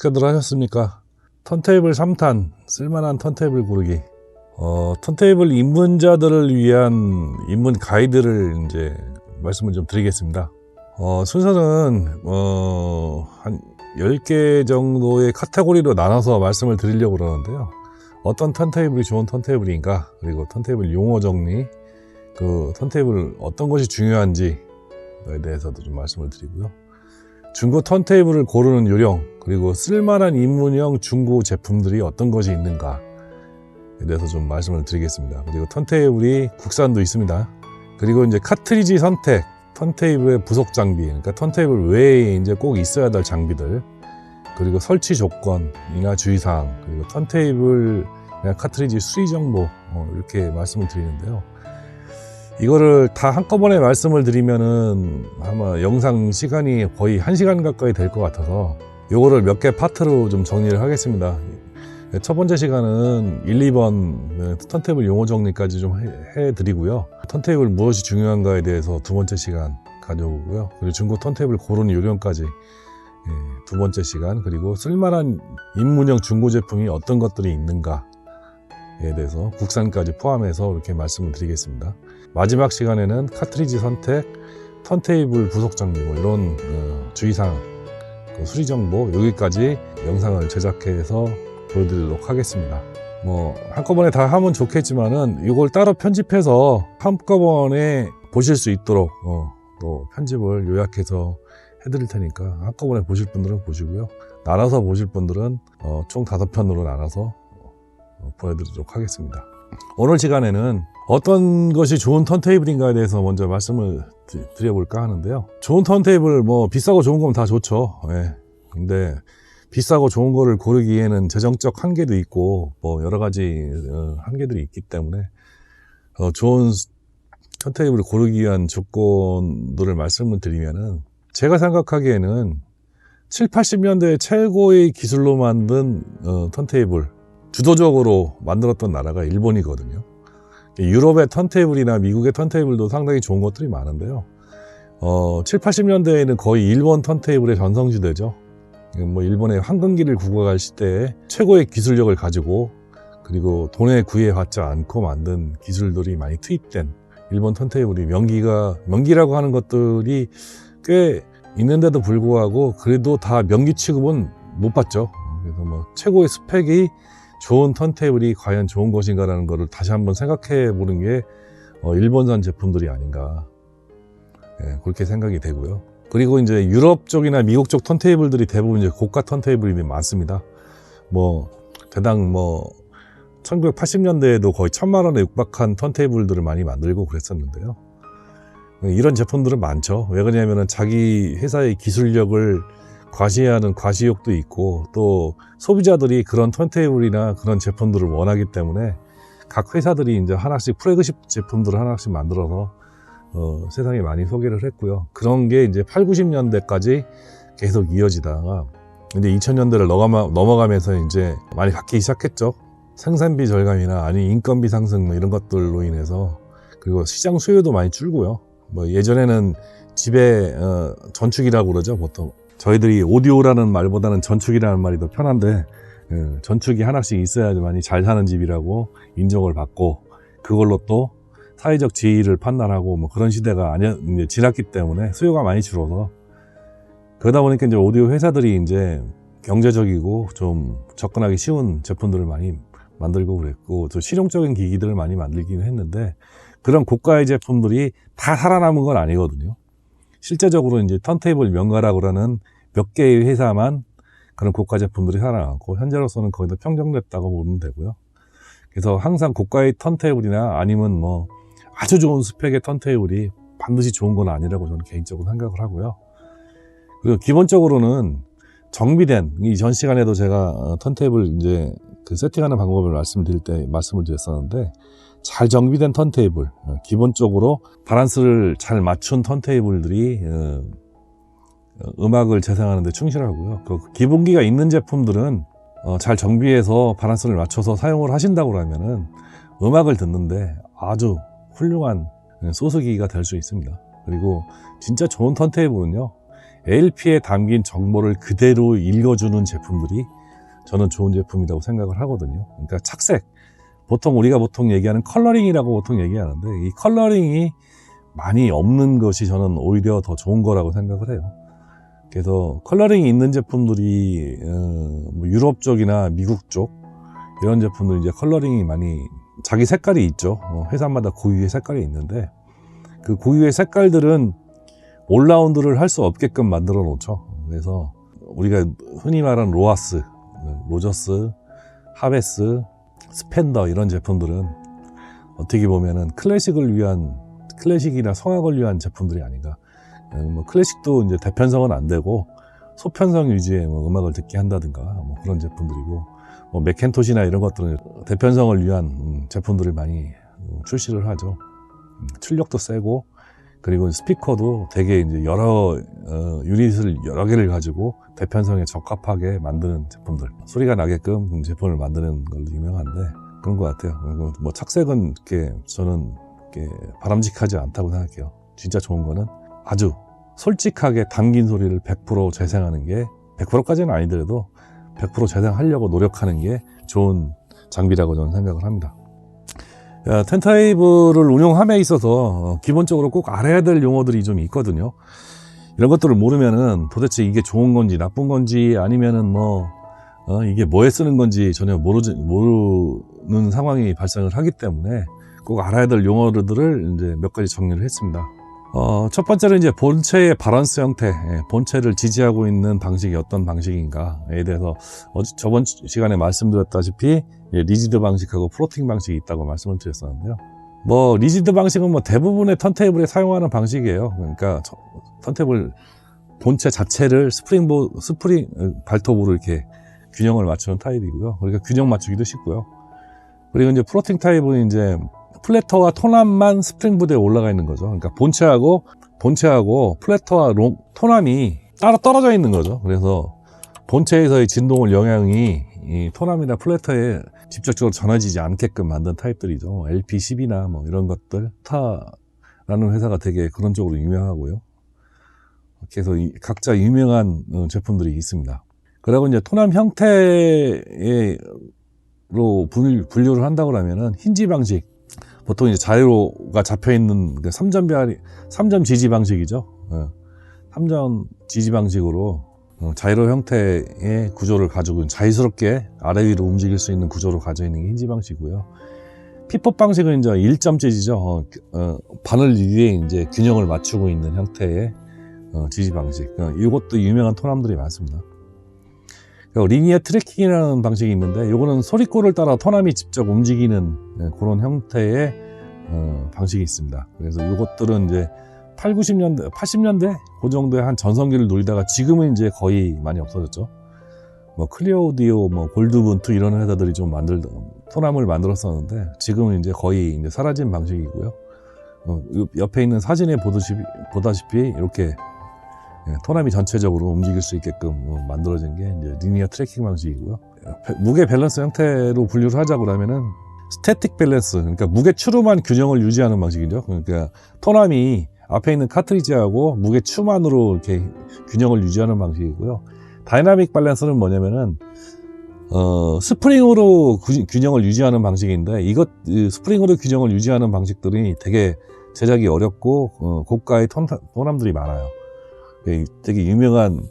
식사들 하셨습니까? 턴테이블 3탄, 쓸만한 턴테이블 고르기. 턴테이블 입문자들을 위한 입문 가이드를 이제 말씀을 좀 드리겠습니다. 순서는 한 10개 정도의 카테고리로 나눠서 말씀을 드리려고 그러는데요. 어떤 턴테이블이 좋은 턴테이블인가, 그리고 턴테이블 용어 정리, 그 턴테이블 어떤 것이 중요한지에 대해서도 좀 말씀을 드리고요. 중고 턴테이블을 고르는 요령, 그리고 쓸만한 입문형 중고 제품들이 어떤 것이 있는가에 대해서 좀 말씀을 드리겠습니다. 그리고 턴테이블이 국산도 있습니다. 그리고 이제 카트리지 선택, 턴테이블의 부속 장비, 그러니까 턴테이블 외에 이제 꼭 있어야 될 장비들, 그리고 설치 조건이나 주의사항, 그리고 턴테이블 카트리지 수리 정보, 이렇게 말씀을 드리는데요. 이거를 다 한꺼번에 말씀을 드리면은 아마 영상 시간이 거의 1시간 가까이 될 것 같아서 요거를 몇 개 파트로 좀 정리를 하겠습니다. 첫 번째 시간은 1, 2번 턴테이블 용어 정리까지 좀 해드리고요. 턴테이블 무엇이 중요한가에 대해서 두 번째 시간 가져오고요. 그리고 중고 턴테이블 고르는 요령까지 두 번째 시간, 그리고 쓸만한 입문형 중고 제품이 어떤 것들이 있는가에 대해서 국산까지 포함해서 이렇게 말씀을 드리겠습니다. 마지막 시간에는 카트리지 선택, 턴테이블 부속 장비, 이런 주의사항, 수리 정보, 여기까지 영상을 제작해서 보여드리도록 하겠습니다. 한꺼번에 다 하면 좋겠지만은 이걸 따로 편집해서 한꺼번에 보실 수 있도록 또 편집을 요약해서 해드릴 테니까 한꺼번에 보실 분들은 보시고요. 나눠서 보실 분들은 총 5편으로 나눠서 보여드리도록 하겠습니다. 오늘 시간에는 어떤 것이 좋은 턴테이블인가에 대해서 먼저 말씀을 드려볼까 하는데요. 좋은 턴테이블, 비싸고 좋은 건 다 좋죠. 근데 비싸고 좋은 거를 고르기에는 재정적 한계도 있고 여러 가지 한계들이 있기 때문에 좋은 턴테이블을 고르기 위한 조건들을 말씀을 드리면은, 제가 생각하기에는 7, 80년대 최고의 기술로 만든 턴테이블, 주도적으로 만들었던 나라가 일본이거든요. 유럽의 턴테이블이나 미국의 턴테이블도 상당히 좋은 것들이 많은데요. 7, 80년대에는 거의 일본 턴테이블의 전성시대죠. 일본의 황금기를 구가할 시대에 최고의 기술력을 가지고, 그리고 돈에 구애받지 않고 만든 기술들이 많이 투입된 일본 턴테이블이 명기라고 하는 것들이 꽤 있는데도 불구하고 그래도 다 명기 취급은 못 받죠. 그래서 최고의 스펙이 좋은 턴테이블이 과연 좋은 것인가라는 것을 다시 한번 생각해 보는 게 일본산 제품들이 아닌가, 그렇게 생각이 되고요. 그리고 이제 유럽 쪽이나 미국 쪽 턴테이블들이 대부분 이제 고가 턴테이블이 많습니다. 대당 1980년대에도 거의 1000만 원에 육박한 턴테이블들을 많이 만들고 그랬었는데요. 이런 제품들은 많죠. 왜 그러냐면은 자기 회사의 기술력을 과시하는 과시욕도 있고, 또 소비자들이 그런 턴테이블이나 그런 제품들을 원하기 때문에 각 회사들이 이제 하나씩 플래그십 제품들을 하나씩 만들어서 세상에 많이 소개를 했고요. 그런 게 이제 8, 90년대까지 계속 이어지다가 이제 2000년대를 넘어가면서 이제 많이 바뀌기 시작했죠. 생산비 절감이나 인건비 상승 이런 것들로 인해서, 그리고 시장 수요도 많이 줄고요. 예전에는 집에 전축이라고 그러죠. 보통 저희들이 오디오라는 말보다는 전축이라는 말이 더 편한데, 전축이 하나씩 있어야지만이 잘 사는 집이라고 인정을 받고, 그걸로 또 사회적 지위를 판단하고 그런 시대가 이제 지났기 때문에 수요가 많이 줄어서, 그러다 보니까 이제 오디오 회사들이 이제 경제적이고 좀 접근하기 쉬운 제품들을 많이 만들고 그랬고, 또 실용적인 기기들을 많이 만들기는 했는데, 그런 고가의 제품들이 다 살아남은 건 아니거든요. 실제적으로 이제 턴테이블 명가라고 하는 몇 개의 회사만 그런 고가 제품들이 살아남고, 현재로서는 거의 다 평정됐다고 보면 되고요. 그래서 항상 고가의 턴테이블이나 아니면 아주 좋은 스펙의 턴테이블이 반드시 좋은 건 아니라고 저는 개인적으로 생각을 하고요. 그리고 기본적으로는 정비된, 이전 시간에도 제가 턴테이블 이제 그 세팅하는 방법을 말씀드릴 때 말씀을 드렸었는데, 잘 정비된 턴테이블, 기본적으로 밸런스를 잘 맞춘 턴테이블들이 음악을 재생하는 데 충실하고요. 그 기본기가 있는 제품들은 잘 정비해서 밸런스를 맞춰서 사용을 하신다고 하면은 음악을 듣는데 아주 훌륭한 소스기가 될 수 있습니다. 그리고 진짜 좋은 턴테이블은요, ALP에 담긴 정보를 그대로 읽어주는 제품들이 저는 좋은 제품이라고 생각을 하거든요. 그러니까 착색, 우리가 보통 얘기하는 컬러링이라고 보통 얘기하는데, 이 컬러링이 많이 없는 것이 저는 오히려 더 좋은 거라고 생각을 해요. 그래서 컬러링이 있는 제품들이 뭐 유럽 쪽이나 미국 쪽 이런 제품들 이제 컬러링이 많이 자기 색깔이 있죠. 회사마다 고유의 색깔이 있는데, 그 고유의 색깔들은 올라운드를 할 수 없게끔 만들어 놓죠. 그래서 우리가 흔히 말하는 로하스, 로저스, 하베스, 스펜더 이런 제품들은 어떻게 보면은 클래식이나 성악을 위한 제품들이 아닌가. 뭐 클래식도 이제 대편성은 안 되고 소편성 위주의 뭐 음악을 듣게 한다든가 뭐 그런 제품들이고, 뭐 맥켄토시나 이런 것들은 대편성을 위한 제품들을 많이 출시를 하죠. 출력도 세고, 그리고 스피커도 되게 이제 여러 유닛을 여러 개를 가지고 대편성에 적합하게 만드는 제품들, 소리가 나게끔 제품을 만드는 걸로 유명한데 그런 것 같아요. 그리고 뭐 착색은 저는 바람직하지 않다고 생각해요. 진짜 좋은 거는 아주 솔직하게 담긴 소리를 100% 재생하는 게, 100%까지는 아니더라도 100% 재생하려고 노력하는 게 좋은 장비라고 저는 생각을 합니다. 턴테이블을 운용함에 있어서 기본적으로 꼭 알아야 될 용어들이 좀 있거든요. 이런 것들을 모르면은 도대체 이게 좋은 건지 나쁜 건지, 아니면은 이게 뭐에 쓰는 건지 전혀 모르는 상황이 발생을 하기 때문에 꼭 알아야 될 용어들을 이제 몇 가지 정리를 했습니다. 첫 번째는 이제 본체의 바란스 형태, 본체를 지지하고 있는 방식이 어떤 방식인가에 대해서 저번 시간에 말씀드렸다시피 리지드 방식하고 플로팅 방식이 있다고 말씀을 드렸었는데요. 리지드 방식은 대부분의 턴테이블에 사용하는 방식이에요. 그러니까 턴테이블 본체 자체를 스프링 발톱으로 이렇게 균형을 맞추는 타입이고요. 그러니까 균형 맞추기도 쉽고요. 그리고 이제 플로팅 타입은 이제 플래터와 톤암만 스프링보드에 올라가 있는 거죠. 그러니까 본체하고 플래터와 톤암이 따로 떨어져 있는 거죠. 그래서 본체에서의 진동을 영향이 이 톤암이나 플래터에 직접적으로 전해지지 않게끔 만든 타입들이죠. LP12나 뭐 이런 것들, 타라는 회사가 되게 그런 쪽으로 유명하고요. 그래서 각자 유명한 제품들이 있습니다. 그리고 이제 톤암 형태로 분류를 한다고 하면은 힌지 방식, 보통 이제 자이로가 잡혀있는 3점 지지 방식이죠. 3점 지지 방식으로 자이로 형태의 구조를 가지고 자유스럽게 아래 위로 움직일 수 있는 구조를 가지고 있는 게 힌지 방식이고요. 피법 방식은 이제 1점 지지죠. 바늘 위에 이제 균형을 맞추고 있는 형태의 지지 방식. 이것도 유명한 톤암들이 많습니다. 리니어 트래킹이라는 방식이 있는데, 요거는 소리꼴을 따라 톤암이 직접 움직이는 그런 형태의 방식이 있습니다. 그래서 요것들은 이제 80년대 그 정도의 한 전성기를 누리다가 지금은 이제 거의 많이 없어졌죠. 클리어 오디오, 골드분투 이런 회사들이 좀 톤암을 만들었었는데 지금은 이제 거의 이제 사라진 방식이고요. 옆에 있는 사진에 보다시피 이렇게 톤암이 전체적으로 움직일 수 있게끔 만들어진 게 이제 리니어 트래킹 방식이고요. 무게 밸런스 형태로 분류를 하자고 하면은 스태틱 밸런스, 그러니까 무게 추로만 균형을 유지하는 방식이죠. 그러니까 톤암이 앞에 있는 카트리지하고 무게 추만으로 이렇게 균형을 유지하는 방식이고요. 다이나믹 밸런스는 뭐냐면은 스프링으로 균형을 유지하는 방식인데, 스프링으로 균형을 유지하는 방식들이 되게 제작이 어렵고 고가의 톤암들이 많아요. 되게 유명한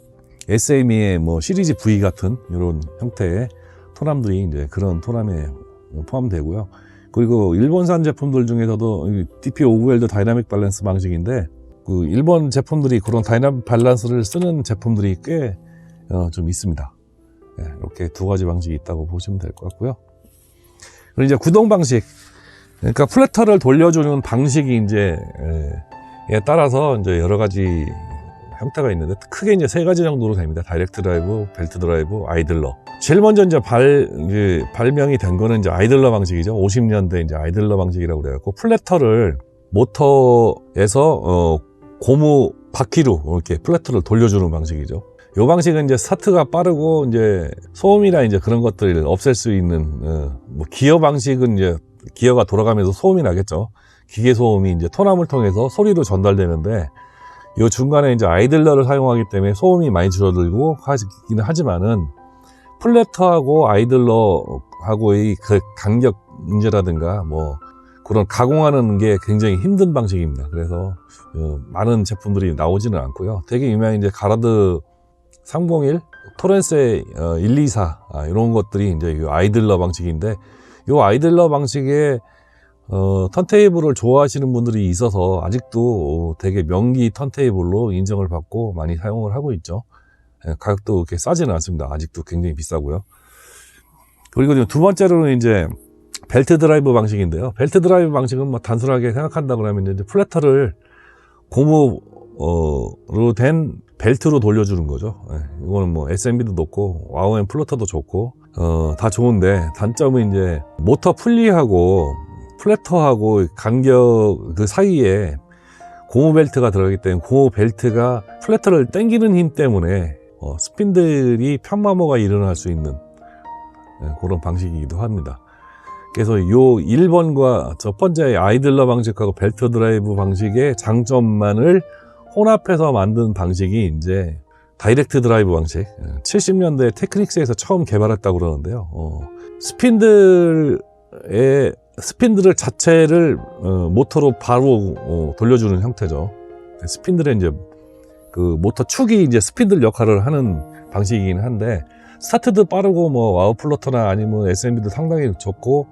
SME의 시리즈 V 같은 이런 형태의 톤암들이 이제 그런 톤암에 포함되고요. 그리고 일본산 제품들 중에서도 DP5L도 다이나믹 밸런스 방식인데, 일본 제품들이 그런 다이나믹 밸런스를 쓰는 제품들이 꽤 좀 있습니다. 이렇게 두 가지 방식이 있다고 보시면 될 것 같고요. 그리고 이제 구동 방식, 그러니까 플래터를 돌려주는 방식이 이제 에 따라서 이제 여러 가지 형태가 있는데, 크게 이제 세 가지 정도로 됩니다. 다이렉트 드라이브, 벨트 드라이브, 아이들러. 제일 먼저 이제 발명이 된 거는 이제 아이들러 방식이죠. 50년대 이제 아이들러 방식이라고 그래갖고, 플래터를 모터에서 고무 바퀴로 이렇게 플래터를 돌려주는 방식이죠. 이 방식은 이제 스타트가 빠르고 이제 소음이나 이제 그런 것들을 없앨 수 있는, 기어 방식은 이제 기어가 돌아가면서 소음이 나겠죠. 기계 소음이 이제 톤암을 통해서 소리로 전달되는데, 이 중간에 이제 아이들러를 사용하기 때문에 소음이 많이 줄어들고 하기는 하지만은 플래터하고 아이들러하고의 그 간격 문제라든가 뭐 그런 가공하는 게 굉장히 힘든 방식입니다. 그래서 많은 제품들이 나오지는 않고요. 되게 유명한 이제 가라드 301, 토렌세 124 이런 것들이 이제 이 아이들러 방식인데, 이 아이들러 방식의 턴테이블을 좋아하시는 분들이 있어서 아직도 되게 명기 턴테이블로 인정을 받고 많이 사용을 하고 있죠. 가격도 그렇게 싸지는 않습니다. 아직도 굉장히 비싸고요. 그리고 두 번째로는 이제 벨트 드라이브 방식인데요. 벨트 드라이브 방식은 뭐 단순하게 생각한다 그러면 이제 플래터를 고무로 된 벨트로 돌려주는 거죠. 이거는 뭐 SMB도 높고 와우앤 플로터도 좋고 다 좋은데, 단점은 이제 모터 풀리하고 플래터하고 간격 그 사이에 고무 벨트가 들어가기 때문에 고무 벨트가 플래터를 당기는 힘 때문에 스핀들이 편마모가 일어날 수 있는 그런 방식이기도 합니다. 그래서 요 1번과 첫 번째 아이들러 방식하고 벨트 드라이브 방식의 장점만을 혼합해서 만든 방식이 이제 다이렉트 드라이브 방식, 70년대 테크닉스에서 처음 개발했다고 그러는데요. 스핀들 자체를 모터로 바로 돌려주는 형태죠. 스핀들의 이제 그 모터 축이 이제 스핀들 역할을 하는 방식이긴 한데, 스타트도 빠르고 뭐 와우 플로터나 아니면 SMB도 상당히 좋고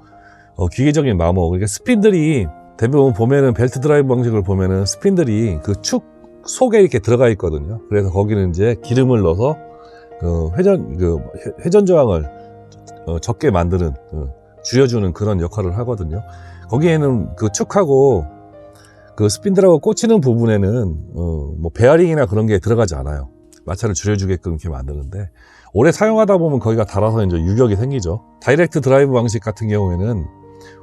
기계적인 마모. 그러니까 스핀들이 대부분 보면은 벨트 드라이브 방식을 보면은 스핀들이 그 축 속에 이렇게 들어가 있거든요. 그래서 거기는 이제 기름을 넣어서 회전 저항을 적게 만드는, 줄여주는 그런 역할을 하거든요. 거기에는 그 축하고 그 스핀들하고 꽂히는 부분에는 뭐 베어링이나 그런 게 들어가지 않아요. 마찰을 줄여주게끔 이렇게 만드는데, 오래 사용하다 보면 거기가 닳아서 이제 유격이 생기죠. 다이렉트 드라이브 방식 같은 경우에는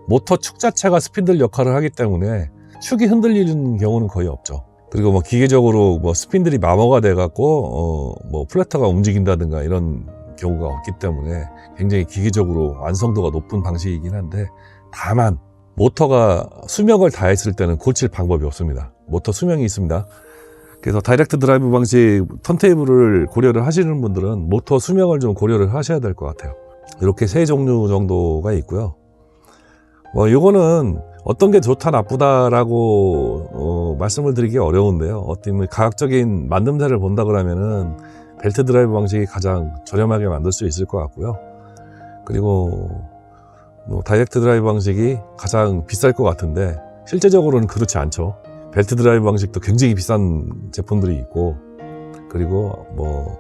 모터 축 자체가 스핀들 역할을 하기 때문에 축이 흔들리는 경우는 거의 없죠. 그리고 뭐 기계적으로 뭐 스핀들이 마모가 돼갖고 뭐 플래터가 움직인다든가 이런 경우가 없기 때문에 굉장히 기계적으로 완성도가 높은 방식이긴 한데, 다만 모터가 수명을 다했을 때는 고칠 방법이 없습니다. 모터 수명이 있습니다. 그래서 다이렉트 드라이브 방식 턴테이블을 고려를 하시는 분들은 모터 수명을 좀 고려를 하셔야 될 것 같아요. 이렇게 세 종류 정도가 있고요. 뭐 요거는 어떤 게 좋다 나쁘다라고 말씀을 드리기 어려운데요. 어떤 가격적인 만듦새를 본다 그러면은 벨트 드라이브 방식이 가장 저렴하게 만들 수 있을 것 같고요. 그리고 뭐 다이렉트 드라이브 방식이 가장 비쌀 것 같은데 실제적으로는 그렇지 않죠. 벨트 드라이브 방식도 굉장히 비싼 제품들이 있고, 그리고 뭐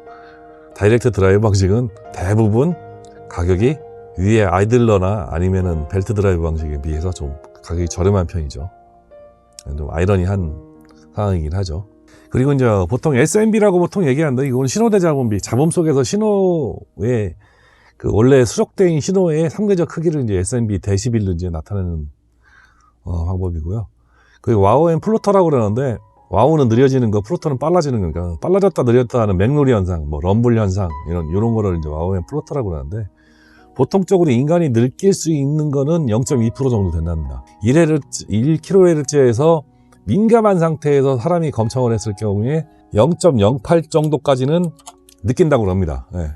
다이렉트 드라이브 방식은 대부분 가격이 위에 아이들러나 아니면은 벨트 드라이브 방식에 비해서 좀 가격이 저렴한 편이죠. 좀 아이러니한 상황이긴 하죠. 그리고 이제 보통 SMB라고 보통 얘기하는데, 이건 신호대 잡음비, 잡음 속에서 신호의 그 원래 수록된 신호의 상대적 크기를 이제 SMB 데시빌로 이제 나타내는 방법이고요. 그리고 와우 앤 플로터라고 그러는데, 와우는 느려지는 거, 플로터는 빨라지는 거니까 빨라졌다 느렸다 하는 맥놀이 현상, 뭐 럼블 현상 이런 거를 이제 와우 앤 플로터라고 그러는데, 보통적으로 인간이 느낄 수 있는 거는 0.2% 정도 된답니다. 1kHz에서 민감한 상태에서 사람이 검청을 했을 경우에 0.08 정도까지는 느낀다고 합니다. 네.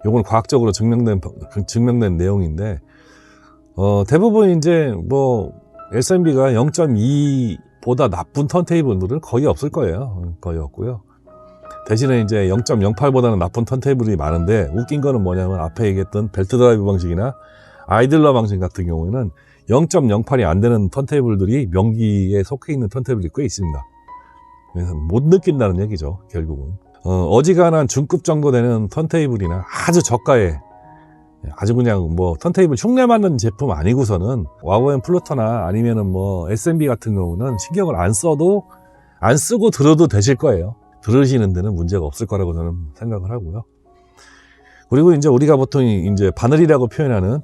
이건 과학적으로 증명된 내용인데, 대부분 이제 뭐 SMB가 0.2보다 나쁜 턴테이블들은 거의 없을 거예요. 거의 없고요. 대신에 이제 0.08보다는 나쁜 턴테이블이 많은데, 웃긴 거는 뭐냐면 앞에 얘기했던 벨트 드라이브 방식이나 아이들러 방식 같은 경우에는 0.08이 안 되는 턴테이블들이 명기에 속해 있는 턴테이블이 꽤 있습니다. 그래서 못 느낀다는 얘기죠, 결국은. 어지간한 중급 정도 되는 턴테이블이나 아주 저가의, 아주 그냥 뭐 턴테이블 흉내 맞는 제품 아니고서는 와우 앤 플로터나 아니면은 뭐 SMB 같은 경우는 신경을 안 쓰고 들어도 되실 거예요. 들으시는 데는 문제가 없을 거라고 저는 생각을 하고요. 그리고 이제 우리가 보통 이제 바늘이라고 표현하는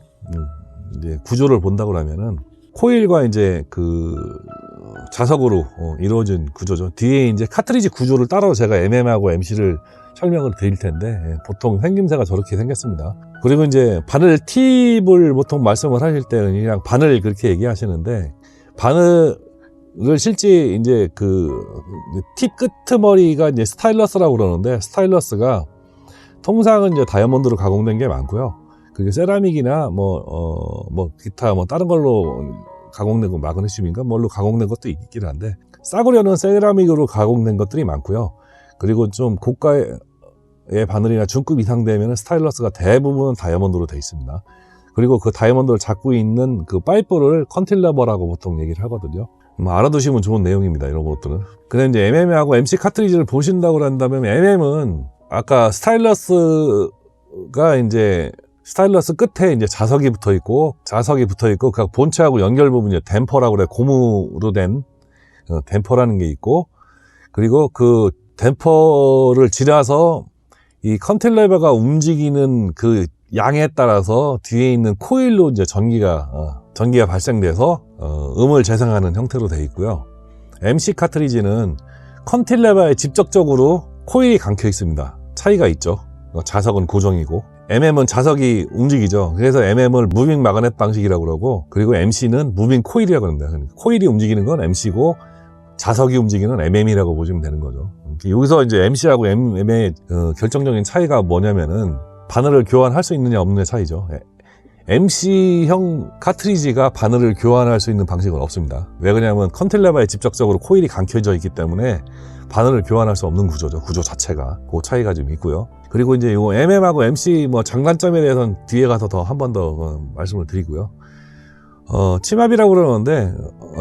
이제 구조를 본다고 하면은 코일과 이제 그 자석으로 이루어진 구조죠. 뒤에 이제 카트리지 구조를 따로 제가 MM하고 MC를 설명을 드릴 텐데, 보통 생김새가 저렇게 생겼습니다. 그리고 이제 바늘 팁을 보통 말씀을 하실 때는 그냥 바늘 그렇게 얘기하시는데, 바늘 실제 이제 팁 끄트머리가 이제 스타일러스라고 그러는데, 스타일러스가 통상은 이제 다이아몬드로 가공된 게 많고요. 그게 세라믹이나 기타 다른 걸로 가공된 거, 마그네슘인가 뭘로 가공된 것도 있긴 한데, 싸구려는 세라믹으로 가공된 것들이 많고요. 그리고 좀 고가의 바늘이나 중급 이상 되면 스타일러스가 대부분 다이아몬드로 되어 있습니다. 그리고 그 다이아몬드를 잡고 있는 그 파이프를 컨틸러버라고 보통 얘기를 하거든요. 알아두시면 좋은 내용입니다, 이런 것들은. 근데 이제 MM하고 MC 카트리지를 보신다고 한다면, MM은 아까 스타일러스가 이제 스타일러스 끝에 이제 자석이 붙어 있고 그 본체하고 연결 부분이 댐퍼라고 그래. 고무로 된 댐퍼라는 게 있고, 그리고 그 댐퍼를 지나서 이 컨틸러버가 움직이는 그 양에 따라서 뒤에 있는 코일로 이제 전기가 발생돼서 음을 재생하는 형태로 되어 있고요. MC 카트리지는 컨틸러버에 직접적으로 코일이 감겨 있습니다. 차이가 있죠. 자석은 고정이고, MM은 자석이 움직이죠. 그래서 MM을 무빙 마그넷 방식이라고 그러고, 그리고 MC는 무빙 코일이라고 합니다. 코일이 움직이는 건 MC고 자석이 움직이는 MM이라고 보시면 되는 거죠. 여기서 이제 MC하고 MM의 결정적인 차이가 뭐냐면은, 바늘을 교환할 수 있느냐 없느냐 차이죠. MC형 카트리지가 바늘을 교환할 수 있는 방식은 없습니다. 왜 그러냐면 컨틸러버에 직접적으로 코일이 감겨져 있기 때문에 바늘을 교환할 수 없는 구조죠. 구조 자체가. 그 차이가 좀 있고요. 그리고 이제 요 MM하고 MC 장단점에 대해서는 뒤에 가서 한 번 더 말씀을 드리고요. 치마비라고 그러는데,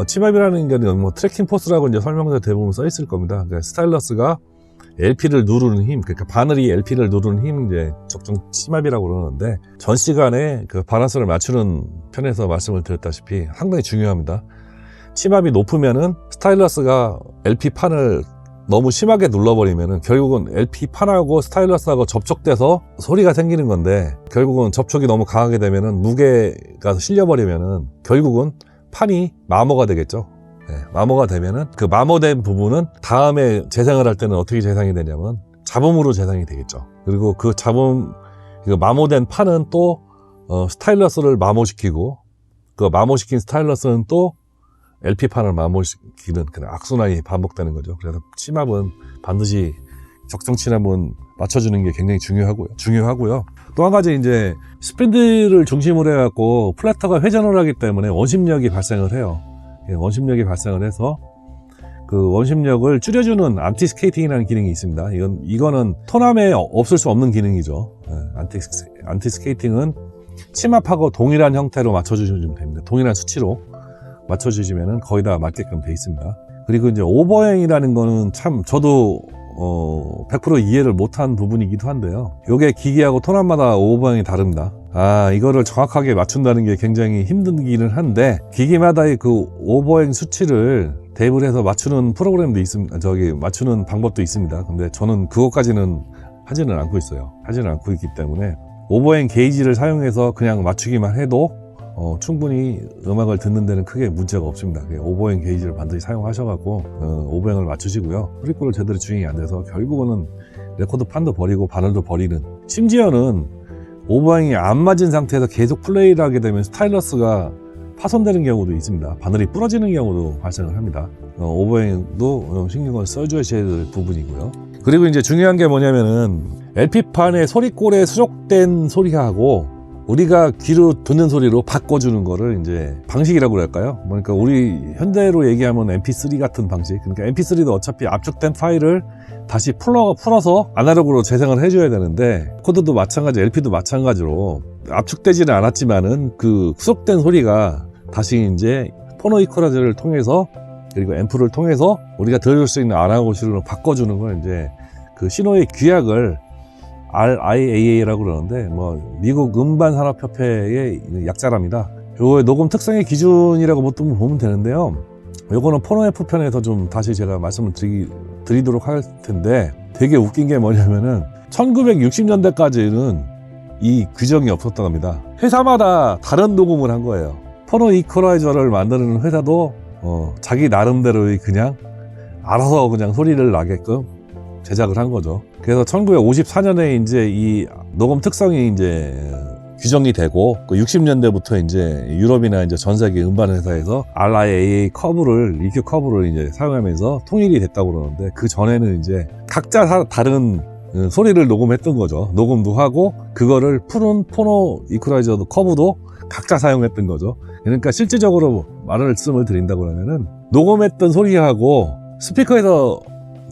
치마비라는 게 트래킹 포스라고 이제 설명서에 대부분 써 있을 겁니다. 그러니까 스타일러스가 LP를 누르는 힘, 그러니까 바늘이 LP를 누르는 힘, 이제 적정 치마비라고 그러는데, 전 시간에 그 밸런스를 맞추는 편에서 말씀을 드렸다시피 상당히 중요합니다. 치마비 높으면은 스타일러스가 LP 판을 너무 심하게 눌러버리면은 결국은 LP 판하고 스타일러스하고 접촉돼서 소리가 생기는 건데, 결국은 접촉이 너무 강하게 되면은 무게가 실려버리면은 결국은 판이 마모가 되겠죠. 마모가 되면은 그 마모된 부분은 다음에 재생을 할 때는 어떻게 재생이 되냐면 잡음으로 재생이 되겠죠. 그리고 그 마모된 판은 또 스타일러스를 마모시키고, 그 마모시킨 스타일러스는 또 LP판을 마모시키는 그런 악순환이 반복되는 거죠. 그래서 치맙은 반드시 적정 치맙은 맞춰주는 게 굉장히 중요하고요. 또 한 가지 이제 스피드를 중심으로 해갖고 플래터가 회전을 하기 때문에 원심력이 발생을 해요. 원심력이 발생을 해서 그 원심력을 줄여주는 안티 스케이팅이라는 기능이 있습니다. 이거는 토남에 없을 수 없는 기능이죠. 안티 스케이팅은 치맙하고 동일한 형태로 맞춰주시면 됩니다. 동일한 수치로 맞춰주시면 거의 다 맞게끔 돼 있습니다. 그리고 이제 오버행이라는 거는 참 저도 100% 이해를 못한 부분이기도 한데요. 이게 기기하고 토남마다 오버행이 다릅니다. 이거를 정확하게 맞춘다는 게 굉장히 힘들기는 한데, 기기마다의 그 오버행 수치를 대입을 해서 맞추는 프로그램도 있습니다. 맞추는 방법도 있습니다. 근데 저는 그것까지는 하지는 않고 있어요. 하지는 않고 있기 때문에 오버행 게이지를 사용해서 그냥 맞추기만 해도 충분히 음악을 듣는 데는 크게 문제가 없습니다. 오버행 게이지를 반드시 사용하셔갖고 오버행을 맞추시고요. 프리콜을 제대로 주행이 안 돼서 결국은 레코드 판도 버리고 바늘도 버리는, 심지어는 오버행이 안 맞은 상태에서 계속 플레이를 하게 되면 스타일러스가 파손되는 경우도 있습니다. 바늘이 부러지는 경우도 발생을 합니다. 오버행도 신경을 써주셔야 될 부분이고요. 그리고 이제 중요한 게 뭐냐면은 LP판의 소리꼴에 수록된 소리하고 우리가 귀로 듣는 소리로 바꿔주는 거를 이제 방식이라고 그럴까요? 그러니까 우리 현대로 얘기하면 MP3 같은 방식. 그러니까 MP3도 어차피 압축된 파일을 다시 풀어서 아날로그로 재생을 해줘야 되는데, 코드도 마찬가지, LP도 마찬가지로 압축되지는 않았지만은 그 후속된 소리가 다시 이제 포노 이퀄라이저를 통해서, 그리고 앰프를 통해서 우리가 들을 수 있는 아날로그 시로로 바꿔주는 걸 이제 그 신호의 규약을 RIAA라고 그러는데, 미국 음반산업협회의 약자랍니다. 요거의 녹음 특성의 기준이라고 보면 되는데요. 요거는 포노F 편에서 좀 다시 제가 말씀을 드리도록 할 텐데, 되게 웃긴 게 뭐냐면은 1960년대까지는 이 규정이 없었다고 합니다. 회사마다 다른 녹음을 한 거예요. 포노 이퀄라이저를 만드는 회사도 자기 나름대로의 그냥 알아서 그냥 소리를 나게끔 제작을 한 거죠. 그래서 1954년에 이제 이 녹음 특성이 이제 규정이 되고, 그 60년대부터 이제 유럽이나 이제 전 세계 음반 회사에서 RIAA 커브를, EQ 커브를 이제 사용하면서 통일이 됐다고 그러는데, 그 전에는 이제 각자 다른 소리를 녹음했던 거죠. 녹음도 하고, 그거를 푸른 포노 이퀄라이저도 커브도 각자 사용했던 거죠. 그러니까 실질적으로 말씀을 드린다고 하면은, 녹음했던 소리하고 스피커에서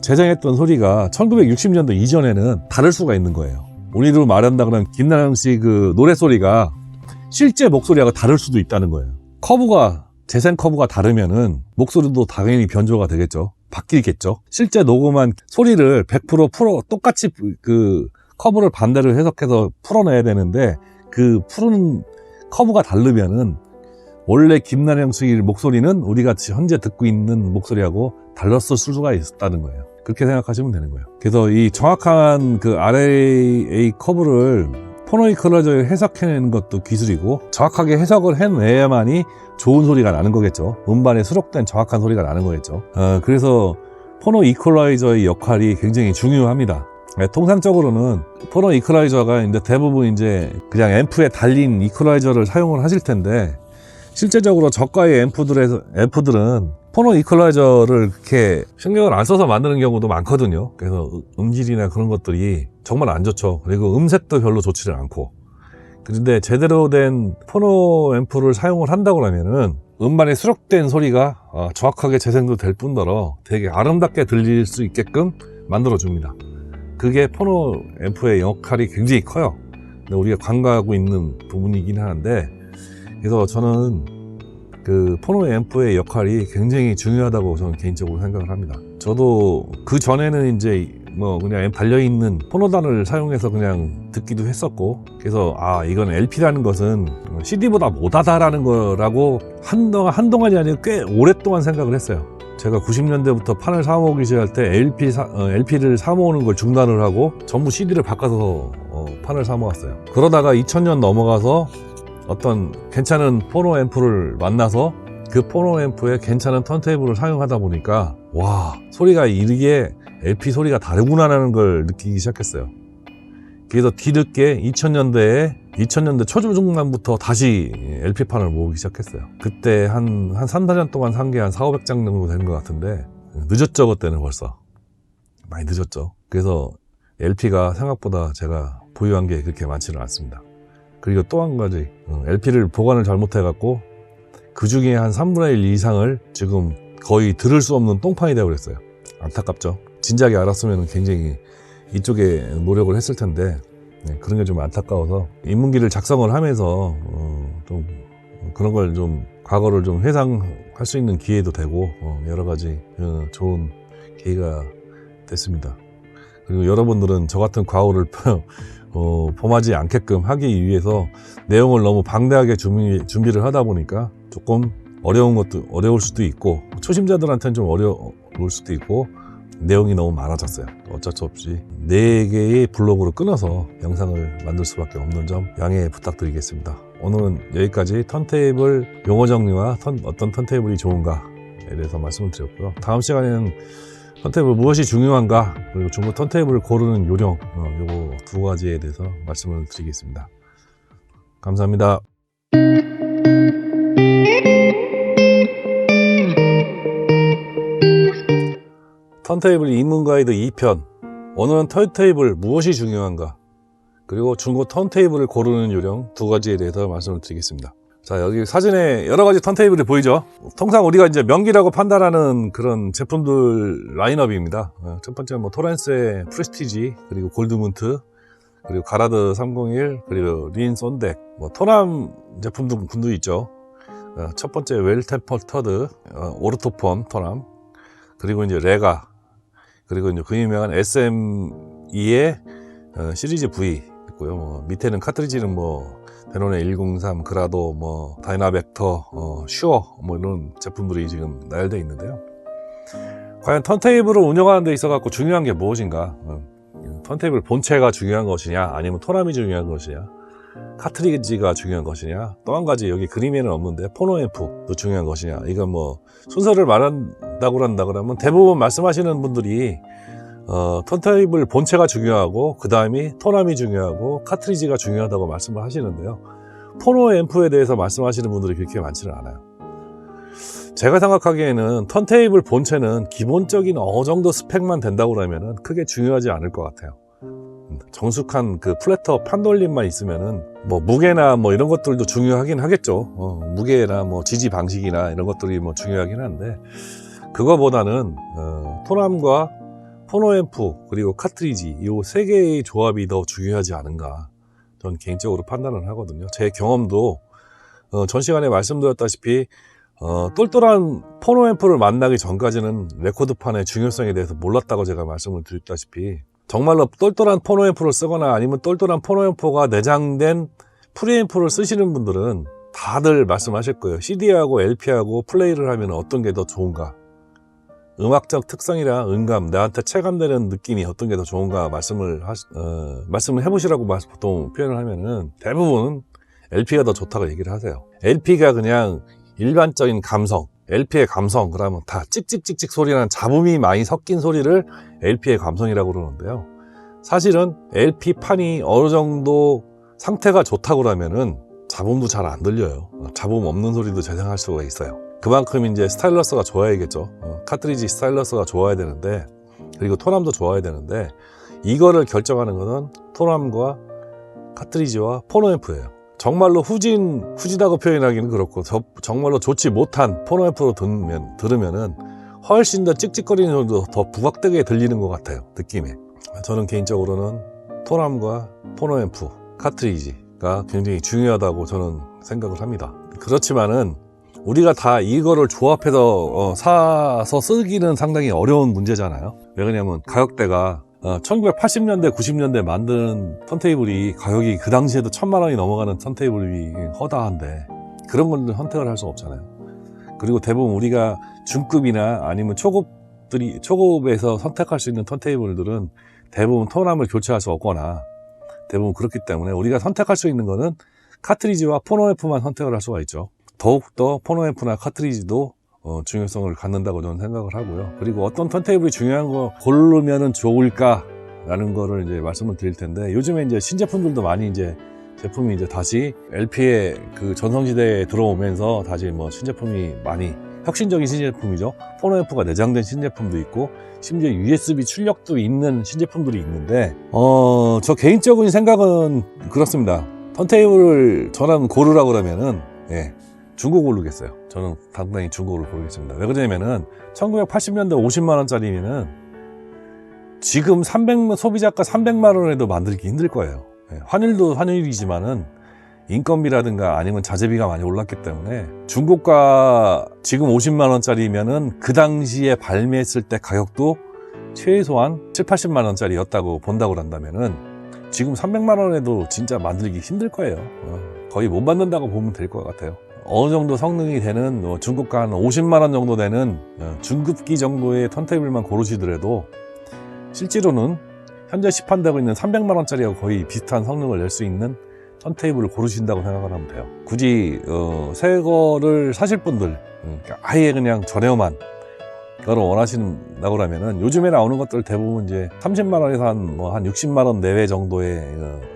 재생했던 소리가 1960년도 이전에는 다를 수가 있는 거예요. 우리로 말한다 그러면 김나영 씨 그 노래소리가 실제 목소리하고 다를 수도 있다는 거예요. 재생 커브가 다르면은 목소리도 당연히 변조가 되겠죠. 바뀌겠죠. 실제 녹음한 소리를 100% 똑같이 그 커브를 반대로 해석해서 풀어내야 되는데, 그 푸른 커브가 다르면은 원래 김나영 씨 목소리는 우리가 현재 듣고 있는 목소리하고 달랐을 수가 있다는 거예요. 그렇게 생각하시면 되는 거예요. 그래서 이 정확한 그 RIA 커브를 포노 이퀄라이저에 해석해내는 것도 기술이고, 정확하게 해석을 해내야만이 좋은 소리가 나는 거겠죠. 음반에 수록된 정확한 소리가 나는 거겠죠. 그래서 포노 이퀄라이저의 역할이 굉장히 중요합니다. 통상적으로는 포노 이퀄라이저가 이제 대부분 이제 그냥 앰프에 달린 이퀄라이저를 사용을 하실 텐데, 실제적으로 저가의 앰프들은 포노 이퀄라이저를 그렇게 신경을 안 써서 만드는 경우도 많거든요. 그래서 음질이나 그런 것들이 정말 안 좋죠. 그리고 음색도 별로 좋지를 않고. 그런데 제대로 된 포노 앰프를 사용을 한다고 하면은 음반에 수록된 소리가 정확하게 재생도 될 뿐더러 되게 아름답게 들릴 수 있게끔 만들어줍니다. 그게 포노 앰프의 역할이 굉장히 커요. 근데 우리가 간과하고 있는 부분이긴 하는데, 그래서 저는 그 포노 앰프의 역할이 굉장히 중요하다고 저는 개인적으로 생각을 합니다. 저도 그 전에는 이제 뭐 그냥 달려있는 포노단을 사용해서 그냥 듣기도 했었고, 그래서 이건 LP라는 것은 CD보다 못하다라는 거라고 한동안이 아니고 꽤 오랫동안 생각을 했어요. 제가 90년대부터 판을 사모으기 시작할 때 LP를 사모으는 걸 중단을 하고 전부 CD를 바꿔서 판을 사모았어요. 그러다가 2000년 넘어가서 어떤 괜찮은 포노 앰프를 만나서 그 포노 앰프에 괜찮은 턴테이블을 사용하다 보니까, 와, 소리가 이게 LP 소리가 다르구나라는 걸 느끼기 시작했어요. 그래서 뒤늦게 2000년대 초중반부터 다시 LP판을 모으기 시작했어요. 그때 한 3, 4년 동안 산 게 한 400, 500장 정도 되는 것 같은데, 늦었죠. 그때는 벌써 많이 늦었죠. 그래서 LP가 생각보다 제가 보유한 게 그렇게 많지는 않습니다. 그리고 또 한 가지, LP를 보관을 잘못해갖고 그 중에 한 3분의 1 이상을 지금 거의 들을 수 없는 똥판이 되어버렸어요. 안타깝죠. 진작에 알았으면 굉장히 이쪽에 노력을 했을 텐데, 그런 게 좀 안타까워서 입문기를 작성을 하면서 좀 그런 걸 좀 과거를 좀 회상할 수 있는 기회도 되고, 여러 가지 좋은 기회가 됐습니다. 그리고 여러분들은 저 같은 과오를 범하지 않게끔 하기 위해서 내용을 너무 방대하게 준비를 하다 보니까 조금 어려울 수도 있고, 초심자들한테는 좀 어려울 수도 있고, 내용이 너무 많아졌어요. 어쩔 수 없이 4개의 블록으로 끊어서 영상을 만들 수밖에 없는 점 양해 부탁드리겠습니다. 오늘은 여기까지 턴테이블 용어 정리와 어떤 턴테이블이 좋은가에 대해서 말씀을 드렸고요. 다음 시간에는 턴테이블 무엇이 중요한가, 그리고 중고 턴테이블을 고르는 요령, 요거 2가지에 대해서 말씀을 드리겠습니다. 감사합니다. 턴테이블 입문 가이드 2편. 오늘은 턴테이블 무엇이 중요한가, 그리고 중고 턴테이블을 고르는 요령 2가지에 대해서 말씀을 드리겠습니다. 자, 여기 사진에 여러 가지 턴테이블이 보이죠? 통상 우리가 이제 명기라고 판단하는 그런 제품들 라인업입니다. 첫 번째는 뭐 토렌스의 프레스티지, 그리고 골드문트, 그리고 가라드 301, 그리고 린 손덱, 뭐 토남 제품도 있죠. 첫 번째 웰템퍼터드, 오르토폰 토남, 그리고 이제 레가, 그리고 이제 그 유명한 SME의 시리즈 V 있고요. 뭐 밑에는 카트리지는 뭐 베노네 103, 그라도, 뭐 다이나벡터, 슈어, 뭐 이런 제품들이 지금 나열되어 있는데요. 과연 턴테이블을 운영하는 데 있어 갖고 중요한 게 무엇인가? 턴테이블 본체가 중요한 것이냐, 아니면 토남이 중요한 것이냐, 카트리지가 중요한 것이냐, 또 한 가지 여기 그림에는 없는데 포노 앰프도 중요한 것이냐. 이건 뭐 순서를 말한다고 한다 그러면 대부분 말씀하시는 분들이 턴테이블 본체가 중요하고 그 다음이 톤암이 중요하고 카트리지가 중요하다고 말씀을 하시는데요. 포노 앰프에 대해서 말씀하시는 분들이 그렇게 많지는 않아요. 제가 생각하기에는 턴테이블 본체는 기본적인 어느 정도 스펙만 된다고 그러면은 크게 중요하지 않을 것 같아요. 정숙한 그 플래터 판돌림만 있으면은 뭐 무게나 뭐 이런 것들도 중요하긴 하겠죠. 무게나 뭐 지지 방식이나 이런 것들이 뭐 중요하긴 한데, 그거보다는 톤암과 포노 앰프 그리고 카트리지 이 세 개의 조합이 더 중요하지 않은가, 저는 개인적으로 판단을 하거든요. 제 경험도 전 시간에 말씀드렸다시피 똘똘한 포노 앰프를 만나기 전까지는 레코드판의 중요성에 대해서 몰랐다고 제가 말씀을 드렸다시피, 정말로 똘똘한 포노 앰프를 쓰거나 아니면 똘똘한 포노 앰프가 내장된 프리앰프를 쓰시는 분들은 다들 말씀하실 거예요. CD하고 LP하고 플레이를 하면 어떤 게 더 좋은가, 음악적 특성이랑 음감, 나한테 체감되는 느낌이 어떤 게 더 좋은가 말씀을 해보시라고 보통 표현을 하면은 대부분 LP가 더 좋다고 얘기를 하세요. LP가 그냥 일반적인 감성, LP의 감성, 그러면 다 찍찍찍찍 소리나는 잡음이 많이 섞인 소리를 LP의 감성이라고 그러는데요. 사실은 LP판이 어느 정도 상태가 좋다고 그러면은 잡음도 잘 안 들려요. 잡음 없는 소리도 재생할 수가 있어요. 그만큼 이제 스타일러스가 좋아야겠죠. 카트리지 스타일러스가 좋아야 되는데, 그리고 톤암도 좋아야 되는데, 이거를 결정하는 것은 톤암과 카트리지와 포노앰프예요. 정말로 후지다고 표현하기는 그렇고, 정말로 좋지 못한 포노앰프로 들으면은 훨씬 더 찍찍거리는 소리도 더 부각되게 들리는 것 같아요, 느낌에. 저는 개인적으로는 톤암과 포노앰프, 카트리지가 굉장히 중요하다고 저는 생각을 합니다. 그렇지만은 우리가 다 이거를 조합해서 사서 쓰기는 상당히 어려운 문제잖아요. 왜 그러냐면 가격대가 1980년대 90년대 만든 턴테이블이 가격이 그 당시에도 1000만 원이 넘어가는 턴테이블이 허다한데, 그런 건 선택을 할 수 없잖아요. 그리고 대부분 우리가 중급이나 아니면 초급에서 선택할 수 있는 턴테이블들은 대부분 톤암을 교체할 수 없거나 대부분 그렇기 때문에 우리가 선택할 수 있는 거는 카트리지와 포노앰프만 선택을 할 수가 있죠. 더욱더 포노앰프나 카트리지도 중요성을 갖는다고 저는 생각을 하고요. 그리고 어떤 턴테이블이 중요한 거 고르면은 좋을까라는 거를 이제 말씀을 드릴 텐데, 요즘에 이제 신제품들도 많이 이제 제품이 이제 다시 LP의 그 전성시대에 들어오면서 다시 뭐 신제품이 많이 혁신적인 신제품이죠. 포노앰프가 내장된 신제품도 있고, 심지어 USB 출력도 있는 신제품들이 있는데, 저 개인적인 생각은 그렇습니다. 턴테이블을 저는 고르라고 그러면은, 중고 고르겠어요. 저는 당당히 중고를 고르겠습니다. 왜 그러냐면은 1980년대 50만원짜리는 지금 소비자가 300만원에도 만들기 힘들 거예요. 환율도 환율이지만은 인건비라든가 아니면 자재비가 많이 올랐기 때문에 중고가 지금 50만원짜리면은 그 당시에 발매했을 때 가격도 최소한 7, 80만원짜리였다고 본다고 한다면은 지금 300만원에도 진짜 만들기 힘들 거예요. 거의 못 만든다고 보면 될 것 같아요. 어느 정도 성능이 되는 중고가 한 50만원 정도 되는 중급기 정도의 턴테이블만 고르시더라도 실제로는 현재 시판되고 있는 300만원짜리와 거의 비슷한 성능을 낼 수 있는 턴테이블을 고르신다고 생각을 하면 돼요. 굳이 새 거를 사실 분들, 아예 그냥 저렴한 거를 원하신다고 하면은 요즘에 나오는 것들 대부분 이제 30만원에서 한 60만원 내외 정도의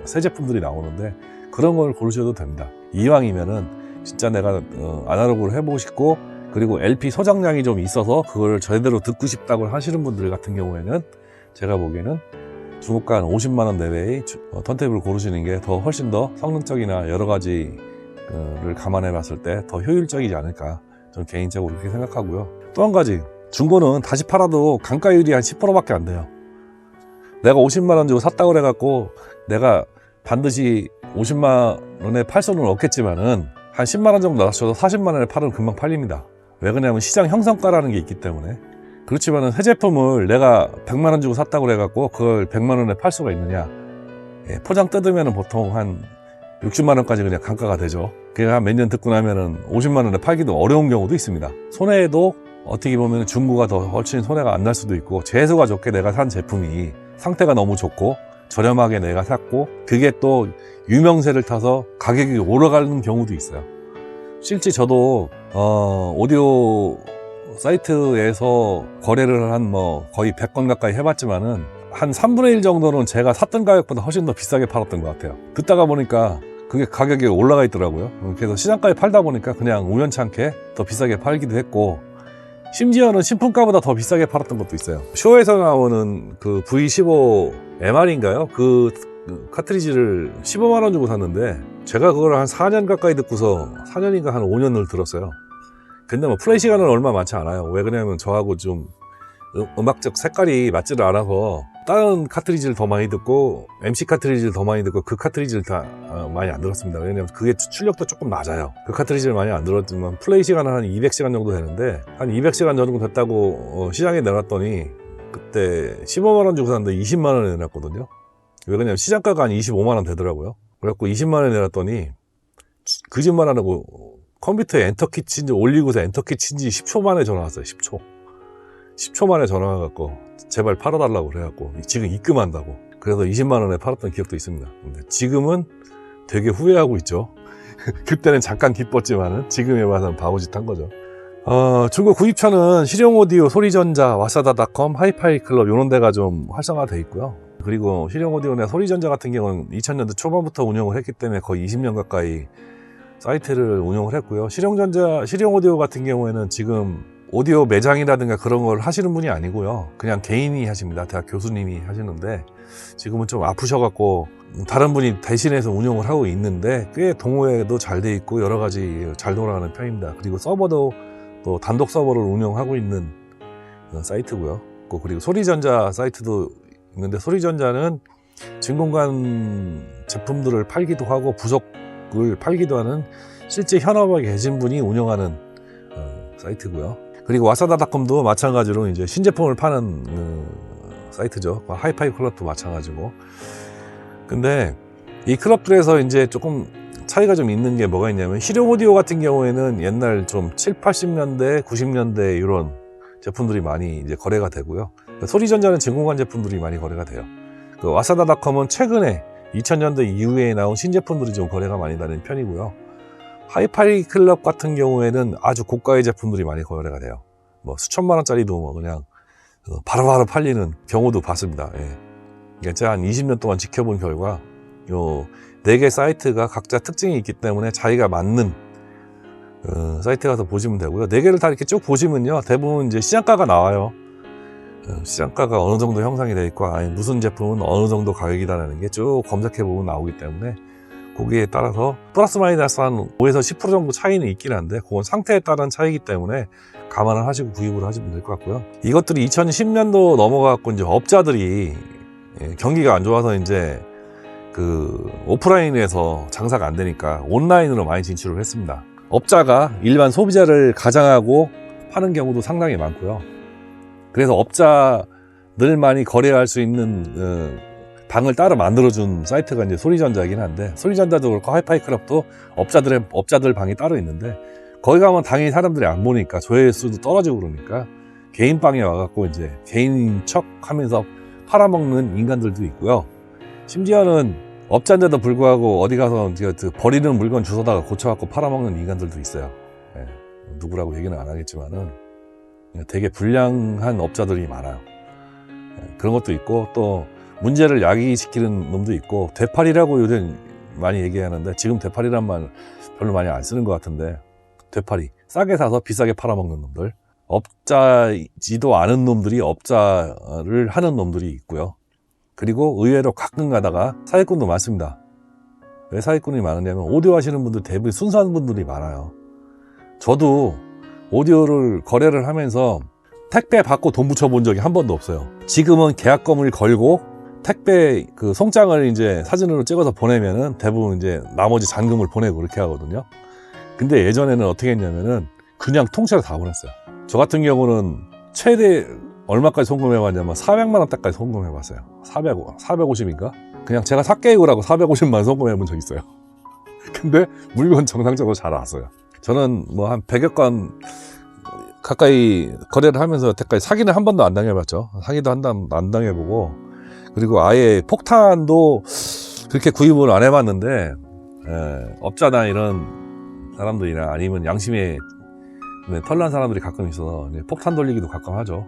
새 제품들이 나오는데, 그런 걸 고르셔도 됩니다. 이왕이면은 진짜 내가 아날로그로 해보고 싶고, 그리고 LP 소장량이 좀 있어서 그걸 제대로 듣고 싶다고 하시는 분들 같은 경우에는 제가 보기에는 중고가 한 50만원 내외의 턴테이블을 고르시는 게 더 훨씬 더 성능적이나 여러 가지를 감안해 봤을 때 더 효율적이지 않을까, 저는 개인적으로 그렇게 생각하고요. 또 한 가지, 중고는 다시 팔아도 감가율이 한 10%밖에 안 돼요. 내가 50만원 주고 샀다고 그래갖고 내가 반드시 50만원에 팔 수는 없겠지만은 한 10만원 정도 낮춰서 40만원에 팔으면 금방 팔립니다. 왜 그러냐면 시장 형성가라는 게 있기 때문에. 그렇지만은 새 제품을 내가 100만원 주고 샀다고 그래갖고 그걸 100만원에 팔 수가 있느냐. 포장 뜯으면은 보통 한 60만원까지 그냥 감가가 되죠. 그게 한 몇 년 듣고 나면은 50만원에 팔기도 어려운 경우도 있습니다. 손해도 어떻게 보면 중고가 더 훨씬 손해가 안 날 수도 있고, 재수가 좋게 내가 산 제품이 상태가 너무 좋고 저렴하게 내가 샀고, 그게 또 유명세를 타서 가격이 올라가는 경우도 있어요. 실제 저도 오디오 사이트에서 거래를 한 뭐 거의 100건 가까이 해봤지만은 한 3분의 1 정도는 제가 샀던 가격보다 훨씬 더 비싸게 팔았던 것 같아요. 듣다가 보니까 그게 가격이 올라가 있더라고요. 그래서 시장가에 팔다 보니까 그냥 우연찮게 더 비싸게 팔기도 했고, 심지어는 신품가보다 더 비싸게 팔았던 것도 있어요. 쇼에서 나오는 그 V15 MR인가요? 그 카트리지를 15만 원 주고 샀는데, 제가 그걸 한 4년 가까이 듣고서 4년인가 한 5년을 들었어요. 근데 뭐 플레이 시간은 얼마 많지 않아요. 왜 그러냐면 저하고 좀 음악적 색깔이 맞지를 않아서 다른 카트리지를 더 많이 듣고 MC 카트리지를 더 많이 듣고 그 카트리지를 다 많이 안 들었습니다. 왜냐면 그게 출력도 조금 낮아요. 그 카트리지를 많이 안 들었지만 플레이 시간은 한 200시간 정도 되는데, 한 200시간 정도 됐다고 시장에 내놨더니 그때 15만 원 주고 샀는데 20만 원에 내놨거든요. 왜 그러냐면 시장가가 한 25만 원 되더라고요. 그래갖고 20만 원에 내놨더니 거짓말 안 하고 컴퓨터에 엔터키 친지 올리고서 엔터키 친지 10초 만에 전화 왔어요. 10초 만에 전화 와갖고 제발 팔아달라고 그래갖고 지금 입금한다고. 그래서 20만 원에 팔았던 기억도 있습니다. 근데 지금은 되게 후회하고 있죠. 그때는 잠깐 기뻤지만은 지금에 와서는 바보짓 한 거죠. 중국 구입처는 실용오디오, 소리전자, 와사다닷컴, 하이파이클럽 이런 데가 좀 활성화되어 있고요. 그리고 실용오디오나 소리전자 같은 경우는 2000년대 초반부터 운영을 했기 때문에 거의 20년 가까이 사이트를 운영을 했고요. 실용오디오 같은 경우에는 지금 오디오 매장이라든가 그런 걸 하시는 분이 아니고요. 그냥 개인이 하십니다. 대학 교수님이 하시는데 지금은 좀 아프셔갖고 다른 분이 대신해서 운영을 하고 있는데 꽤 동호회도 잘 돼 있고 여러 가지 잘 돌아가는 편입니다. 그리고 서버도 또 단독 서버를 운영하고 있는 사이트고요. 그리고 소리전자 사이트도 있는데, 소리전자는 진공관 제품들을 팔기도 하고 부속을 팔기도 하는 실제 현업에 계신 분이 운영하는 사이트고요. 그리고 와사다닷컴도 마찬가지로 이제 신제품을 파는 사이트죠. 하이파이 클럽도 마찬가지고. 근데 이 클럽들에서 이제 조금 차이가 좀 있는 게 뭐가 있냐면, 실용 오디오 같은 경우에는 옛날 좀 7, 80년대, 90년대 이런 제품들이 많이 이제 거래가 되고요. 소리전자는 진공관 제품들이 많이 거래가 돼요. 그 와사다닷컴은 최근에 2000년대 이후에 나온 신제품들이 좀 거래가 많이 되는 편이고요. 하이파이 클럽 같은 경우에는 아주 고가의 제품들이 많이 거래가 돼요. 뭐 수천만 원짜리도 뭐 그냥 바로바로 팔리는 경우도 봤습니다. 예. 제가 한 20년 동안 지켜본 결과 요 4개 사이트가 각자 특징이 있기 때문에 자기가 맞는 사이트 가서 보시면 되고요. 4개를 다 이렇게 쭉 보시면요, 대부분 이제 시장가가 나와요. 시장가가 어느 정도 형성이 되어 있고, 아니 무슨 제품은 어느 정도 가격이다라는 게 쭉 검색해 보면 나오기 때문에 거기에 따라서 플러스 마이너스 한 5에서 10% 정도 차이는 있긴 한데, 그건 상태에 따른 차이기 때문에 감안을 하시고 구입을 하시면 될 것 같고요. 이것들이 2010년도 넘어가고 이제 업자들이 경기가 안 좋아서 이제 그 오프라인에서 장사가 안 되니까 온라인으로 많이 진출을 했습니다. 업자가 일반 소비자를 가장하고 파는 경우도 상당히 많고요. 그래서 업자들만이 거래할 수 있는 방을 따로 만들어준 사이트가 이제 소리전자이긴 한데, 소리전자도 그렇고 하이파이 클럽도 업자들 방이 따로 있는데, 거기 가면 당연히 사람들이 안 보니까 조회수도 떨어지고 그러니까 개인 방에 와갖고 이제 개인인 척 하면서 팔아먹는 인간들도 있고요. 심지어는 업자인데도 불구하고 어디 가서 이제 버리는 물건 주워다가 고쳐갖고 팔아먹는 인간들도 있어요. 예, 누구라고 얘기는 안 하겠지만은 되게 불량한 업자들이 많아요. 예, 그런 것도 있고, 또 문제를 야기시키는 놈도 있고, 되팔이라고 요즘 많이 얘기하는데, 지금 되팔이란 말 별로 많이 안 쓰는 것 같은데, 되팔이, 싸게 사서 비싸게 팔아먹는 놈들, 업자지도 않은 놈들이 업자를 하는 놈들이 있고요. 그리고 의외로 가끔 가다가 사기꾼도 많습니다. 왜 사기꾼이 많으냐면, 오디오 하시는 분들 대부분 순수한 분들이 많아요. 저도 오디오를 거래를 하면서 택배 받고 돈 붙여본 적이 한 번도 없어요. 지금은 계약금을 걸고 택배 그 송장을 이제 사진으로 찍어서 보내면은 대부분 이제 나머지 잔금을 보내고 그렇게 하거든요. 근데 예전에는 어떻게 했냐면은 그냥 통째로 다 보냈어요. 저 같은 경우는 최대 얼마까지 송금해봤냐면 400만 원대까지 송금해봤어요. 450인가? 그냥 제가 삭개이고라고 450만 원 송금해본 적 있어요. 근데 물건 정상적으로 잘 왔어요. 저는 뭐 한 100여 건 가까이 거래를 하면서 여태까지 사기는 한 번도 안 당해봤죠. 사기도 안 당해보고, 그리고 아예 폭탄도 그렇게 구입을 안 해봤는데, 업자나 이런 사람들이나 아니면 양심에 네, 털난 사람들이 가끔 있어서 폭탄 돌리기도 가끔 하죠.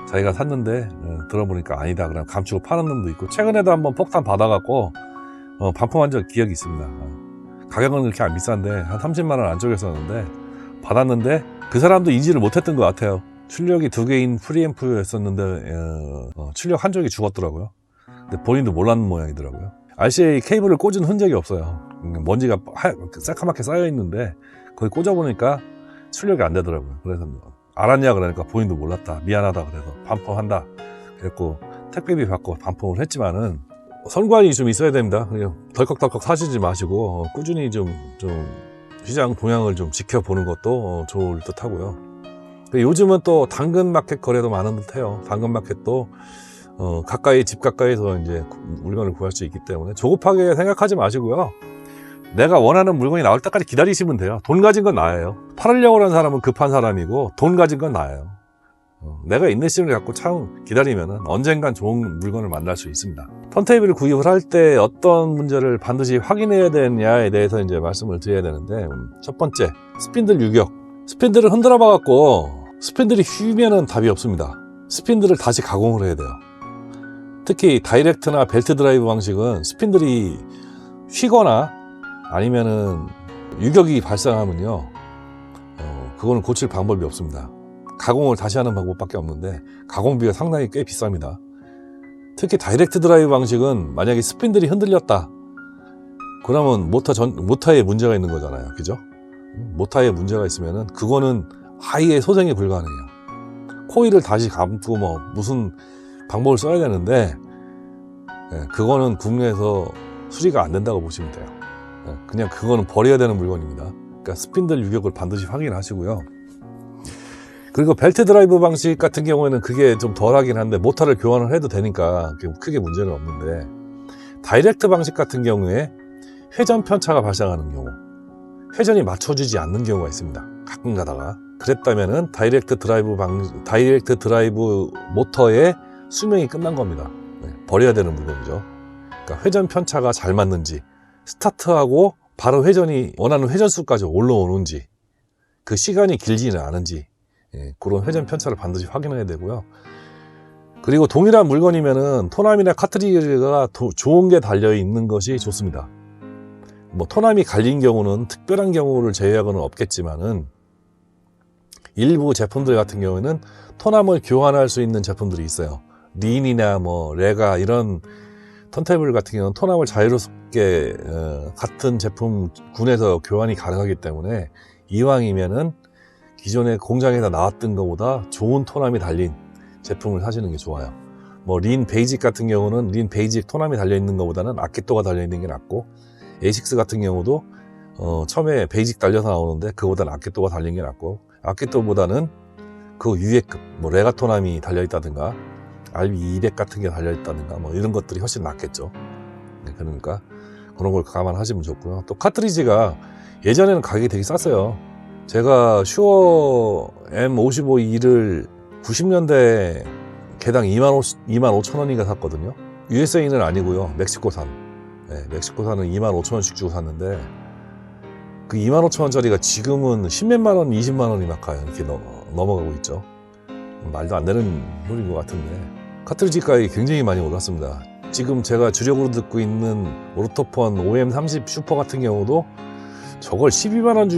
자기가 샀는데 들어보니까 아니다 그냥 감추고 파는 놈도 있고, 최근에도 한번 폭탄 받아갖고 반품한 적 기억이 있습니다. 가격은 그렇게 안 비싼데 한 30만 원 안쪽이었었는데 받았는데 그 사람도 인지를 못했던 것 같아요. 출력이 2개인 프리앰프였었는데 출력 한쪽이 죽었더라고요. 근데 본인도 몰랐는 모양이더라고요. RCA 케이블을 꽂은 흔적이 없어요. 먼지가 새카맣게 쌓여 있는데 거기 꽂아보니까 출력이 안 되더라고요. 그래서 알았냐 그러니까 본인도 몰랐다, 미안하다 그래서 반품한다 그랬고, 택배비 받고 반품을 했지만은 선관위 좀 있어야 됩니다. 그냥 덜컥덜컥 사시지 마시고 꾸준히 좀 시장 동향을 좀 지켜보는 것도 좋을 듯 하고요. 요즘은 또 당근마켓 거래도 많은 듯 해요. 당근마켓도 집 가까이서 이제 물건을 구할 수 있기 때문에 조급하게 생각하지 마시고요. 내가 원하는 물건이 나올 때까지 기다리시면 돼요. 돈 가진 건 나예요. 팔으려고 하는 사람은 급한 사람이고 돈 가진 건 나예요. 내가 인내심을 갖고 참 기다리면은 언젠간 좋은 물건을 만날 수 있습니다. 턴테이블을 구입을 할 때 어떤 문제를 반드시 확인해야 되느냐에 대해서 이제 말씀을 드려야 되는데, 첫 번째, 스핀들 유격. 스핀들을 흔들어 봐갖고 스핀들이 휘면은 답이 없습니다. 스핀들을 다시 가공을 해야 돼요. 특히 다이렉트나 벨트 드라이브 방식은 스핀들이 휘거나 아니면은 유격이 발생하면요, 그거는 고칠 방법이 없습니다. 가공을 다시 하는 방법밖에 없는데 가공비가 상당히 꽤 비쌉니다. 특히 다이렉트 드라이브 방식은 만약에 스핀들이 흔들렸다 그러면 모터에 문제가 있는 거잖아요. 그죠? 모터에 문제가 있으면은 그거는 아예 소생이 불가능해요. 코일을 다시 감고 뭐 무슨 방법을 써야 되는데 그거는 국내에서 수리가 안 된다고 보시면 돼요. 그냥 그거는 버려야 되는 물건입니다. 그러니까 스핀들 유격을 반드시 확인하시고요. 그리고 벨트 드라이브 방식 같은 경우에는 그게 좀 덜하긴 한데 모터를 교환을 해도 되니까 크게 문제는 없는데, 다이렉트 방식 같은 경우에 회전 편차가 발생하는 경우, 회전이 맞춰주지 않는 경우가 있습니다. 가끔 가다가. 그랬다면은 다이렉트 드라이브 모터의 수명이 끝난 겁니다. 버려야 되는 물건이죠. 그러니까 회전 편차가 잘 맞는지, 스타트하고 바로 회전이 원하는 회전수까지 올라오는지, 그 시간이 길지는 않은지, 그런 회전 편차를 반드시 확인해야 되고요. 그리고 동일한 물건이면은 토남이나 카트리지가 좋은 게 달려 있는 것이 좋습니다. 뭐 토남이 갈린 경우는 특별한 경우를 제외하고는 없겠지만은, 일부 제품들 같은 경우에는 토남을 교환할 수 있는 제품들이 있어요. 린이나 뭐 레가 이런 턴테이블 같은 경우는 토남을 자유롭게 같은 제품군에서 교환이 가능하기 때문에 이왕이면은 기존에 공장에서 나왔던 것보다 좋은 토남이 달린 제품을 사시는 게 좋아요. 뭐 린 베이직 같은 경우는 린 베이직 토남이 달려있는 것보다는 아키토가 달려있는 게 낫고, 에이식스 같은 경우도 처음에 베이직 달려서 나오는데 그거보다는 아키토가 달린 게 낫고, 아키토보다는 그 위에급 뭐 레가 토남이 달려있다든가 RB200 같은 게 달려있다든가 뭐 이런 것들이 훨씬 낫겠죠. 그러니까 그런 걸 감안하시면 좋고요. 또 카트리지가 예전에는 가격이 되게 쌌어요. 제가 슈어 M55E를 90년대 개당 25,000원인가 샀거든요. USA는 아니고요. 멕시코산. 멕시코산은 25,000원씩 주고 샀는데, 그 25,000원짜리가 지금은 10몇만 원, 20만 원이 막 가요. 이렇게 넘어가고 있죠. 말도 안 되는 소리인 것 같은데, 카트리지 가격이 굉장히 많이 올랐습니다. 지금 제가 주력으로 듣고 있는 오르토폰 OM30 슈퍼 같은 경우도 저걸 12만 원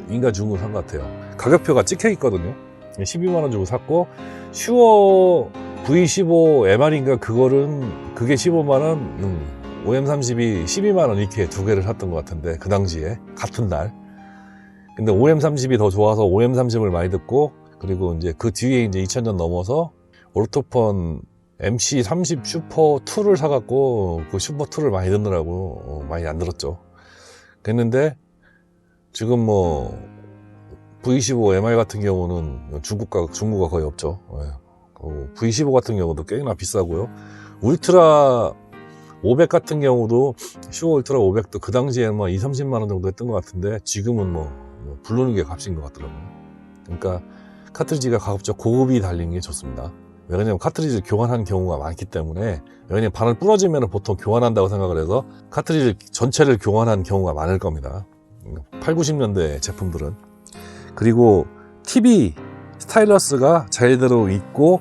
인가 주고 산 것 같아요. 가격표가 찍혀 있거든요. 12만 원 주고 샀고, 슈어 V15 MR인가 그게 15만 원, OM30이 12만 원 이렇게 두 개를 샀던 것 같은데, 그 당시에 같은 날. 근데 OM30이 더 좋아서 OM30을 많이 듣고, 그리고 이제 그 뒤에 이제 2000년 넘어서 오르토폰 MC30 슈퍼 2를 사갖고 그 슈퍼 2를 많이 듣느라고 많이 안 들었죠. 그랬는데 지금 뭐 V15 MR 같은 경우는 중고가 거의 없죠. V15 같은 경우도 꽤나 비싸고요. 울트라 500 같은 경우도 슈어 울트라 500도 그 당시에는 뭐 20-30만 원 정도 했던 것 같은데, 지금은 뭐 부르는 게 값인 것 같더라고요. 그러니까 카트리지가 가급적 고급이 달린 게 좋습니다. 왜냐면 카트리지를 교환한 경우가 많기 때문에, 왜냐면 바늘 부러지면 보통 교환한다고 생각을 해서 카트리지 전체를 교환한 경우가 많을 겁니다. 8, 90년대 제품들은. 그리고 TV 스타일러스가 제대로 있고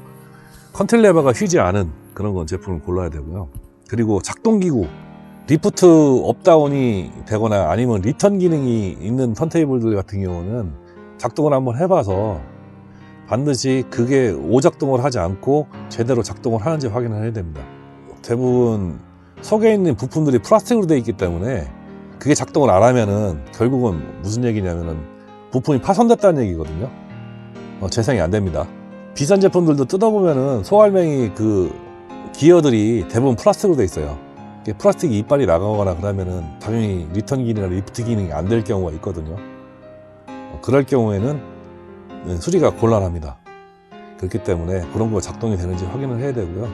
컨트롤 레버가 휘지 않은 그런 제품을 골라야 되고요. 그리고 작동기구, 리프트 업다운이 되거나 아니면 리턴 기능이 있는 턴테이블들 같은 경우는 작동을 한번 해봐서 반드시 그게 오작동을 하지 않고 제대로 작동을 하는지 확인을 해야 됩니다. 대부분 속에 있는 부품들이 플라스틱으로 되어 있기 때문에 그게 작동을 안 하면은 결국은 무슨 얘기냐면은 부품이 파손됐다는 얘기거든요. 재생이 안 됩니다. 비싼 제품들도 뜯어보면은 소알맹이 그 기어들이 대부분 플라스틱으로 되어 있어요. 플라스틱 이빨이 나가거나 그러면은 당연히 리턴 기능이나 리프트 기능이 안 될 경우가 있거든요. 그럴 경우에는 수리가 곤란합니다. 그렇기 때문에 그런 거 작동이 되는지 확인을 해야 되고요.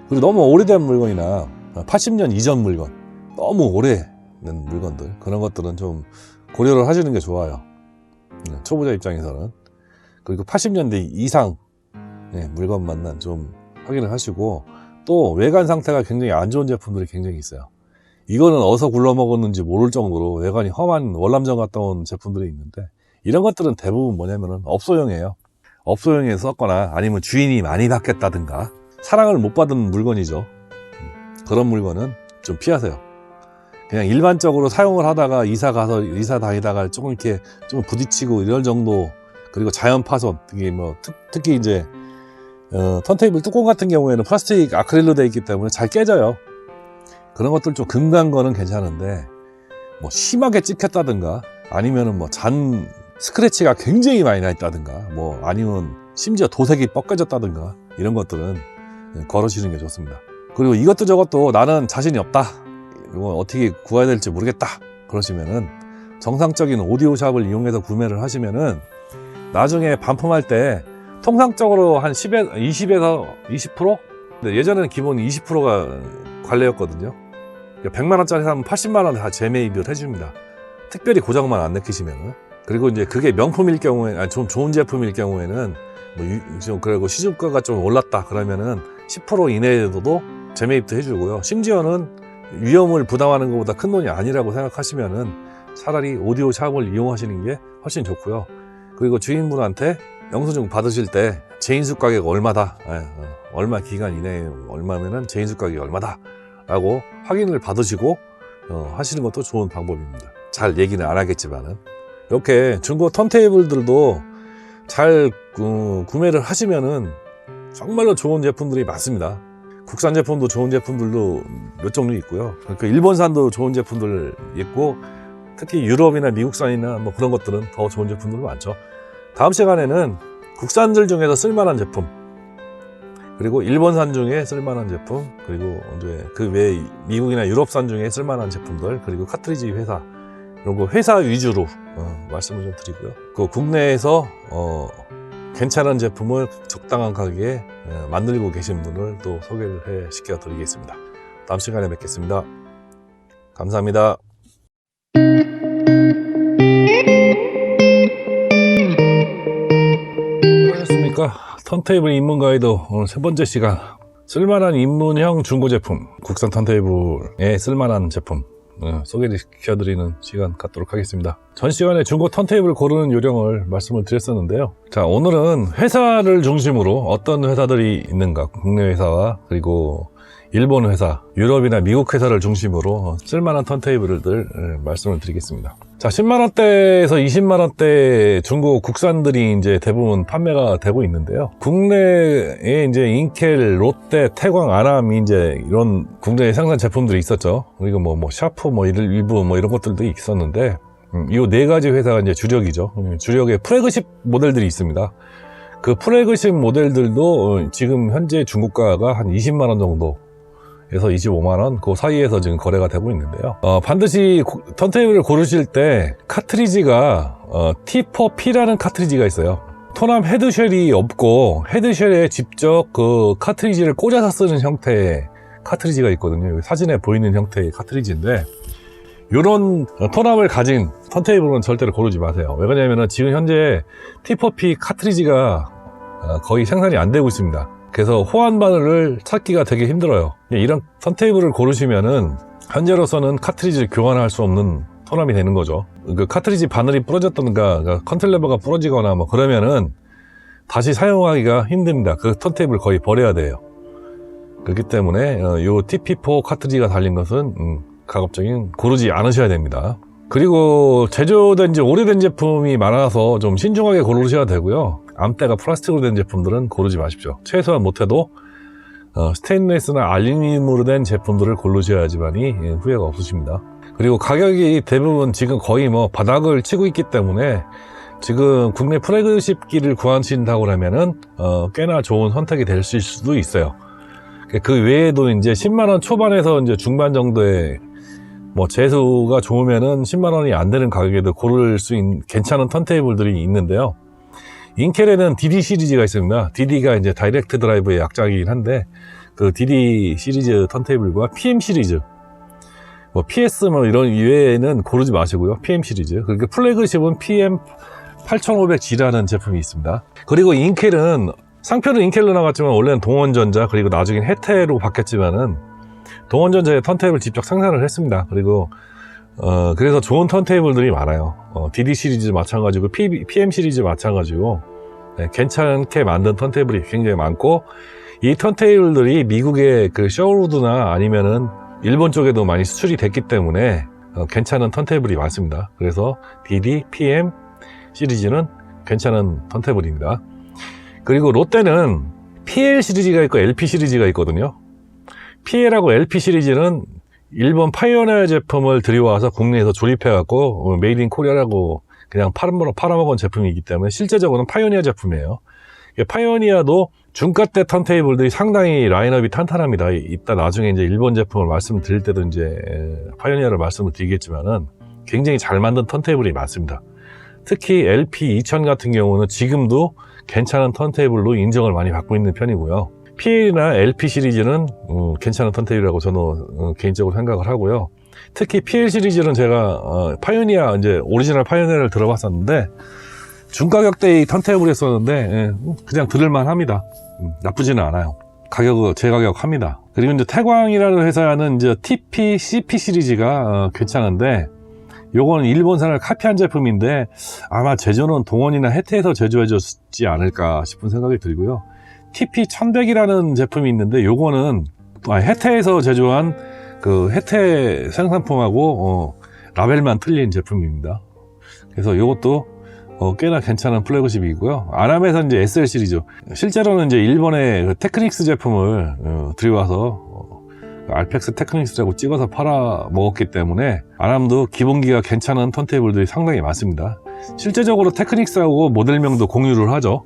그리고 너무 오래된 물건이나 80년 이전 물건, 너무 오래된 물건들, 그런 것들은 좀 고려를 하시는 게 좋아요. 초보자 입장에서는. 그리고 80년대 이상 물건만 좀 확인을 하시고, 또 외관 상태가 굉장히 안 좋은 제품들이 굉장히 있어요. 이거는 어디서 굴러먹었는지 모를 정도로 외관이 험한 월남전 갔다 온 제품들이 있는데, 이런 것들은 대부분 뭐냐면은 업소용이에요. 업소용에 썼거나 아니면 주인이 많이 바뀌었다든가 사랑을 못 받은 물건이죠. 그런 물건은 좀 피하세요. 그냥 일반적으로 사용을 하다가 이사 가서 이사 다니다가 조금 이렇게 좀 부딪히고 이럴 정도, 그리고 자연 파손, 특히 이제 턴테이블 뚜껑 같은 경우에는 플라스틱 아크릴로 되어 있기 때문에 잘 깨져요. 그런 것들 좀 금간 거는 괜찮은데, 뭐 심하게 찍혔다든가 아니면은 뭐 잔 스크래치가 굉장히 많이 나 있다든가, 뭐 아니면 심지어 도색이 뻗겨졌다든가, 이런 것들은 걸으시는 게 좋습니다. 그리고 이것도 저것도 나는 자신이 없다, 이거 어떻게 구해야 될지 모르겠다, 그러시면은 정상적인 오디오샵을 이용해서 구매를 하시면은 나중에 반품할 때 통상적으로 한 20에서 20%? 근데 예전에는 기본 20%가 관례였거든요. 100만원짜리 사면 80만원 다 재매입을 해줍니다. 특별히 고장만 안 느끼시면은. 그리고 이제 그게 명품일 경우에, 아니 좀 좋은 제품일 경우에는 그리고 시중가가 좀 올랐다 그러면은 10% 이내에도 재매입도 해주고요. 심지어는 위험을 부담하는 것보다 큰 돈이 아니라고 생각하시면은 차라리 오디오 샵을 이용하시는 게 훨씬 좋고요. 그리고 주인분한테 영수증 받으실 때 재인수 가격 얼마다, 얼마 기간 이내에 얼마면은 재인수 가격이 얼마다 라고 확인을 받으시고 하시는 것도 좋은 방법입니다. 잘 얘기는 안 하겠지만은, 이렇게 중고 턴테이블들도 잘 구매를 하시면은 정말로 좋은 제품들이 많습니다. 국산 제품도 좋은 제품들도 몇 종류 있고요. 그러니까 일본산도 좋은 제품들 있고, 특히 유럽이나 미국산이나 뭐 그런 것들은 더 좋은 제품들 많죠. 다음 시간에는 국산들 중에서 쓸만한 제품, 그리고 일본산 중에 쓸만한 제품, 그리고 이제 그 외 미국이나 유럽산 중에 쓸만한 제품들, 그리고 카트리지 회사, 이런 거 회사 위주로 말씀을 좀 드리고요. 그 국내에서 괜찮은 제품을 적당한 가격에 만들고 계신 분을 또 소개를 시켜 드리겠습니다. 다음 시간에 뵙겠습니다. 감사합니다. 안녕하십니까. 턴테이블 입문 가이드 오늘 세 번째 시간, 쓸만한 입문형 중고 제품, 국산 턴테이블에 쓸만한 제품 소개시켜드리는 시간 갖도록 하겠습니다. 전 시간에 중고 턴테이블 고르는 요령을 말씀을 드렸었는데요. 자, 오늘은 회사를 중심으로 어떤 회사들이 있는가, 국내 회사와 그리고 일본 회사, 유럽이나 미국 회사를 중심으로 쓸만한 턴테이블들 말씀을 드리겠습니다. 자, 10만원대에서 20만원대 중고 국산들이 이제 대부분 판매가 되고 있는데요. 국내에 이제 인켈, 롯데, 태광, 아남이 이제 이런 국내 생산 제품들이 있었죠. 그리고 뭐 샤프, 일부 이런 것들도 있었는데, 이 네 가지 회사가 이제 주력이죠. 주력의 플래그십 모델들이 있습니다. 그 플래그십 모델들도 지금 현재 중고가가 한 20만원 정도 에서 25만원 그 사이에서 지금 거래가 되고 있는데요. 반드시 턴테이블을 고르실 때 카트리지가 T4P라는 카트리지가 있어요. 토남 헤드쉘이 없고 헤드쉘에 직접 그 카트리지를 꽂아서 쓰는 형태의 카트리지가 있거든요. 여기 사진에 보이는 형태의 카트리지인데, 이런 토남을 가진 턴테이블은 절대로 고르지 마세요. 왜 그러냐면 지금 현재 T4P 카트리지가 거의 생산이 안 되고 있습니다. 그래서 호환 바늘을 찾기가 되게 힘들어요. 이런 턴테이블을 고르시면은 현재로서는 카트리지를 교환할 수 없는 포함이 되는 거죠. 그 카트리지 바늘이 부러졌던가 컨트롤 레버가 부러지거나 뭐 그러면은 다시 사용하기가 힘듭니다. 그 턴테이블 거의 버려야 돼요. 그렇기 때문에 요 TP4 카트리지가 달린 것은 가급적인 고르지 않으셔야 됩니다. 그리고 제조된 지 오래된 제품이 많아서 좀 신중하게 고르셔야 되고요. 암대가 플라스틱으로 된 제품들은 고르지 마십시오. 최소한 못해도 스테인리스나 알루미늄으로 된 제품들을 고르셔야지만이 후회가 없으십니다. 그리고 가격이 대부분 지금 거의 뭐 바닥을 치고 있기 때문에 지금 국내 플래그십기를 구하신다고 하면은 꽤나 좋은 선택이 될 수도 있어요. 그 외에도 이제 10만원 초반에서 이제 중반 정도의 뭐 재수가 좋으면은 10만원이 안 되는 가격에도 고를 수 있는 괜찮은 턴테이블들이 있는데요. 인켈에는 DD 시리즈가 있습니다. DD가 이제 다이렉트 드라이브의 약자이긴 한데 그 DD 시리즈 턴테이블과 PM 시리즈, 뭐 PS 뭐 이런 이외에는 고르지 마시고요. PM 시리즈. 그러니까 플래그십은 PM 8500G라는 제품이 있습니다. 그리고 인켈은 상표는 인켈로 나갔지만 원래는 동원전자 그리고 나중엔 해태로 바뀌었지만은 동원전자의 턴테이블 직접 생산을 했습니다. 그리고 그래서 좋은 턴테이블들이 많아요. DD 시리즈 마찬가지고 PM 시리즈 마찬가지고 괜찮게 만든 턴테이블이 굉장히 많고 이 턴테이블들이 미국의 그 셔우드나 아니면은 일본 쪽에도 많이 수출이 됐기 때문에 괜찮은 턴테이블이 많습니다. 그래서 DD, PM 시리즈는 괜찮은 턴테이블입니다. 그리고 롯데는 PL 시리즈가 있고 LP 시리즈가 있거든요. PL하고 LP 시리즈는 일본 파이오니어 제품을 들여와서 국내에서 조립해갖고 메이드 인 코리아라고 그냥 팔아먹은 제품이기 때문에 실제적으로는 파이오니어 제품이에요. 파이오니어도 중가대 턴테이블들이 상당히 라인업이 탄탄합니다. 이따 나중에 이제 일본 제품을 말씀드릴 때도 이제 파이오니어를 말씀을 드리겠지만은 굉장히 잘 만든 턴테이블이 많습니다. 특히 LP2000 같은 경우는 지금도 괜찮은 턴테이블로 인정을 많이 받고 있는 편이고요. PL이나 LP 시리즈는 괜찮은 턴테이블이라고 저는 개인적으로 생각을 하고요. 특히 PL 시리즈는 제가 파이오니어 이제 오리지널 파이오니어를 들어봤었는데 중가격대의 턴테이블이었었는데 그냥 들을만 합니다. 나쁘지는 않아요. 가격은 제 가격 합니다. 그리고 이제 태광이라는 회사는 이제 TP, CP 시리즈가 괜찮은데 요거는 일본산을 카피한 제품인데 아마 제조는 동원이나 해태에서 제조해줬지 않을까 싶은 생각이 들고요. TP1100이라는 제품이 있는데 요거는 해태에서 제조한 그 해태 생산품하고 라벨만 틀린 제품입니다. 그래서 요것도 꽤나 괜찮은 플래그십이고요. 아람에서 이제 SL 시리즈, 실제로는 이제 일본의 그 테크닉스 제품을 들여와서 알펙스 테크닉스라고 찍어서 팔아 먹었기 때문에 아람도 기본기가 괜찮은 턴테이블들이 상당히 많습니다. 실제적으로 테크닉스하고 모델명도 공유를 하죠.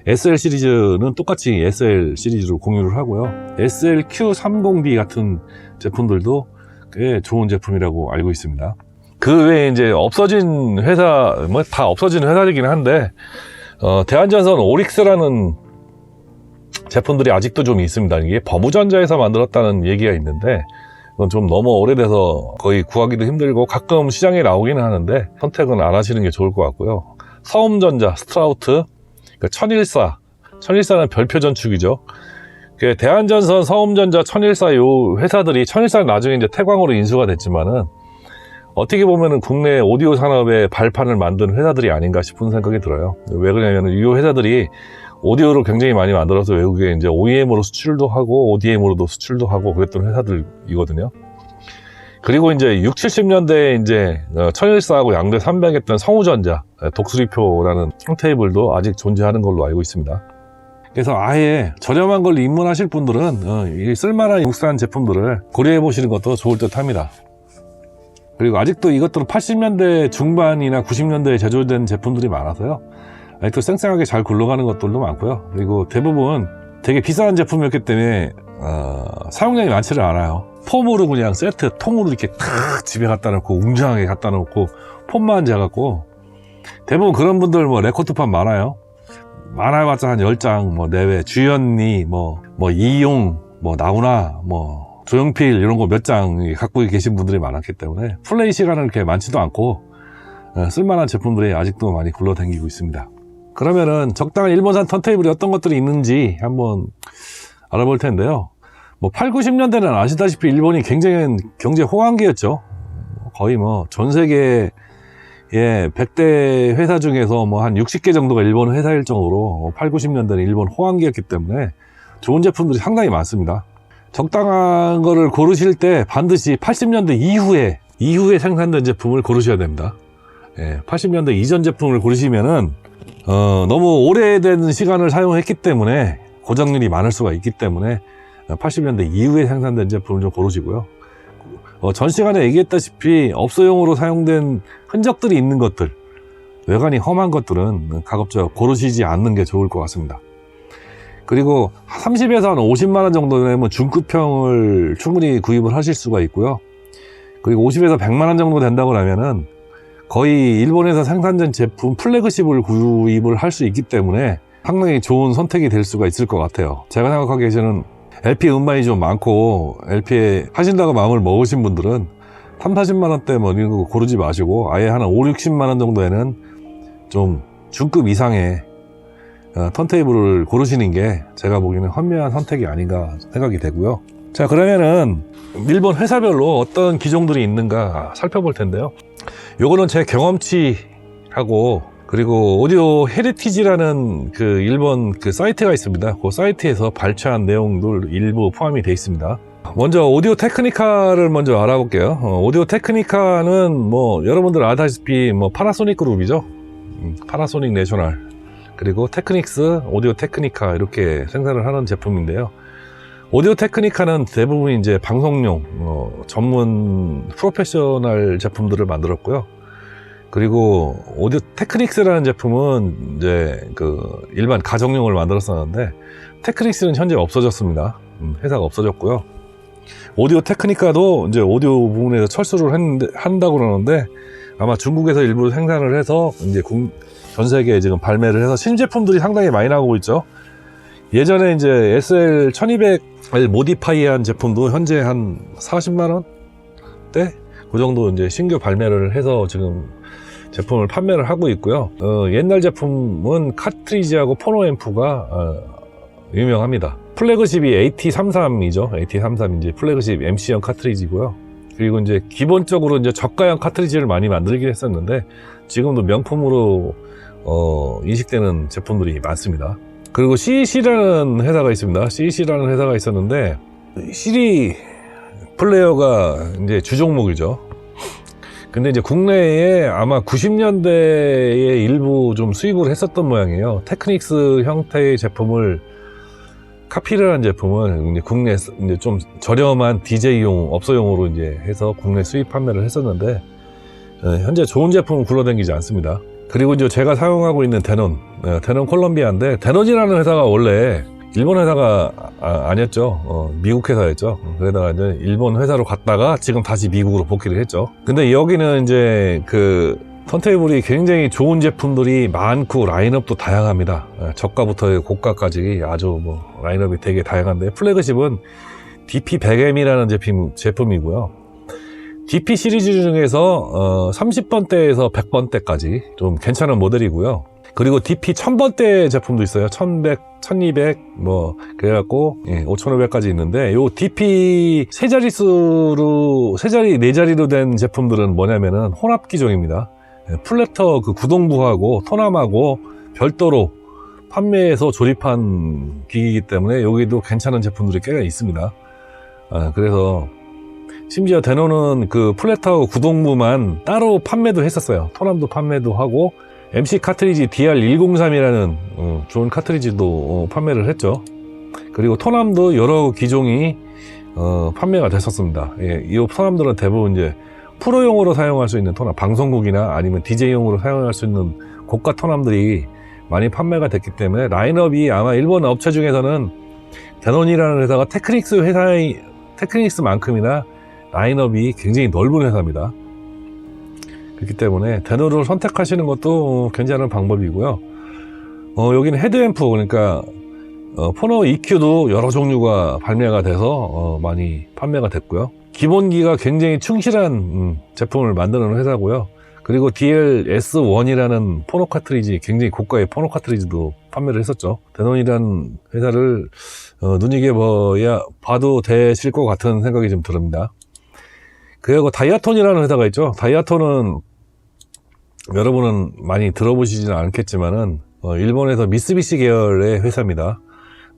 SL 시리즈는 똑같이 SL 시리즈로 공유를 하고요. SLQ30D 같은 제품들도 꽤 좋은 제품이라고 알고 있습니다. 그 외에 이제 없어진 회사, 뭐 다 없어진 회사이긴 한데, 대한전선 오릭스라는 제품들이 아직도 좀 있습니다. 이게 버무전자에서 만들었다는 얘기가 있는데, 그건 좀 너무 오래돼서 거의 구하기도 힘들고 가끔 시장에 나오기는 하는데, 선택은 안 하시는 게 좋을 것 같고요. 서움전자, 스트라우트, 천일사는 별표 전축이죠. 대한전선, 서움전자, 천일사 요 회사들이, 천일사는 나중에 이제 태광으로 인수가 됐지만은, 어떻게 보면은 국내 오디오 산업의 발판을 만든 회사들이 아닌가 싶은 생각이 들어요. 왜 그러냐면은 이 회사들이 오디오를 굉장히 많이 만들어서 외국에 이제 OEM으로 수출도 하고 ODM으로도 수출도 하고 그랬던 회사들이거든요. 그리고 이제 60, 70년대에 이제 천일사하고 양대 산맥했던 성우전자, 독수리표라는 턴테이블도 아직 존재하는 걸로 알고 있습니다. 그래서 아예 저렴한 걸 입문하실 분들은 쓸만한 국산 제품들을 고려해 보시는 것도 좋을 듯 합니다. 그리고 아직도 이것들은 80년대 중반이나 90년대에 제조된 제품들이 많아서요. 아직도 쌩쌩하게 잘 굴러가는 것들도 많고요. 그리고 대부분 되게 비싼 제품이었기 때문에 사용량이 많지를 않아요. 폼으로 그냥 세트 통으로 이렇게 탁 집에 갖다 놓고 웅장하게 갖다 놓고 폼만 재갖고 대부분 그런 분들 뭐 레코드판 많아요. 많아봤자 한 10장 뭐 내외 주연리 뭐 이용 뭐 나훈아 뭐 조용필 이런 거 몇 장 갖고 계신 분들이 많았기 때문에 플레이 시간은 그렇게 많지도 않고 쓸만한 제품들이 아직도 많이 굴러다니고 있습니다. 그러면은 적당한 일본산 턴테이블이 어떤 것들이 있는지 한번 알아볼 텐데요. 뭐 8, 90년대는 아시다시피 일본이 굉장히 경제 호황기였죠. 거의 뭐 전 세계의 100대 회사 중에서 뭐 한 60개 정도가 일본 회사일 정도로 8, 90년대는 일본 호황기였기 때문에 좋은 제품들이 상당히 많습니다. 적당한 거를 고르실 때 반드시 80년대 이후에 생산된 제품을 고르셔야 됩니다. 80년대 이전 제품을 고르시면은 너무 오래된 시간을 사용했기 때문에 고장률이 많을 수가 있기 때문에 80년대 이후에 생산된 제품을 좀 고르시고요. 전 시간에 얘기했다시피 업소용으로 사용된 흔적들이 있는 것들, 외관이 험한 것들은 가급적 고르시지 않는 게 좋을 것 같습니다. 그리고 30에서 한 50만원 정도 되면 중급형을 충분히 구입을 하실 수가 있고요. 그리고 50에서 100만원 정도 된다고 하면은 거의 일본에서 생산된 제품 플래그십을 구입을 할 수 있기 때문에 상당히 좋은 선택이 될 수가 있을 것 같아요. 제가 생각하기에 저는 LP 음반이 좀 많고 LP에 하신다고 마음을 먹으신 분들은 3, 40만원대 뭐 이런 거 고르지 마시고 아예 한 5, 60만원 정도에는 좀 중급 이상의 턴테이블을 고르시는 게 제가 보기에는 현명한 선택이 아닌가 생각이 되고요. 자, 그러면은 일본 회사별로 어떤 기종들이 있는가 살펴볼 텐데요. 요거는 제 경험치하고 그리고 오디오 헤리티지라는 그 일본 그 사이트가 있습니다. 그 사이트에서 발췌한 내용들 일부 포함이 되어 있습니다. 먼저 오디오 테크니카를 먼저 알아볼게요. 오디오 테크니카는 뭐 여러분들 아다시피 뭐 파나소닉 그룹이죠. 파나소닉 내셔널 그리고 테크닉스, 오디오 테크니카 이렇게 생산을 하는 제품인데요. 오디오 테크니카는 대부분 이제 방송용 전문 프로페셔널 제품들을 만들었고요. 그리고 오디오 테크닉스라는 제품은 이제 그 일반 가정용을 만들었었는데 테크닉스는 현재 없어졌습니다. 회사가 없어졌고요. 오디오 테크니카도 이제 오디오 부분에서 철수를 한다고 그러는데 아마 중국에서 일부 생산을 해서 이제 전 세계에 지금 발매를 해서 신제품들이 상당히 많이 나오고 있죠. 예전에 이제 SL 1200을 모디파이한 제품도 현재 한 40만원 대 그 정도 이제 신규 발매를 해서 지금 제품을 판매를 하고 있고요. 옛날 제품은 카트리지하고 포노 앰프가 유명합니다. 플래그십이 AT33이죠. AT33 이제 플래그십 MC형 카트리지고요. 그리고 이제 기본적으로 이제 저가형 카트리지를 많이 만들긴 했었는데 지금도 명품으로 인식되는 제품들이 많습니다. 그리고 CEC라는 회사가 있습니다. CEC라는 회사가 있었는데 CD 플레이어가 이제 주종목이죠. 근데 이제 국내에 아마 90년대에 일부 좀 수입을 했었던 모양이에요. 테크닉스 형태의 제품을 카피를 한 제품을 이제 국내 이제 좀 저렴한 DJ용 업소용으로 이제 해서 국내 수입 판매를 했었는데 현재 좋은 제품은 굴러다니지 않습니다. 그리고 이제 제가 사용하고 있는 데논 콜롬비아인데 데논이라는 회사가 원래 일본 회사가 아니었죠. 미국 회사였죠. 그러다가 이제 일본 회사로 갔다가 지금 다시 미국으로 복귀를 했죠. 근데 여기는 이제 그 턴테이블이 굉장히 좋은 제품들이 많고 라인업도 다양합니다. 저가부터 고가까지 아주 뭐 라인업이 되게 다양한데 플래그십은 DP100M이라는 제품이고요. DP 시리즈 중에서 30번대에서 100번대까지 좀 괜찮은 모델이고요. 그리고 DP 1000번대 제품도 있어요. 1100, 1200 뭐 그래갖고 5500까지 있는데 요 DP 세 자리 네 자리로 된 제품들은 뭐냐면은 혼합 기종입니다. 플래터 그 구동부하고 토남하고 별도로 판매해서 조립한 기기이기 때문에 여기도 괜찮은 제품들이 꽤 있습니다. 그래서 심지어 데논은 그 플래터하고 구동부만 따로 판매도 했었어요. 토남도 판매도 하고 MC 카트리지 DR103이라는 좋은 카트리지도 판매를 했죠. 그리고 토남도 여러 기종이 판매가 됐었습니다. 이 토남들은 대부분 이제 프로용으로 사용할 수 있는 토남, 방송국이나 아니면 DJ용으로 사용할 수 있는 고가 토남들이 많이 판매가 됐기 때문에 라인업이 아마 일본 업체 중에서는 데논이라는 회사가 테크닉스만큼이나 라인업이 굉장히 넓은 회사입니다. 그렇기 때문에 데논을 선택하시는 것도 괜찮은 방법이고요. 여기는 헤드앰프, 그러니까 포노 EQ도 여러 종류가 발매가 돼서 많이 판매가 됐고요. 기본기가 굉장히 충실한 제품을 만드는 회사고요. 그리고 DL-S1이라는 포노 카트리지, 굉장히 고가의 포노 카트리지도 판매를 했었죠. 데논이라는 회사를 눈여겨봐야 봐도 되실 것 같은 생각이 좀 듭니다. 그리고 다이아톤이라는 회사가 있죠. 다이아톤은 여러분은 많이 들어보시지는 않겠지만은 일본에서 미쓰비시 계열의 회사입니다.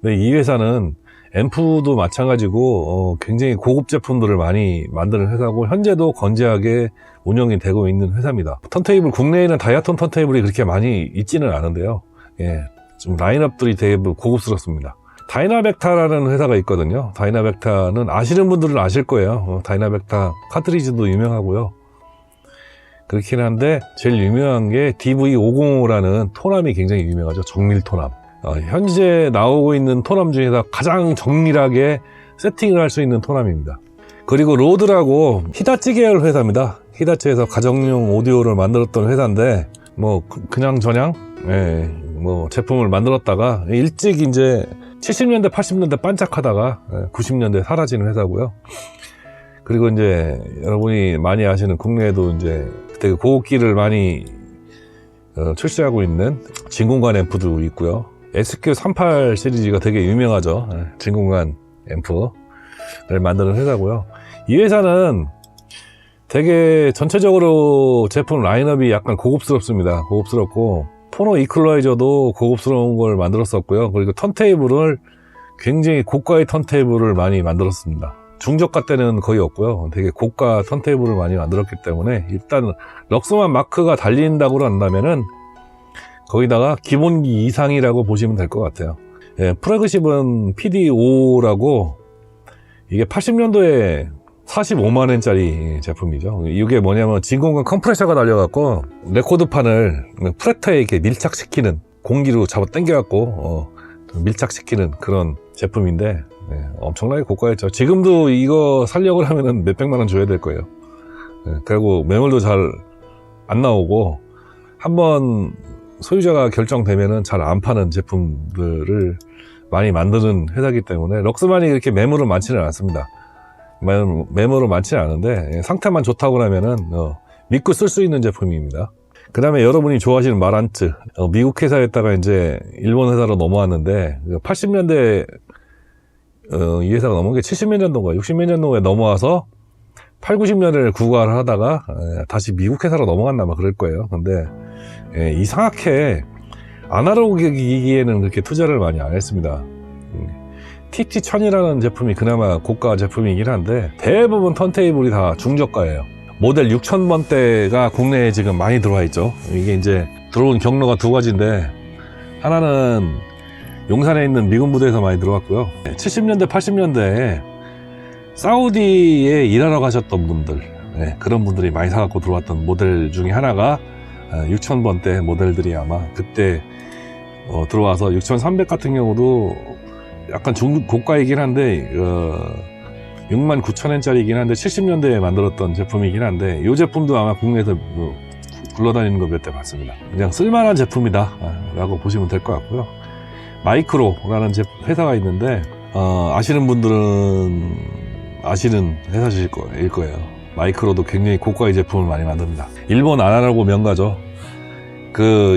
근데 이 회사는 앰프도 마찬가지고 굉장히 고급 제품들을 많이 만드는 회사고 현재도 건재하게 운영이 되고 있는 회사입니다. 턴테이블, 국내에는 다이아톤 턴테이블이 그렇게 많이 있지는 않은데요. 예, 좀 라인업들이 되게 고급스럽습니다. 다이나벡타라는 회사가 있거든요. 다이나벡타는 아시는 분들은 아실 거예요. 다이나벡타 카트리지도 유명하고요. 그렇긴 한데 제일 유명한 게 DV505라는 토남이 굉장히 유명하죠. 정밀 토남. 현재 나오고 있는 토남 중에서 가장 정밀하게 세팅을 할 수 있는 토남입니다. 그리고 로드라고 히다치 계열 회사입니다. 히다치에서 가정용 오디오를 만들었던 회사인데 뭐 그냥 저냥 뭐 제품을 만들었다가 일찍 이제 70년대 80년대 반짝하다가 90년대 사라지는 회사고요. 그리고 이제 여러분이 많이 아시는 국내에도 이제 되게 고급기를 많이 출시하고 있는 진공관 앰프도 있고요. SQ38 시리즈가 되게 유명하죠. 진공관 앰프를 만드는 회사고요. 이 회사는 되게 전체적으로 제품 라인업이 약간 고급스럽습니다. 고급스럽고 포노 이퀄라이저도 고급스러운 걸 만들었었고요. 그리고 턴테이블을 굉장히 고가의 턴테이블을 많이 만들었습니다. 중저가 때는 거의 없고요. 되게 고가 턴테이블을 많이 만들었기 때문에 일단 럭스만 마크가 달린다고 한다면은 거기다가 기본기 이상이라고 보시면 될 것 같아요. 예, 플래그십은 PD5라고 이게 80년도에 45만원짜리 제품이죠. 이게 뭐냐면 진공관 컴프레셔가 달려갖고 레코드판을 프레터에 이렇게 밀착시키는, 공기로 잡아 당겨갖고 밀착시키는 그런 제품인데 엄청나게 고가였죠. 지금도 이거 살려고 하면은 몇백만원 줘야 될 거예요. 그리고 매물도 잘 안 나오고 한번 소유자가 결정되면은 잘 안 파는 제품들을 많이 만드는 회사이기 때문에 럭스만이 그렇게 매물은 많지는 않습니다. 매물은 많지는 않은데 상태만 좋다고 하면은 믿고 쓸 수 있는 제품입니다. 그 다음에 여러분이 좋아하시는 마란츠, 미국 회사였다가 이제 일본 회사로 넘어왔는데 80년대 이 회사가 넘어온 게 70몇 년도인가 60몇 년도에 넘어와서 8, 90년을 구가를 하다가 다시 미국 회사로 넘어갔나 막 그럴 거예요. 근데 이상하게 아날로그 기기에는 그렇게 투자를 많이 안 했습니다. TT1000이라는 제품이 그나마 고가 제품이긴 한데 대부분 턴테이블이 다 중저가예요. 모델 6000번대가 국내에 지금 많이 들어와 있죠. 이게 이제 들어온 경로가 두 가지인데 하나는 용산에 있는 미군 부대에서 많이 들어왔고요. 70년대 80년대에 사우디에 일하러 가셨던 분들, 그런 분들이 많이 사갖고 들어왔던 모델 중에 하나가 6000번대 모델들이 아마 그때 들어와서 6300 같은 경우도 약간 고가이긴 한데 69,000원짜리이긴 한데 70년대에 만들었던 제품이긴 한데 이 제품도 아마 국내에서 굴러다니는 거 몇 대 봤습니다. 그냥 쓸만한 제품이다 라고 보시면 될 것 같고요. 마이크로라는 회사가 있는데 아시는 분들은 아시는 회사일 거예요. 마이크로도 굉장히 고가의 제품을 많이 만듭니다. 일본 아날로그 명가죠.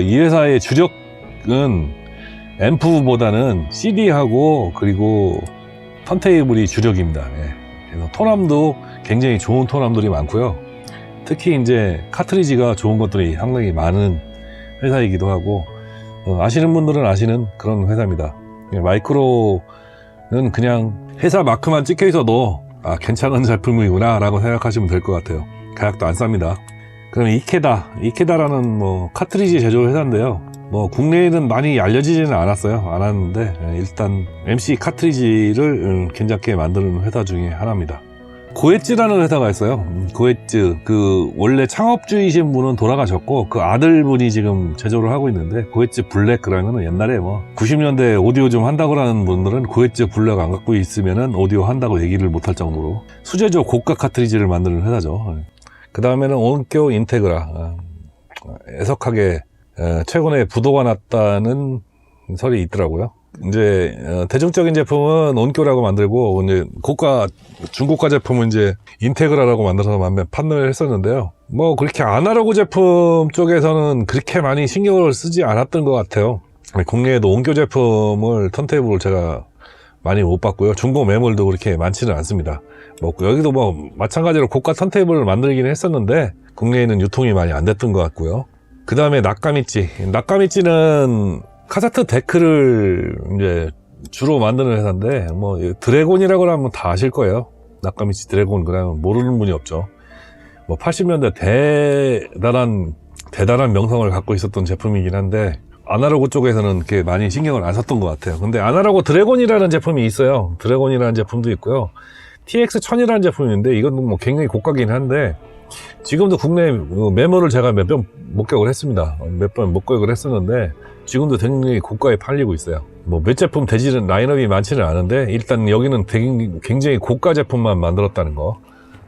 이 회사의 주력은 앰프보다는 CD하고 그리고 턴테이블이 주력입니다. 그래서 토남도 굉장히 좋은 토남들이 많고요. 특히 이제 카트리지가 좋은 것들이 상당히 많은 회사이기도 하고 아시는 분들은 아시는 그런 회사입니다. 마이크로는 그냥 회사 마크만 찍혀 있어도 괜찮은 제품이구나 라고 생각하시면 될 것 같아요. 가격도 안 쌉니다. 그럼 이케다라는 카트리지 제조 회사인데요. 국내에는 많이 알려지지는 않았는데 일단 MC 카트리지를 괜찮게 만드는 회사 중에 하나입니다. 고에츠라는 회사가 있어요. 고에츠, 원래 창업주이신 분은 돌아가셨고 그 아들분이 지금 제조를 하고 있는데 고에츠 블랙 그러면은 옛날에 90년대 오디오 좀 한다고 하는 분들은 고에츠 블랙 안 갖고 있으면은 오디오 한다고 얘기를 못할 정도로 수제조 고가 카트리지를 만드는 회사죠. 그 다음에는 온쿄 인테그라, 애석하게 최근에 부도가 났다는 설이 있더라고요. 이제 대중적인 제품은 온쿄라고 만들고 이제 중고가 제품은 이제 인테그라라고 만들어서 판매를 했었는데요. 그렇게 아날로그 제품 쪽에서는 그렇게 많이 신경을 쓰지 않았던 것 같아요. 국내에도 온쿄 제품을 턴테이블을 제가 많이 못 봤고요. 중고 매물도 그렇게 많지는 않습니다. 뭐 여기도 뭐 마찬가지로 고가 턴테이블을 만들긴 했었는데 국내에는 유통이 많이 안 됐던 것 같고요. 그 다음에 낙가미찌는 카세트 데크를 이제 주로 만드는 회사인데 뭐 드래곤이라고 하면 다 아실 거예요. 낙가미찌 드래곤 그러면 모르는 분이 없죠. 뭐 80년대 대단한 명성을 갖고 있었던 제품이긴 한데 아날로그 쪽에서는 이렇게 많이 신경을 안 썼던 것 같아요. 근데 아날로그 드래곤이라는 제품이 있어요. 드래곤이라는 제품도 있고요. TX1000이라는 제품이 있는데 이건 뭐 굉장히 고가긴 한데 지금도 국내 매물을 제가 몇 번 목격을 했습니다. 몇 번 목격을 했었는데 지금도 굉장히 고가에 팔리고 있어요. 뭐 몇 제품 대지는 라인업이 많지는 않은데 일단 여기는 굉장히 고가 제품만 만들었다는 거,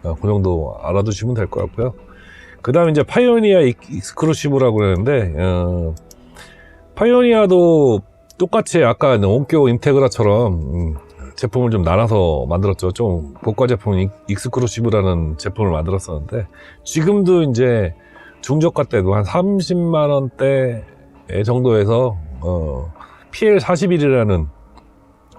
그 정도 알아두시면 될 것 같고요. 그 다음에 이제 파이오니아 익스크루시브라고 그러는데 파이오니아도 똑같이 아까 온교 인테그라처럼 제품을 좀 나눠서 만들었죠. 좀 고가 제품 익스크루시브라는 제품을 만들었었는데 지금도 이제 중저가 때도 한 30만 원대 정도에서 PL41이라는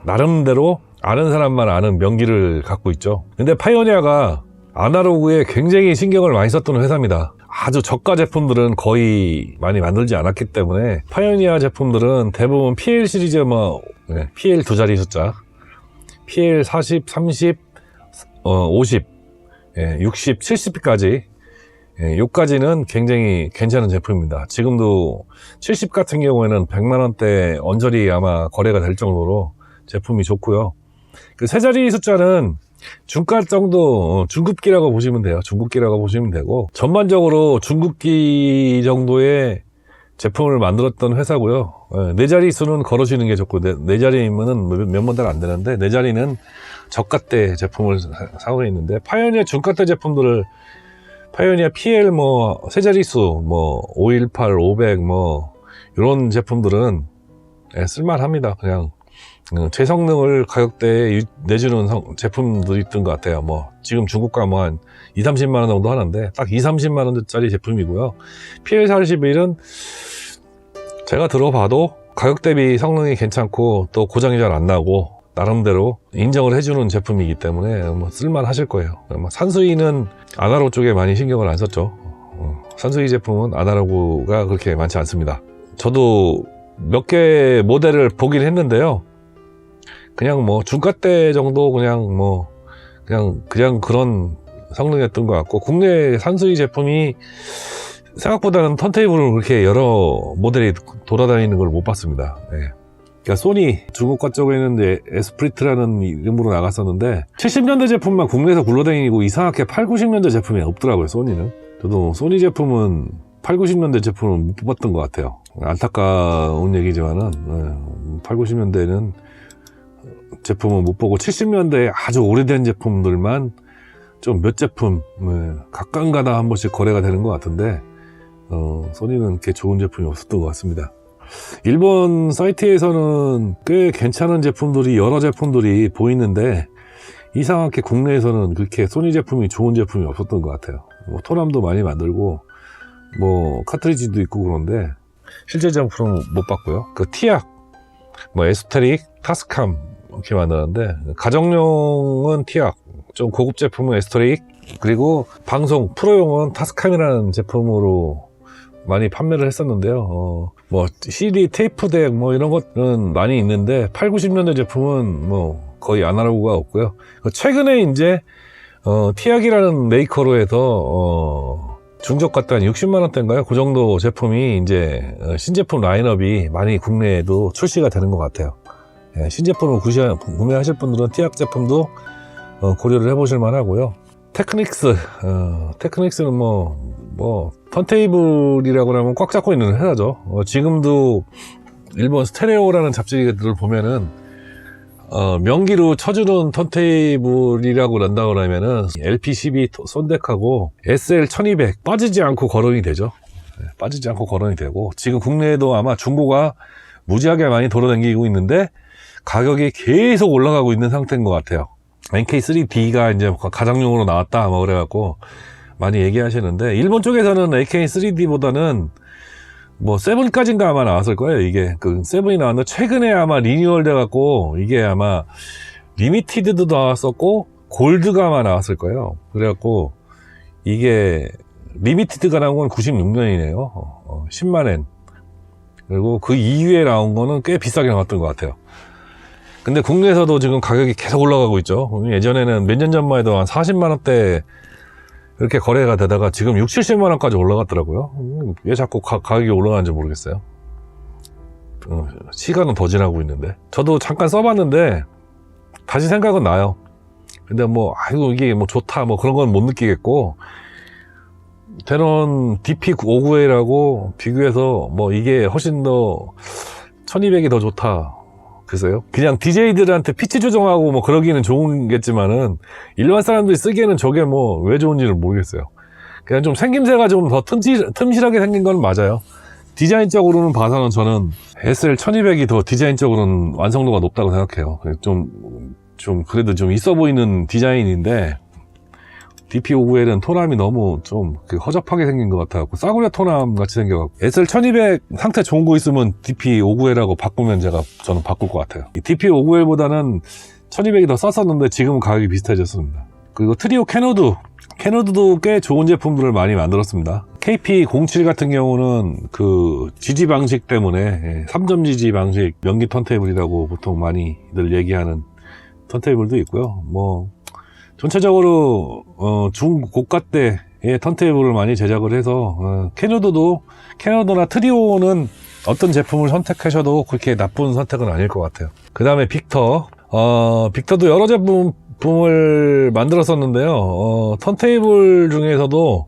나름대로 아는 사람만 아는 명기를 갖고 있죠. 근데 파이오니아가 아날로그에 굉장히 신경을 많이 썼던 회사입니다. 아주 저가 제품들은 거의 많이 만들지 않았기 때문에 파이오니아 제품들은 대부분 PL 시리즈 PL 두 자리 숫자 PL 40, 30, 50, 60, 70까지 요까지는 굉장히 괜찮은 제품입니다. 지금도 70 같은 경우에는 100만원대 언저리 아마 거래가 될 정도로 제품이 좋고요. 그 세 자리 숫자는 중가 정도, 중급기라고 보시면 돼요. 중급기라고 보시면 되고, 전반적으로 중급기 정도의 제품을 만들었던 회사고요. 네 자리 수는 걸으시는 게 좋고, 네 자리면은 몇 달 안 되는데, 네 자리는 저가대 제품을 사고 있는데, 파이오니아 중가대 제품들을, 파이오니아 PL 세 자리수, 518, 500, 이런 제품들은 쓸만합니다. 그냥. 제 성능을 가격대에 내주는 제품들이 있던 것 같아요. 지금 중고가 한 2, 30만원 정도 하는데, 딱 2, 30만원짜리 제품이고요. PL41은 제가 들어봐도 가격 대비 성능이 괜찮고, 또 고장이 잘 안 나고, 나름대로 인정을 해주는 제품이기 때문에 쓸만 하실 거예요. 산수이는 아날로그 쪽에 많이 신경을 안 썼죠. 산수이 제품은 아날로그가 그렇게 많지 않습니다. 저도 몇 개 모델을 보긴 했는데요. 그냥 중가대 정도 그냥 그런 성능이었던 것 같고, 국내 산수이 제품이 생각보다는 턴테이블을 그렇게 여러 모델이 돌아다니는 걸 못 봤습니다. 그러니까 소니 중고가 쪽에는 이제 에스프리트라는 이름으로 나갔었는데 70년대 제품만 국내에서 굴러다니고 이상하게 8, 90년대 제품이 없더라고요. 소니는. 저도 소니 제품은 8, 90년대 제품을 못 뽑았던 것 같아요. 안타까운 얘기지만은 8, 90년대는 제품은 못 보고 70년대에 아주 오래된 제품들만 좀 몇 제품 가끔가다 한 번씩 거래가 되는 것 같은데 소니는 그렇게 좋은 제품이 없었던 것 같습니다. 일본 사이트에서는 꽤 괜찮은 제품들이 여러 제품들이 보이는데 이상하게 국내에서는 그렇게 소니 제품이 좋은 제품이 없었던 것 같아요. 토남도 많이 만들고 카트리지도 있고 그런데 실제 제품은 못 봤고요. 그 티악, 에스테릭, 타스캄 이렇게 만드는데 가정용은 티악, 좀 고급 제품은 에스테릭, 그리고 방송 프로용은 타스캄이라는 제품으로 많이 판매를 했었는데요. CD, 테이프 덱 이런 것은 많이 있는데 8, 90년대 제품은 거의 아날로그가 없고요. 최근에 이제 티악이라는 메이커로 해서 중저가 때 한 60만 원대인가요? 그 정도 제품이 이제 신제품 라인업이 많이 국내에도 출시가 되는 것 같아요. 신제품을 구매하실 분들은 티악 제품도 고려를 해보실 만하고요. 테크닉스는 턴테이블이라고 하면 꽉 잡고 있는 회사죠. 지금도 일본 스테레오라는 잡지들을 보면은 명기로 쳐주는 턴테이블이라고 한다고 하면은 LP12 손덱하고 SL1200 빠지지 않고 거론이 되죠. 빠지지 않고 거론이 되고, 지금 국내에도 아마 중고가 무지하게 많이 돌아다니고 있는데 가격이 계속 올라가고 있는 상태인 것 같아요. NK3D가 이제 가정용으로 나왔다 그래갖고 많이 얘기하시는데, 일본 쪽에서는 NK3D보다는 뭐 세븐까지인가 아마 나왔을 거예요. 이게 그 세븐이 나왔는데 최근에 아마 리뉴얼 돼갖고 이게 아마 리미티드도 나왔었고 골드가 아마 나왔을 거예요. 그래갖고 이게 리미티드가 나온 건 96년이네요. 10만엔. 그리고 그 이후에 나온 거는 꽤 비싸게 나왔던 것 같아요. 근데 국내에서도 지금 가격이 계속 올라가고 있죠. 예전에는 몇 년 전만 해도 한 40만원대 이렇게 거래가 되다가 지금 6, 70만원까지 올라갔더라고요. 왜 자꾸 가격이 올라가는지 모르겠어요. 시간은 더 지나고 있는데. 저도 잠깐 써봤는데 다시 생각은 나요. 근데 뭐 아이고 이게 뭐 좋다 뭐 그런 건 못 느끼겠고, 데론 DP590A라고 비교해서 뭐 이게 훨씬 더 1200이 더 좋다. 글쎄요. 그냥 DJ들한테 피치 조정하고 뭐 그러기는 좋은겠지만은 일반 사람들이 쓰기에는 저게 뭐 왜 좋은지를 모르겠어요. 그냥 좀 생김새가 좀 더 틈실하게 생긴 건 맞아요. 디자인적으로는 봐서는 저는 SL1200이 더 디자인적으로는 완성도가 높다고 생각해요. 좀 그래도 좀 있어 보이는 디자인인데 DP590L은 토남이 너무 좀 허접하게 생긴 것 같아갖고 싸구려 토남 같이 생겨갖고, SL1200 상태 좋은 거 있으면 DP590L하고 바꾸면 저는 바꿀 것 같아요. DP590L보다는 1200이 더 쌌었는데 지금은 가격이 비슷해졌습니다. 그리고 트리오 캐노드도 꽤 좋은 제품들을 많이 만들었습니다. KP07 같은 경우는 그 지지 방식 때문에 3점 지지 방식 명기 턴테이블이라고 보통 많이들 얘기하는 턴테이블도 있고요. 뭐 전체적으로 중고가대의 턴테이블을 많이 제작을 해서 캐노드나 트리오는 어떤 제품을 선택하셔도 그렇게 나쁜 선택은 아닐 것 같아요. 그 다음에 빅터도 여러 제품을 만들었었는데요. 턴테이블 중에서도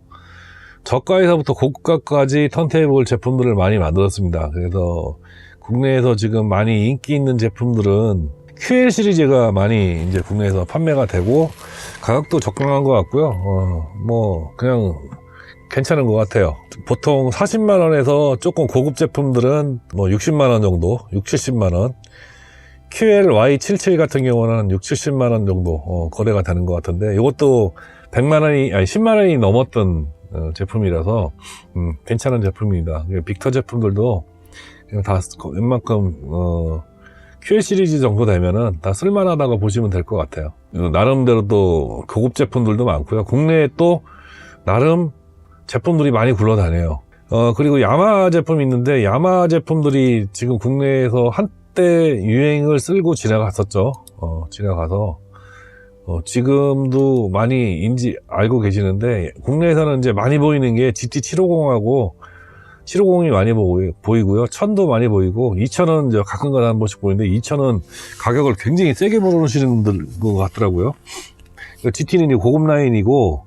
저가에서부터 고가까지 턴테이블 제품들을 많이 만들었습니다. 그래서 국내에서 지금 많이 인기 있는 제품들은 QL 시리즈가 많이 이제 국내에서 판매가 되고 가격도 적당한 것 같고요. 뭐 그냥 괜찮은 것 같아요. 보통 40만원에서 조금 고급 제품들은 뭐 60만원 정도, 6, 70만원. QL Y77 같은 경우는 6, 70만원 정도 거래가 되는 것 같은데, 이것도 10만원이 넘었던 제품이라서 괜찮은 제품입니다. 빅터 제품들도 그냥 다 웬만큼 QL 시리즈 정도 되면은 다 쓸만하다고 보시면 될 것 같아요. 나름대로 또 고급 제품들도 많고요. 국내에 또 나름 제품들이 많이 굴러다녀요. 그리고 야마 제품이 있는데, 야마 제품들이 지금 국내에서 한때 유행을 쓸고 지나갔었죠. 지나가서 지금도 많이 알고 계시는데, 국내에서는 이제 많이 보이는 게 GT750하고 750이 많이 보이고요. 1000도 많이 보이고, 2000은 이제 가끔가다 한 번씩 보이는데, 2000은 가격을 굉장히 세게 모르시는 것 같더라고요. GT는 고급 라인이고,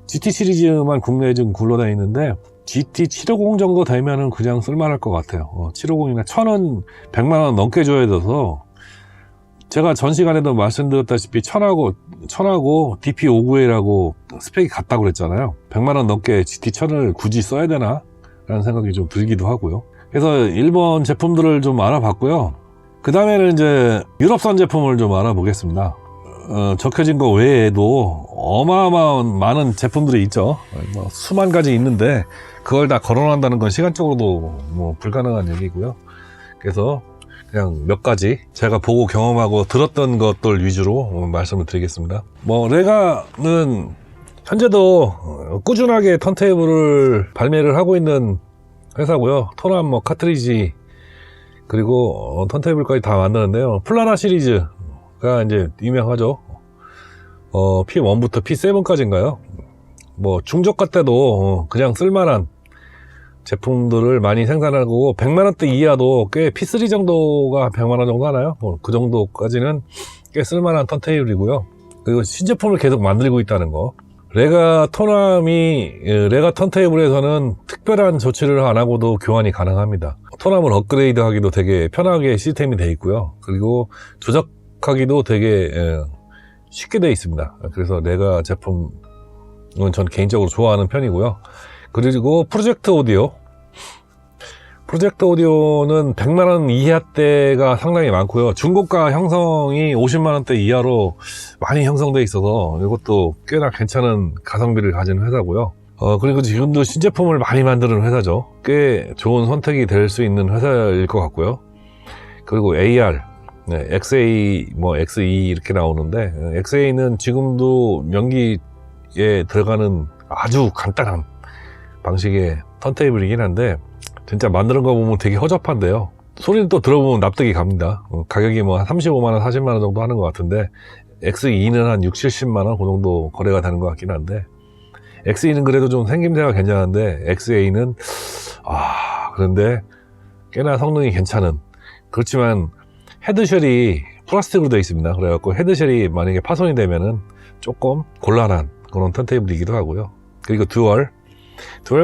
GT 시리즈만 국내에 좀 굴러다니는데, GT750 정도 되면은 그냥 쓸만할 것 같아요. 750이나 1000은 100만원 넘게 줘야 돼서, 제가 전 시간에도 말씀드렸다시피 1000하고 DP590A라고 스펙이 같다고 그랬잖아요. 100만원 넘게 GT1000을 굳이 써야 되나? 라는 생각이 좀 들기도 하고요. 그래서 일본 제품들을 좀 알아봤고요. 그 다음에는 이제 유럽산 제품을 좀 알아보겠습니다. 적혀진 거 외에도 어마어마한 많은 제품들이 있죠. 뭐 수만 가지 있는데 그걸 다 거론한다는 건 시간적으로도 뭐 불가능한 얘기고요. 그래서 그냥 몇 가지 제가 보고 경험하고 들었던 것들 위주로 말씀을 드리겠습니다. 뭐 레가는 현재도 꾸준하게 턴테이블을 발매를 하고 있는 회사고요. 토남, 뭐 카트리지, 그리고 턴테이블까지 다 만드는데요. 플라나 시리즈가 이제 유명하죠. P1부터 P7까지인가요? 뭐 중저가 때도 그냥 쓸만한 제품들을 많이 생산하고, 100만원대 이하도 꽤 P3 정도가 100만원 정도 하나요? 뭐 그 정도까지는 꽤 쓸만한 턴테이블이고요. 그리고 신제품을 계속 만들고 있다는 거. 레가 턴테이블에서는 특별한 조치를 안 하고도 교환이 가능합니다. 토남을 업그레이드 하기도 되게 편하게 시스템이 되어 있고요. 그리고 조작하기도 되게 쉽게 되어 있습니다. 그래서 레가 제품은 전 개인적으로 좋아하는 편이고요. 그리고 프로젝트 오디오는 100만원 이하대가 상당히 많고요. 중고가 형성이 50만원대 이하로 많이 형성되어 있어서 이것도 꽤나 괜찮은 가성비를 가진 회사고요. 그리고 지금도 신제품을 많이 만드는 회사죠. 꽤 좋은 선택이 될 수 있는 회사일 것 같고요. 그리고 AR, 네, XA, 뭐 XE 이렇게 나오는데, XA는 지금도 명기에 들어가는 아주 간단한 방식의 턴테이블이긴 한데, 진짜 만드는 거 보면 되게 허접한데요. 소리는 또 들어보면 납득이 갑니다. 가격이 뭐 35만원, 40만원 정도 하는 것 같은데, XE는 한 6, 70만원 그 정도 거래가 되는 것 같긴 한데, XE는 그래도 좀 생김새가 괜찮은데, XA는, 그런데 꽤나 성능이 괜찮은, 그렇지만 헤드쉘이 플라스틱으로 되어 있습니다. 그래갖고 헤드쉘이 만약에 파손이 되면은 조금 곤란한 그런 턴테이블이기도 하고요. 그리고 듀얼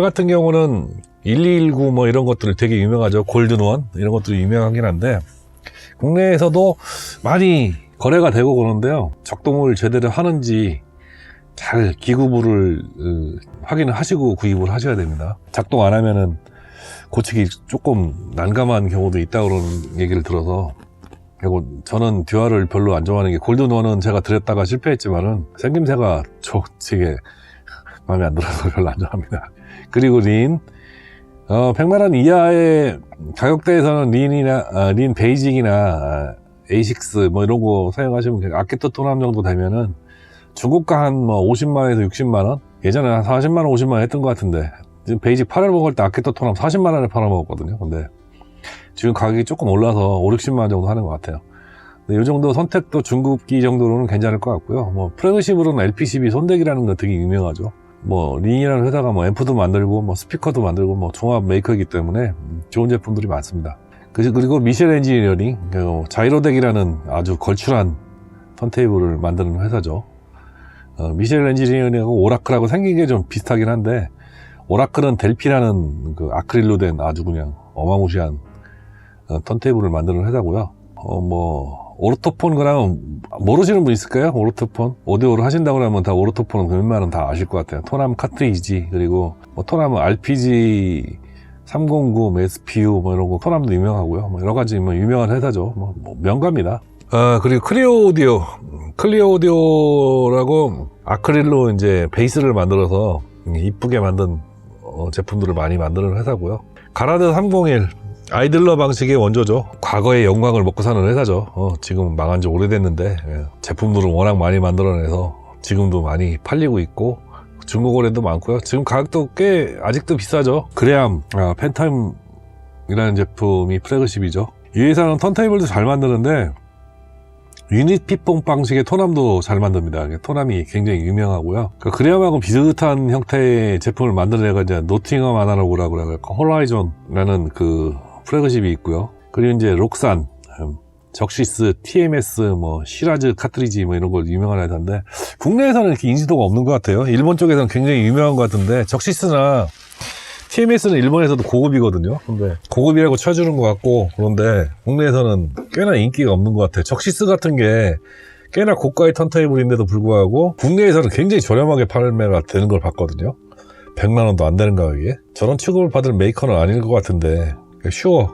같은 경우는 1219 뭐 이런 것들 되게 유명하죠. 골든원 이런 것들이 유명하긴 한데 국내에서도 많이 거래가 되고 그러는데요. 작동을 제대로 하는지 잘 기구부를 확인을 하시고 구입을 하셔야 됩니다. 작동 안 하면은 고치기 조금 난감한 경우도 있다고 그런 얘기를 들어서, 그리고 저는 듀얼을 별로 안 좋아하는 게, 골든원은 제가 들였다가 실패했지만은 생김새가 되게 마음에 안 들어서 별로 안 좋아합니다. 그리고 린, 100만원 이하의 가격대에서는 린 베이직이나 A6 뭐 이런 거 사용하시면, 아케토 토남 정도 되면은 중고가 한 뭐 50만원에서 60만원? 예전에 한 40만원, 50만원 했던 것 같은데, 지금 베이직 팔아먹을 때 아케토 토남 40만원에 팔아먹었거든요. 근데 지금 가격이 조금 올라서 5, 60만원 정도 하는 것 같아요. 근데 이 정도 선택도 중급기 정도로는 괜찮을 것 같고요. 뭐 플래그십으로는 LPCB 손대기라는 거 되게 유명하죠. 뭐 린이라는 회사가 뭐 앰프도 만들고 뭐 스피커도 만들고 뭐 종합 메이커이기 때문에 좋은 제품들이 많습니다. 그리고 미셸 엔지니어링, 자이로덱이라는 아주 걸출한 턴테이블을 만드는 회사죠. 미셸 엔지니어링하고 오라클하고 생긴 게 좀 비슷하긴 한데, 오라클은 델피라는 그 아크릴로 된 아주 그냥 어마무시한 턴테이블을 만드는 회사고요. 뭐 오르토폰 그러면 모르시는 분 있을까요? 오르토폰 오디오를 하신다고 하면 다 오르토폰은 웬만하면 다 아실 것 같아요. 토남 카트리지, 그리고 뭐 토남은 RPG 309, SPU 뭐 이런 거 토남도 유명하고요. 뭐 여러 가지 뭐 유명한 회사죠. 뭐 명가입니다. 그리고 클리어 오디오라고 아크릴로 이제 베이스를 만들어서 이쁘게 만든 제품들을 많이 만드는 회사고요. 가라드 301 아이들러 방식의 원조죠. 과거의 영광을 먹고 사는 회사죠. 지금 망한 지 오래됐는데 제품들을 워낙 많이 만들어내서 지금도 많이 팔리고 있고 중고거래도 많고요. 지금 가격도 꽤 아직도 비싸죠. 그래암 펜타임이라는 제품이 플래그십이죠. 이 회사는 턴테이블도 잘 만드는데 유닛 피퐁 방식의 토남도 잘 만듭니다. 토남이 굉장히 유명하고요. 그래암하고 비슷한 형태의 제품을 만들어내가 이제 노팅엄 아날로그라고 그래요. 홀라이존이라는 그 플래그십이 있고요. 그리고 이제 록산, 적시스, TMS, 뭐 시라즈 카트리지 뭐 이런 걸 유명한 회사인데 국내에서는 이렇게 인지도가 없는 것 같아요. 일본 쪽에서는 굉장히 유명한 것 같은데 적시스나 TMS는 일본에서도 고급이거든요. 근데 고급이라고 쳐주는 것 같고, 그런데 국내에서는 꽤나 인기가 없는 것 같아요. 적시스 같은 게 꽤나 고가의 턴테이블인데도 불구하고 국내에서는 굉장히 저렴하게 판매가 되는 걸 봤거든요. 100만 원도 안 되는 가격에. 저런 취급을 받을 메이커는 아닌 것 같은데, 슈어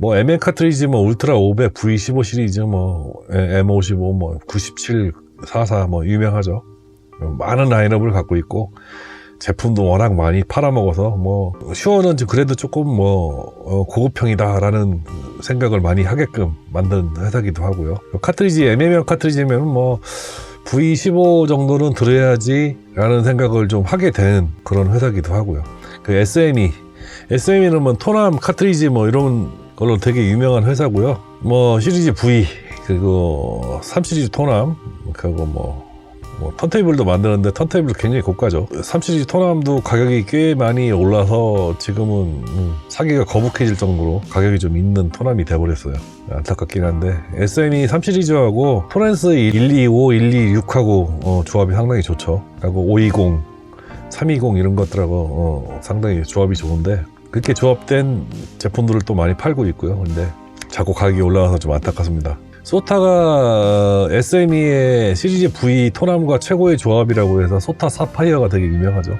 뭐 MN 카트리지, 뭐 울트라 500, V15 시리즈, 뭐 M55, 뭐 97, 44 뭐 유명하죠. 많은 라인업을 갖고 있고 제품도 워낙 많이 팔아먹어서 뭐 슈어는 그래도 조금 뭐 고급형이다라는 생각을 많이 하게끔 만든 회사기도 하고요. 카트리지 MM형 카트리지면 뭐 V15 정도는 들어야지 라는 생각을 좀 하게 되는 그런 회사기도 하고요. 그 SME는 뭐 토남 카트리지 뭐 이런 걸로 되게 유명한 회사고요. 뭐 시리즈 V, 그리고 3시리즈 토남, 그리고 뭐 턴테이블도 만드는데 턴테이블도 굉장히 고가죠. 3시리즈 토남도 가격이 꽤 많이 올라서 지금은 사기가 거북해질 정도로 가격이 좀 있는 토남이 돼버렸어요. 안타깝긴 한데 SME 3시리즈하고 토렌스 125, 126하고 조합이 상당히 좋죠. 그리고 520, 320 이런 것들하고 상당히 조합이 좋은데 그렇게 조합된 제품들을 또 많이 팔고 있고요. 근데 자꾸 가격이 올라가서 좀 안타깝습니다. 소타가 SME의 시리즈 V 토남과 최고의 조합이라고 해서 소타 사파이어가 되게 유명하죠.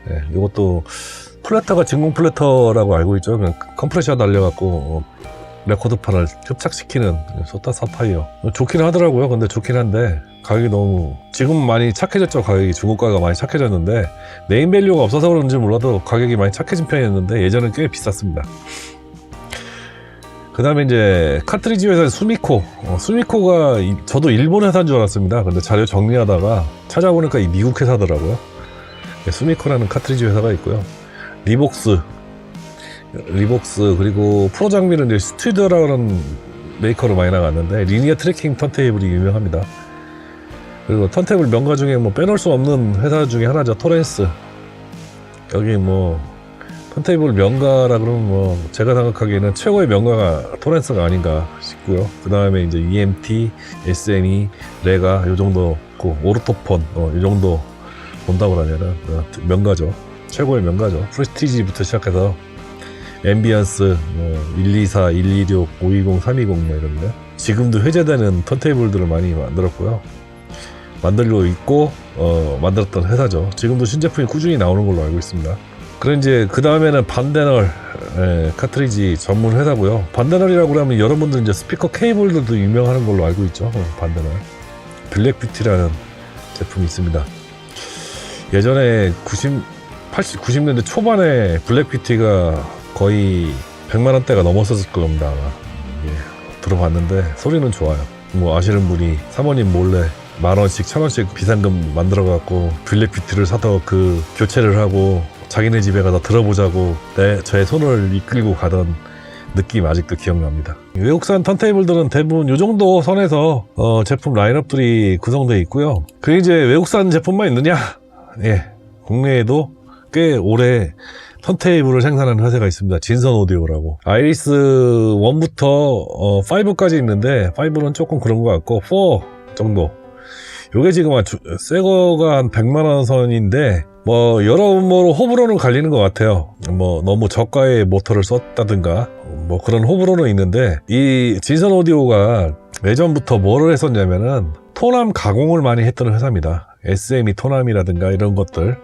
네, 이것도 플래터가 진공 플래터라고 알고 있죠. 그냥 컴프레셔 달려갖고 레코드판을 흡착시키는 소타 사파이어. 좋긴 하더라고요. 근데 좋긴 한데 가격이 너무, 지금 많이 착해졌죠. 가격이 중고가가 많이 착해졌는데 네임 밸류가 없어서 그런지 몰라도 가격이 많이 착해진 편이었는데 예전엔 꽤 비쌌습니다. 그 다음에 이제 카트리지 회사 수미코. 수미코가 저도 일본 회사인 줄 알았습니다. 근데 자료 정리하다가 찾아보니까 이 미국 회사더라고요. 수미코라는 카트리지 회사가 있고요. 리복스 그리고 프로 장비는 이제 스튜디오라는 메이커로 많이 나갔는데 리니어 트래킹 턴테이블이 유명합니다. 그리고 턴테이블 명가 중에 뭐 빼놓을 수 없는 회사 중에 하나죠. 토렌스. 여기 뭐 턴테이블 명가라 그러면 뭐 제가 생각하기에는 최고의 명가가 토렌스가 아닌가 싶고요. 그 다음에 이제 EMT, SNE, 레가 요 정도, 오르토폰 요 정도 본다고 하면은 명가죠. 최고의 명가죠. 프레스티지부터 시작해서 앰비언스, 124, 126, 520, 320 뭐 이런 거. 지금도 회자되는 턴테이블들을 많이 만들었고요. 만들고 있고 만들었던 회사죠. 지금도 신제품이 꾸준히 나오는 걸로 알고 있습니다. 그럼 이제 그 다음에는 반데널 카트리지 전문 회사고요. 반데널이라고 하면 여러분들 이제 스피커 케이블들도 유명하는 걸로 알고 있죠. 반데널 블랙뷰티라는 제품이 있습니다. 예전에 90년대 초반에 블랙뷰티가 거의 100만원대가 넘었었을 겁니다. 아마. 들어봤는데 소리는 좋아요. 뭐 아시는 분이 사모님 몰래 10,000원씩 1,000원씩 비상금 만들어 갖고 블랙뷰티를 사서 그 교체를 하고 자기네 집에 가서 들어보자고 저의 손을 이끌고 가던 느낌 아직도 기억납니다. 외국산 턴테이블들은 대부분 이 정도 선에서 제품 라인업들이 구성되어 있고요. 그 이제 외국산 제품만 있느냐? 국내에도 꽤 오래 턴테이블을 생산하는 회사가 있습니다. 진선 오디오라고. 아이리스 1부터 5까지 있는데 5는 조금 그런 것 같고 4 정도. 요게 지금 새거가 한 100만원 선인데 뭐 여러모로 호불호는 갈리는 것 같아요. 뭐 너무 저가의 모터를 썼다든가 뭐 그런 호불호는 있는데, 이 진선 오디오가 예전부터 뭐를 했었냐면은 토남 가공을 많이 했던 회사입니다. SME 토남이라든가 이런 것들,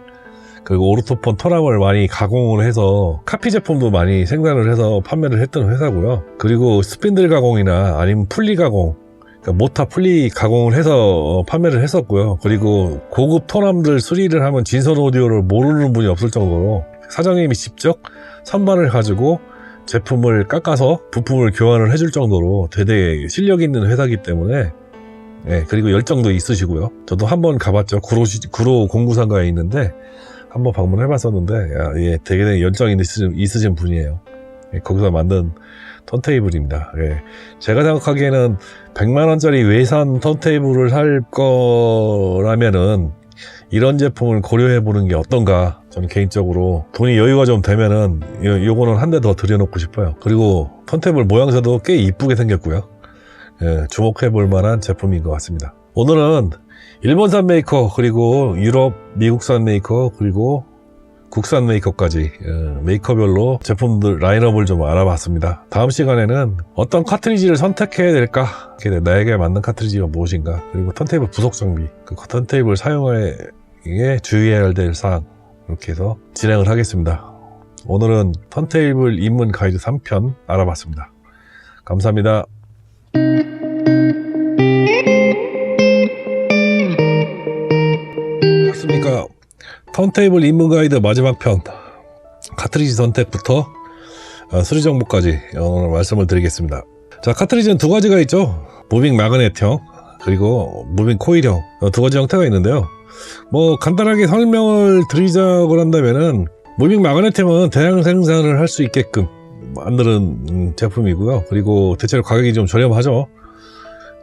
그리고 오르토폰 토남을 많이 가공을 해서 카피 제품도 많이 생산을 해서 판매를 했던 회사고요. 그리고 스핀들 가공이나 아니면 풀리 가공, 모타 풀리 가공을 해서 판매를 했었고요. 그리고 고급 토남들 수리를 하면 진선 오디오를 모르는 분이 없을 정도로 사장님이 직접 선반을 가지고 제품을 깎아서 부품을 교환을 해줄 정도로 되게 실력 있는 회사이기 때문에, 그리고 열정도 있으시고요. 저도 한번 가봤죠. 구로 공구상가에 있는데 한번 방문해 봤었는데 되게 열정 있으신 분이에요. 거기서 만든 턴테이블입니다. 제가 생각하기에는 100만원짜리 외산 턴테이블을 살 거라면은 이런 제품을 고려해 보는 게 어떤가. 저는 개인적으로 돈이 여유가 좀 되면은 요거는 한 대 더 들여놓고 싶어요. 그리고 턴테이블 모양새도 꽤 이쁘게 생겼고요. 주목해 볼 만한 제품인 것 같습니다. 오늘은 일본산 메이커, 그리고 유럽, 미국산 메이커, 그리고 국산 메이커까지 메이커별로 제품들 라인업을 좀 알아봤습니다. 다음 시간에는 어떤 카트리지를 선택해야 될까, 나에게 맞는 카트리지가 무엇인가, 그리고 턴테이블 부속 장비, 그 턴테이블 사용에 주의해야 될 사항, 이렇게 해서 진행을 하겠습니다. 오늘은 턴테이블 입문 가이드 3편 알아봤습니다. 감사합니다. 안녕하십니까. 턴테이블 입문 가이드 마지막 편, 카트리지 선택부터 수리 정보까지 오늘 말씀을 드리겠습니다. 자, 카트리지는 두 가지가 있죠. 무빙 마그넷형, 그리고 무빙 코일형, 두 가지 형태가 있는데요. 뭐 간단하게 설명을 드리자고 한다면은, 무빙 마그넷형은 대량 생산을 할 수 있게끔 만드는 제품이고요. 그리고 대체로 가격이 좀 저렴하죠.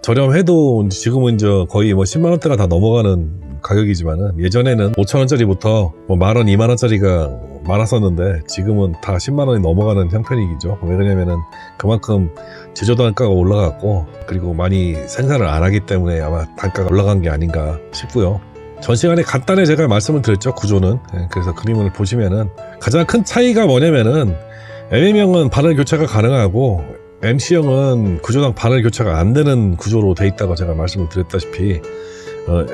저렴해도 지금은 이제 거의 뭐 10만원대가 다 넘어가는 가격이지만은, 예전에는 5천원짜리부터 뭐 만원, 2만원짜리가 많았었는데 지금은 다 10만원이 넘어가는 형편이죠. 왜 그러냐면은 그만큼 제조 단가가 올라갔고, 그리고 많이 생산을 안 하기 때문에 아마 단가가 올라간 게 아닌가 싶고요. 전 시간에 간단히 제가 말씀을 드렸죠, 구조는. 그래서 그림을 보시면은 가장 큰 차이가 뭐냐면은, MM형은 바늘 교체가 가능하고 MC형은 구조당 바늘 교체가 안 되는 구조로 돼 있다고 제가 말씀을 드렸다시피,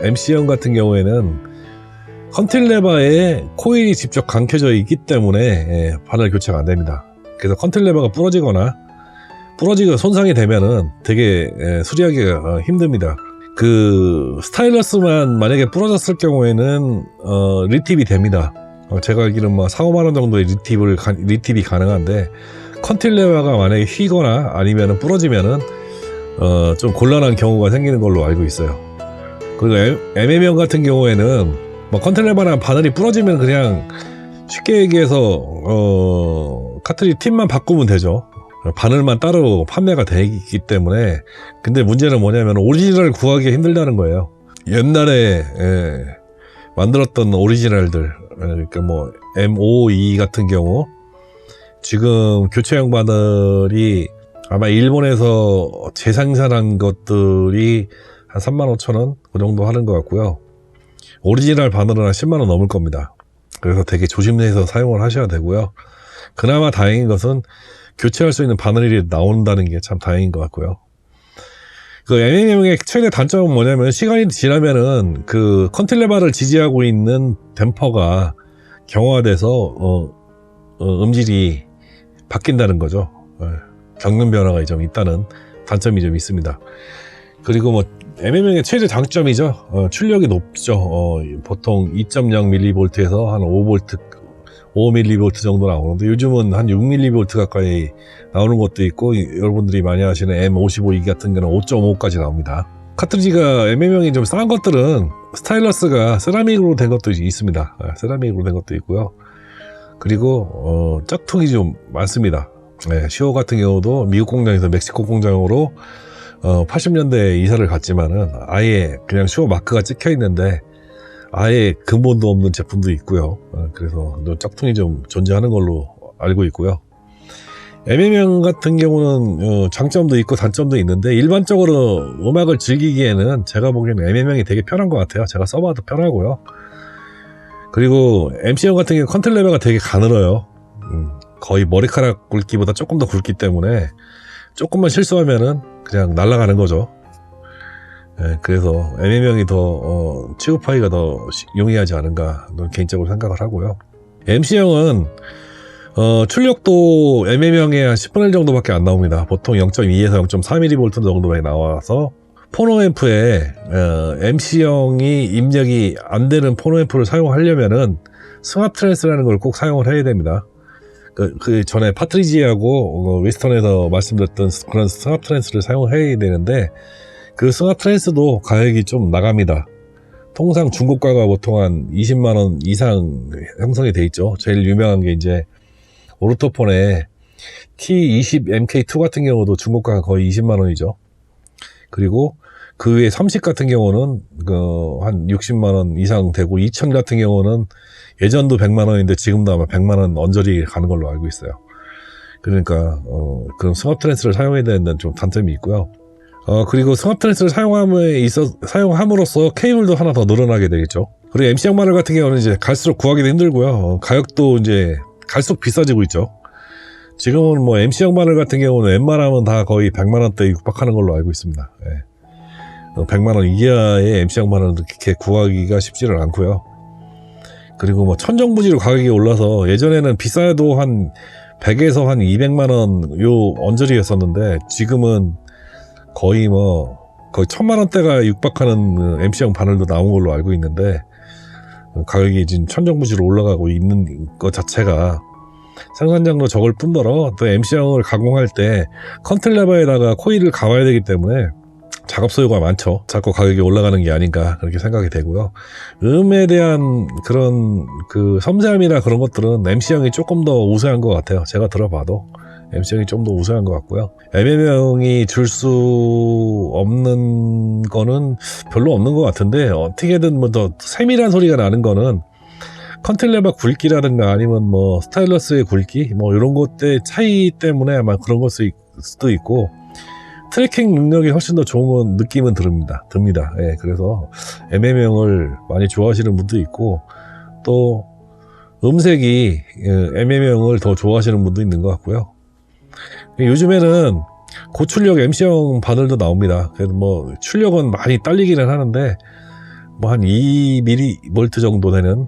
MC형 같은 경우에는 컨틸레버에 코일이 직접 감켜져 있기 때문에 바늘 교체가 안 됩니다. 그래서 컨틸레버가 부러지거나 부러지고 손상이 되면은 되게 수리하기가 힘듭니다. 그 스타일러스만 만약에 부러졌을 경우에는 리팁이 됩니다. 제가 알기로는 뭐 4, 5만 원 정도의 리팁이 가능한데, 컨틸레바가 만약에 휘거나 아니면 부러지면은 좀 곤란한 경우가 생기는 걸로 알고 있어요. 그리고 MM형 같은 경우에는 뭐 컨틸레바나 바늘이 부러지면 그냥 쉽게 얘기해서 카트리지 팁만 바꾸면 되죠. 바늘만 따로 판매가 되기 때문에. 근데 문제는 뭐냐면 오리지널을 구하기 힘들다는 거예요. 옛날에 만들었던 오리지널들, 그러니까 뭐 M52 같은 경우 지금 교체형 바늘이 아마 일본에서 재생산한 것들이 한 35,000원 그 정도 하는 것 같고요. 오리지널 바늘은 한 10만 원 넘을 겁니다. 그래서 되게 조심해서 사용을 하셔야 되고요. 그나마 다행인 것은 교체할 수 있는 바늘이 나온다는 게 참 다행인 것 같고요. 그 MM형의 최대 단점은 뭐냐면, 시간이 지나면은 그 컨틸레바를 지지하고 있는 댐퍼가 경화돼서 음질이 바뀐다는 거죠. 겪는 변화가 좀 있다는 단점이 좀 있습니다. 그리고 뭐 MM형의 최대 장점이죠. 출력이 높죠. 보통 2.0mV에서 한 5mV 정도 나오는데, 요즘은 한 6mV 가까이 나오는 것도 있고, 여러분들이 많이 아시는 M55E 같은 경우는 5.5까지 나옵니다. 카트리지가 MM형이 좀 싼 것들은 스타일러스가 세라믹으로 된 것도 있습니다. 세라믹으로 된 것도 있고요. 그리고 짝퉁이 좀 많습니다. 시오 같은 경우도 미국 공장에서 멕시코 공장으로 80년대에 이사를 갔지만은 아예 그냥 시오 마크가 찍혀 있는데 아예 근본도 없는 제품도 있고요. 그래서 짝퉁이 좀 존재하는 걸로 알고 있고요. MM형 같은 경우는 장점도 있고 단점도 있는데, 일반적으로 음악을 즐기기에는 제가 보기에는 MM형이 되게 편한 것 같아요. 제가 써봐도 편하고요. 그리고 MC형 같은 경우 컨틸레바가 되게 가늘어요. 거의 머리카락 굵기보다 조금 더 굵기 때문에 조금만 실수하면은 그냥 날아가는 거죠. 그래서 MM형이 더 취급하기가 더 용이하지 않은가, 개인적으로 생각을 하고요. MC형은 출력도 MM형의 한 10분의 1 정도밖에 안 나옵니다. 보통 0.2에서 0.4mV 정도에 나와서, 포노앰프에 MC형이 입력이 안 되는 포노앰프를 사용하려면은 스왑트랜스라는 걸 꼭 사용을 해야 됩니다. 그 전에 파트리지하고 웨스턴에서 말씀드렸던 그런 스왑트랜스를 사용해야 되는데, 그 스왑트랜스도 가격이 좀 나갑니다. 통상 중고가가 보통 한 20만 원 이상 형성이 돼 있죠. 제일 유명한 게 이제 오르토폰의 T20MK2 같은 경우도 중고가가 거의 20만 원이죠. 그리고 그 외에 30 같은 경우는 한 60만 원 이상 되고, 2000 같은 경우는 예전도 100만 원인데 지금도 아마 100만 원 언저리 가는 걸로 알고 있어요. 그러니까 그런 스왑트랜스를 사용해야 되는 좀 단점이 있고요. 그리고 스왑트랜스를 사용함으로써 케이블도 하나 더 늘어나게 되겠죠. 그리고 MC형 바늘 같은 경우는 이제 갈수록 구하기도 힘들고요. 가격도 이제 갈수록 비싸지고 있죠. 지금은 뭐 MC형 바늘 같은 경우는 웬만하면 다 거의 100만 원대 육박하는 걸로 알고 있습니다. 100만 원 이하의 MC형 바늘은 그렇게 구하기가 쉽지는 않고요. 그리고 뭐 천정부지로 가격이 올라서, 예전에는 비싸도 한 100에서 한 200만 원 요 언저리였었는데, 지금은 거의 1000만 원대가 육박하는 MC형 바늘도 나온 걸로 알고 있는데, 가격이 지금 천정부지로 올라가고 있는 것 자체가 생산량도 적을 뿐더러, 또 MC형을 가공할 때 컨틸레바에다가 코일을 감아야 되기 때문에 작업 소요가 많죠. 자꾸 가격이 올라가는 게 아닌가, 그렇게 생각이 되고요. 음에 대한 그런 그 섬세함이나 그런 것들은 MC형이 조금 더 우세한 것 같아요. 제가 들어봐도 MC형이 좀 더 우세한 것 같고요. MM형이 줄 수 없는 거는 별로 없는 것 같은데, 어떻게든 뭐 더 세밀한 소리가 나는 거는 컨틸레바 굵기라든가 아니면 뭐 스타일러스의 굵기, 뭐 이런 것의 차이 때문에 아마 그런 걸 수도 있고, 트래킹 능력이 훨씬 더 좋은 건 느낌은 듭니다. 그래서 MM형을 많이 좋아하시는 분도 있고, 또 음색이 MM형을 더 좋아하시는 분도 있는 것 같고요. 요즘에는 고출력 MC형 바늘도 나옵니다. 그래도 뭐 출력은 많이 딸리기는 하는데, 뭐 한 2mV 정도 되는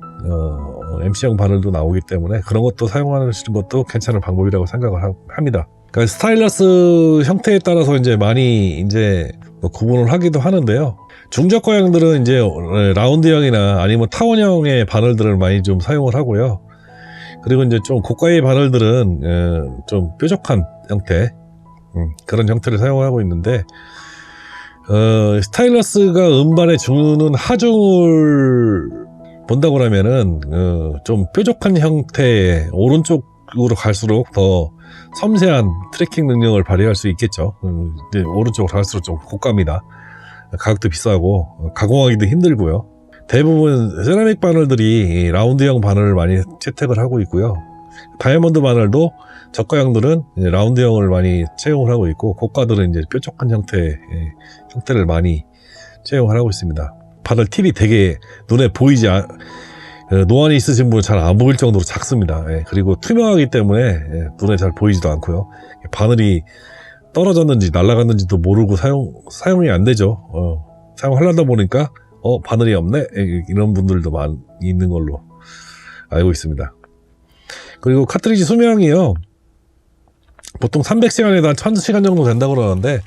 MC형 바늘도 나오기 때문에 그런 것도 사용하시는 것도 괜찮은 방법이라고 생각을 합니다. 그러니까 스타일러스 형태에 따라서 이제 많이 이제 뭐 구분을 하기도 하는데요. 중저가형들은 이제 라운드형이나 아니면 타원형의 바늘들을 많이 좀 사용을 하고요. 그리고 이제 좀 고가의 바늘들은 좀 뾰족한 형태, 그런 형태를 사용하고 있는데, 스타일러스가 음반에 주는 하중을 본다고 하면은 좀 뾰족한 형태의 오른쪽으로 갈수록 더 섬세한 트래킹 능력을 발휘할 수 있겠죠. 오른쪽으로 갈수록 좀 고가입니다. 가격도 비싸고 가공하기도 힘들고요. 대부분 세라믹 바늘들이 라운드형 바늘을 많이 채택을 하고 있고요. 다이아몬드 바늘도 저가형들은 라운드형을 많이 채용을 하고 있고, 고가들은 이제 뾰족한 형태를 많이 채용을 하고 있습니다. 바늘 팁이 되게 눈에 보이지 노안이 있으신 분은 잘 안 보일 정도로 작습니다. 그리고 투명하기 때문에 눈에 잘 보이지도 않고요. 바늘이 떨어졌는지 날아갔는지도 모르고 사용이 안 되죠. 사용하려다 보니까 바늘이 없네, 이런 분들도 많이 있는 걸로 알고 있습니다. 그리고 카트리지 수명이요, 보통 300시간에다 한 1000시간 정도 된다고 그러는데,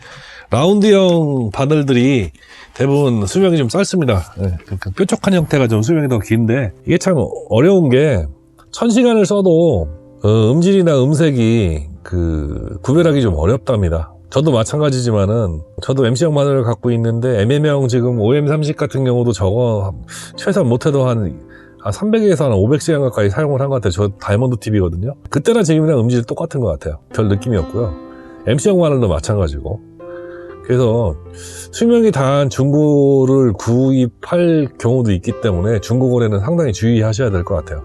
라운드형 바늘들이 대부분 수명이 좀 짧습니다. 뾰족한 형태가 좀 수명이 더 긴데, 이게 참 어려운 게 1000시간을 써도 음질이나 음색이 구별하기 좀 어렵답니다. 저도 마찬가지지만은, 저도 MC형 바늘을 갖고 있는데, MM형 지금 OM30 같은 경우도 저거 최소한 못해도 한 300에서 한 500시간 가까이 사용을 한 것 같아요. 저 다이아몬드 TV거든요. 그때나 지금이랑 음질이 똑같은 것 같아요. 별 느낌이 없고요. MC형 바늘도 마찬가지고. 그래서 수명이 다한 중고를 구입할 경우도 있기 때문에 중고 거래는 상당히 주의하셔야 될 것 같아요.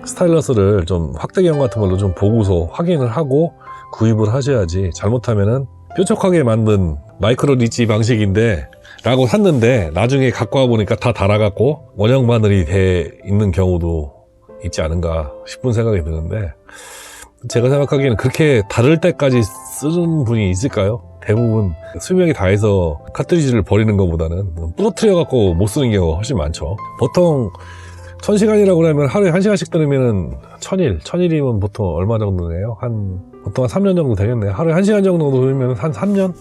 스타일러스를 좀 확대경 같은 걸로 좀 보고서 확인을 하고 구입을 하셔야지, 잘못하면은 뾰족하게 만든 마이크로 리치 방식인데 라고 샀는데 나중에 갖고 와보니까 다 닳아갖고 원형 바늘이 돼 있는 경우도 있지 않은가 싶은 생각이 드는데, 제가 생각하기에는 그렇게 다를 때까지 쓰는 분이 있을까요? 대부분 수명이 다해서 카트리지를 버리는 것보다는 부러뜨려 갖고 못 쓰는 경우가 훨씬 많죠. 보통 1000시간이라고 그러면 하루에 1시간씩 들으면은 1000일이면 보통 얼마 정도 돼요? 보통 한 3년 정도 되겠네요. 하루에 1시간 정도 들으면 한 3년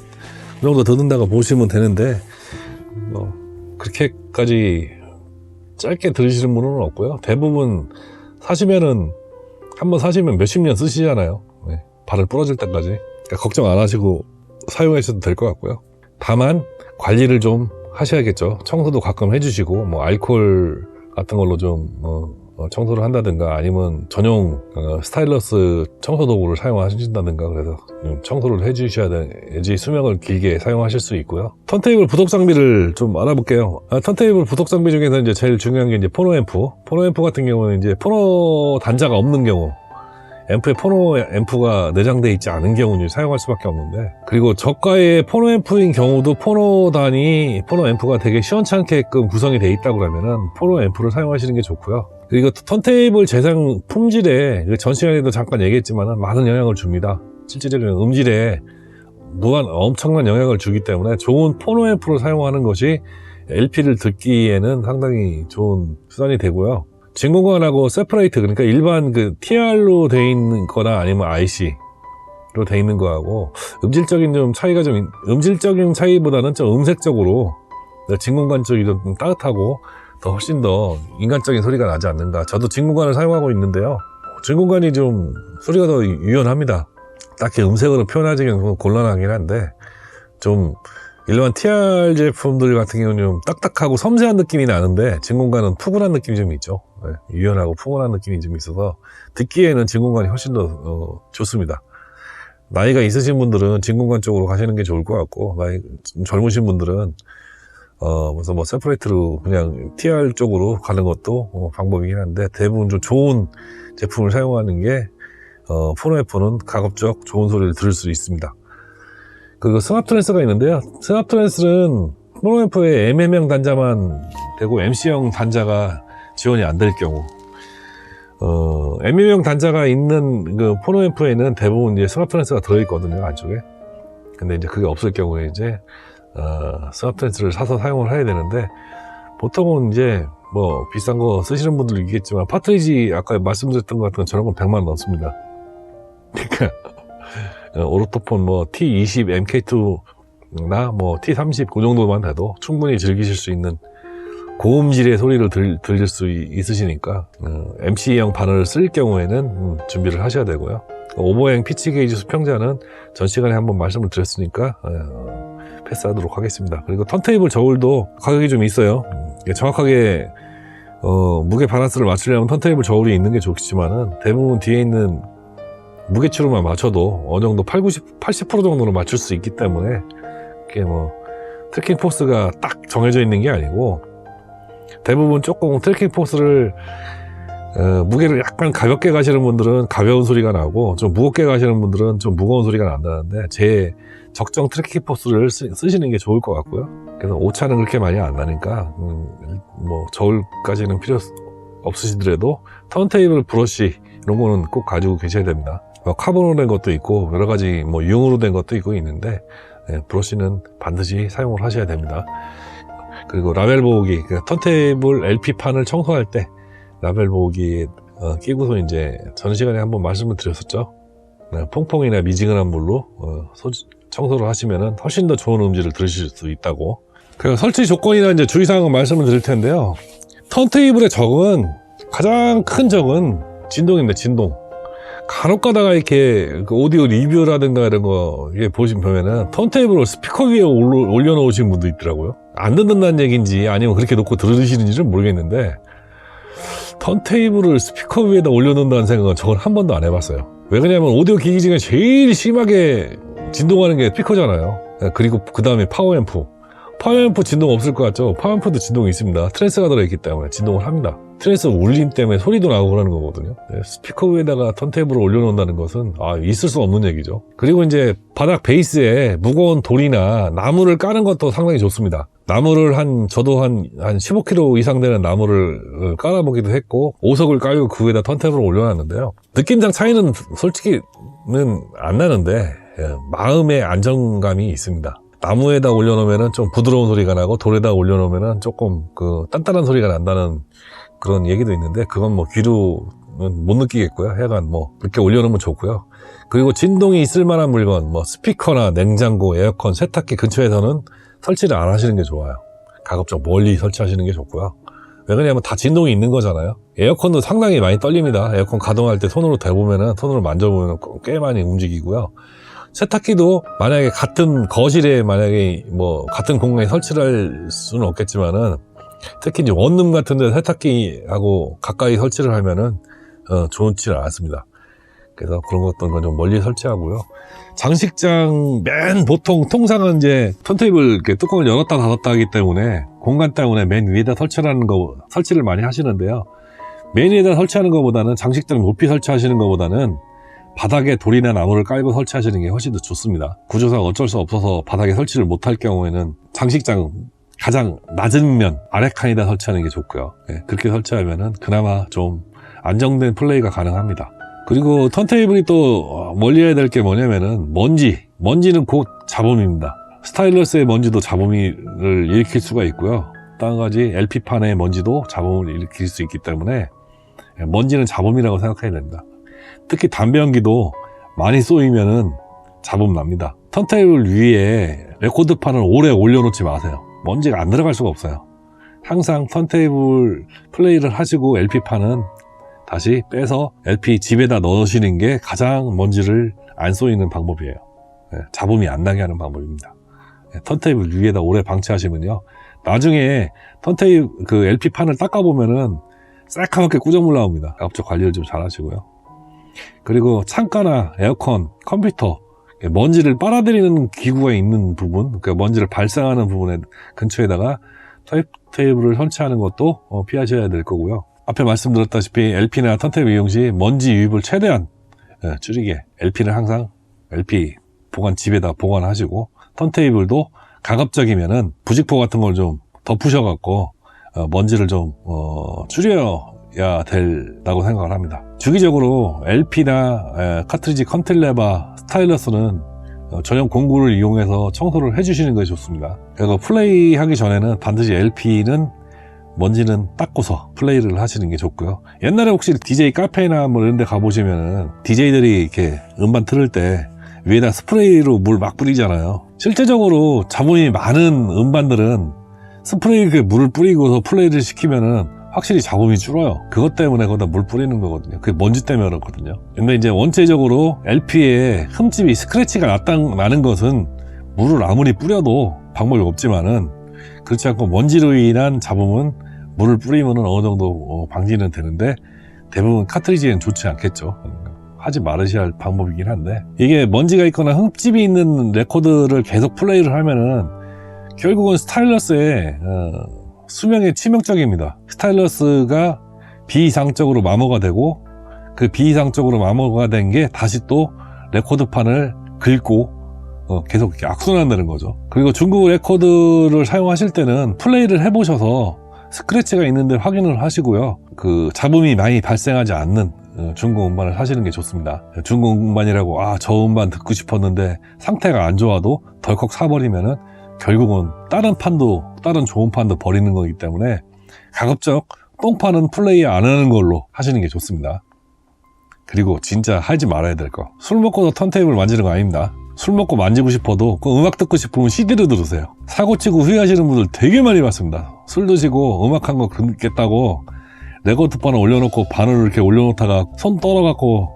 정도 듣는다고 보시면 되는데, 그렇게까지 짧게 들으시는 분은 없고요. 대부분 한번 사시면 몇십 년 쓰시잖아요. 바늘 부러질 때까지. 그러니까 걱정 안 하시고 사용하셔도 될 것 같고요. 다만 관리를 좀 하셔야겠죠. 청소도 가끔 해주시고, 알코올 같은 걸로 좀 청소를 한다든가, 아니면 전용 스타일러스 청소 도구를 사용하신다든가, 그래서 청소를 해주셔야 돼야지 수명을 길게 사용하실 수 있고요. 턴테이블 부속 장비를 좀 알아볼게요. 턴테이블 부속 장비 중에서 이제 제일 중요한 게 이제 포노 앰프 같은 경우는 이제 포노 단자가 없는 경우, 앰프에 포노 앰프가 내장되어 있지 않은 경우는 사용할 수밖에 없는데, 그리고 저가의 포노 앰프인 경우도 포노 앰프가 되게 시원찮게끔 구성이 되어 있다고 그러면은 포노 앰프를 사용하시는 게 좋고요. 그리고 턴테이블 재생 품질에 전 시간에도 잠깐 얘기했지만 많은 영향을 줍니다. 실질적인 음질에 엄청난 영향을 주기 때문에 좋은 포노 앰프를 사용하는 것이 LP를 듣기에는 상당히 좋은 수단이 되고요. 진공관하고 세퍼레이트, 그러니까 일반 TR로 돼 있는 거나 아니면 IC로 돼 있는 거하고 음질적인 차이보다는 좀 음색적으로 진공관 쪽이 좀 따뜻하고 훨씬 더 인간적인 소리가 나지 않는가. 저도 진공관을 사용하고 있는데요. 진공관이 좀 소리가 더 유연합니다. 딱히 음색으로 표현하기는 좀 곤란하긴 한데, 좀 일반 TR 제품들 같은 경우는 좀 딱딱하고 섬세한 느낌이 나는데, 진공관은 푸근한 느낌이 좀 있죠. 유연하고 푸근한 느낌이 좀 있어서 듣기에는 진공관이 훨씬 더 좋습니다. 나이가 있으신 분들은 진공관 쪽으로 가시는 게 좋을 것 같고, 좀 젊으신 분들은 세퍼레이트로 그냥 TR 쪽으로 가는 것도 방법이긴 한데, 대부분 좀 좋은 제품을 사용하는 게 포노 앰프는 가급적 좋은 소리를 들을 수 있습니다. 그리고 스납트랜스가 있는데요. 스납트랜스는 포노 앰프에 MM형 단자만 되고 MC형 단자가 지원이 안 될 경우, MM형 단자가 있는 포노 앰프에는 대부분 이제 스납트랜스가 들어있거든요, 안쪽에. 근데 이제 그게 없을 경우에 이제 스납트랜스를 사서 사용을 해야 되는데, 보통은 이제 비싼 거 쓰시는 분들도 있겠지만, 파트리지 아까 말씀드렸던 것 같은 건 저런 건 100만 원 넘습니다. 그러니까 오르토폰 뭐 T20 MK2나 뭐 T30 그 정도만 돼도 충분히 즐기실 수 있는 고음질의 소리를 들릴 수 있으시니까 MC형 바늘을 쓸 경우에는 준비를 하셔야 되고요. 오버행 피치 게이지 수평자는 전 시간에 한번 말씀을 드렸으니까 패스하도록 하겠습니다. 그리고 턴테이블 저울도 가격이 좀 있어요. 정확하게 무게 밸런스를 맞추려면 턴테이블 저울이 있는 게 좋겠지만은 대부분 뒤에 있는 무게추로만 맞춰도 어느 정도 80% 정도는 맞출 수 있기 때문에 그게 뭐 트래킹 포스가 딱 정해져 있는 게 아니고 대부분 조금 트래킹 포스를 무게를 약간 가볍게 가시는 분들은 가벼운 소리가 나고 좀 무겁게 가시는 분들은 좀 무거운 소리가 난다는데 제 적정 트래킹 포스를 쓰시는 게 좋을 것 같고요. 그래서 오차는 그렇게 많이 안 나니까 뭐 저울까지는 필요 없으시더라도 턴테이블 브러쉬 이런 거는 꼭 가지고 계셔야 됩니다. 카본으로 된 것도 있고 여러 가지 뭐 유형으로 된 것도 있고 있는데 브러쉬는 반드시 사용을 하셔야 됩니다. 그리고 라벨 보호기, 턴테이블 LP판을 청소할 때 라벨 보호기 끼고서 이제 전 시간에 한번 말씀을 드렸었죠. 퐁퐁이나 미지근한 물로 청소를 하시면은 훨씬 더 좋은 음질을 들으실 수 있다고. 그리고 설치 조건이나 이제 주의사항은 말씀을 드릴 텐데요. 턴테이블의 적은 가장 큰 적은 진동입니다. 진동. 간혹 가다가 이렇게 오디오 리뷰라든가 이런 거 보시면은 턴테이블을 스피커 위에 올려놓으신 분도 있더라고요. 안 듣는다는 얘기인지 아니면 그렇게 놓고 들으시는지는 모르겠는데 턴테이블을 스피커 위에다 올려놓는다는 생각은 저는 한 번도 안 해봤어요. 왜 그러냐면 오디오 기기 중에 제일 심하게 진동하는 게 스피커잖아요. 그리고 그 다음에 파워앰프 진동 없을 것 같죠? 파워앰프도 진동이 있습니다. 트랜스가 들어있기 때문에 진동을 합니다. 트랜스 울림 때문에 소리도 나고 그러는 거거든요. 스피커 위에다가 턴테이블을 올려놓는다는 것은 있을 수 없는 얘기죠. 그리고 이제 바닥 베이스에 무거운 돌이나 나무를 까는 것도 상당히 좋습니다. 나무를 저도 한 15kg 이상 되는 나무를 깔아보기도 했고 오석을 깔고 그 위에다 턴테이블을 올려놨는데요. 느낌상 차이는 솔직히는 안 나는데 마음의 안정감이 있습니다. 나무에다 올려놓으면 좀 부드러운 소리가 나고 돌에다 올려놓으면 조금 단단한 소리가 난다는 그런 얘기도 있는데 그건 뭐 귀로는 못 느끼겠고요. 하여간 뭐 이렇게 올려놓으면 좋고요. 그리고 진동이 있을 만한 물건 뭐 스피커나 냉장고, 에어컨, 세탁기 근처에서는 설치를 안 하시는 게 좋아요. 가급적 멀리 설치하시는 게 좋고요. 왜 그러냐면 다 진동이 있는 거잖아요. 에어컨도 상당히 많이 떨립니다. 에어컨 가동할 때 손으로 만져보면 꽤 많이 움직이고요. 세탁기도 만약에 같은 거실에 만약에 뭐 같은 공간에 설치를 할 수는 없겠지만은 특히 이제 원룸 같은 데 세탁기하고 가까이 설치를 하면은 좋지는 않습니다. 그래서 그런 것들은 좀 멀리 설치하고요. 장식장 보통 통상은 이제 턴테이블 이렇게 뚜껑을 열었다 닫았다 하기 때문에 공간 때문에 맨 위에다 설치를 많이 하시는데요. 맨 위에다 설치하는 것보다는 장식장 높이 설치하시는 것보다는 바닥에 돌이나 나무를 깔고 설치하시는 게 훨씬 더 좋습니다. 구조상 어쩔 수 없어서 바닥에 설치를 못할 경우에는 장식장 가장 낮은 면 아래 칸에다 설치하는 게 좋고요. 그렇게 설치하면은 그나마 좀 안정된 플레이가 가능합니다. 그리고 턴테이블이 또 멀리 해야 될 게 뭐냐면은 먼지는 곧 잡음입니다. 스타일러스의 먼지도 잡음을 일으킬 수가 있고요. 또 한 가지 LP판의 먼지도 잡음을 일으킬 수 있기 때문에 먼지는 잡음이라고 생각해야 됩니다. 특히 담배 연기도 많이 쏘이면은 잡음 납니다. 턴테이블 위에 레코드판을 오래 올려놓지 마세요. 먼지가 안 들어갈 수가 없어요. 항상 턴테이블 플레이를 하시고 LP판은 다시 빼서 LP 집에다 넣으시는 게 가장 먼지를 안 쏘이는 방법이에요. 잡음이 안 나게 하는 방법입니다. 턴테이블 위에다 오래 방치하시면요. 나중에 LP판을 닦아보면은 새까맣게 꾸정물 나옵니다. 가급적 관리를 좀 잘 하시고요. 그리고 창가나 에어컨, 컴퓨터, 먼지를 빨아들이는 기구가 있는 부분, 그러니까 먼지를 발생하는 부분에 근처에다가 턴테이블을 설치하는 것도 피하셔야 될 거고요. 앞에 말씀드렸다시피 LP나 턴테이블 이용 시 먼지 유입을 최대한 줄이게 LP는 항상 LP 집에다 보관하시고 턴테이블도 가급적이면은 부직포 같은 걸 좀 덮으셔갖고 먼지를 좀 줄여야 된다고 생각을 합니다. 주기적으로 LP나 카트리지 컨틸레바 스타일러스는 전용 공구를 이용해서 청소를 해주시는 것이 좋습니다. 그리고 플레이 하기 전에는 반드시 LP는 먼지는 닦고서 플레이를 하시는 게 좋고요. 옛날에 혹시 DJ 카페나 뭐 이런 데 가보시면은 DJ들이 이렇게 음반 틀을 때 위에다 스프레이로 물 막 뿌리잖아요. 실제적으로 잡음이 많은 음반들은 스프레이에 물을 뿌리고서 플레이를 시키면은 확실히 잡음이 줄어요. 그것 때문에 거기다 물 뿌리는 거거든요. 그게 먼지 때문에 그렇거든요. 근데 이제 원체적으로 LP에 흠집이 스크래치가 나는 것은 물을 아무리 뿌려도 방법이 없지만은, 그렇지 않고 먼지로 인한 잡음은 물을 뿌리면은 어느 정도 방지는 되는데, 대부분 카트리지에는 좋지 않겠죠. 하지 말으셔야 할 방법이긴 한데, 이게 먼지가 있거나 흠집이 있는 레코드를 계속 플레이를 하면은 결국은 스타일러스의 수명에 치명적입니다. 스타일러스가 비이상적으로 마모가 되고, 그 비이상적으로 마모가 된 게 다시 또 레코드판을 긁고 계속 이렇게 악순환되는 거죠. 그리고 중국 레코드를 사용하실 때는 플레이를 해보셔서 스크래치가 있는데 확인을 하시고요. 그 잡음이 많이 발생하지 않는 중국 음반을 사시는 게 좋습니다. 중국 음반이라고 저 음반 듣고 싶었는데 상태가 안 좋아도 덜컥 사버리면은 결국은 다른 좋은 판도 버리는 거기 때문에 가급적 똥판은 플레이 안 하는 걸로 하시는 게 좋습니다. 그리고 진짜 하지 말아야 될 거, 술 먹고도 턴테이블 만지는 거 아닙니다. 술 먹고 만지고 싶어도 그 음악 듣고 싶으면 CD로 들으세요. 사고치고 후회하시는 분들 되게 많이 봤습니다. 술 드시고 음악 한 거 듣겠다고 레코드판을 올려놓고 바늘을 이렇게 올려놓다가 손 떨어갖고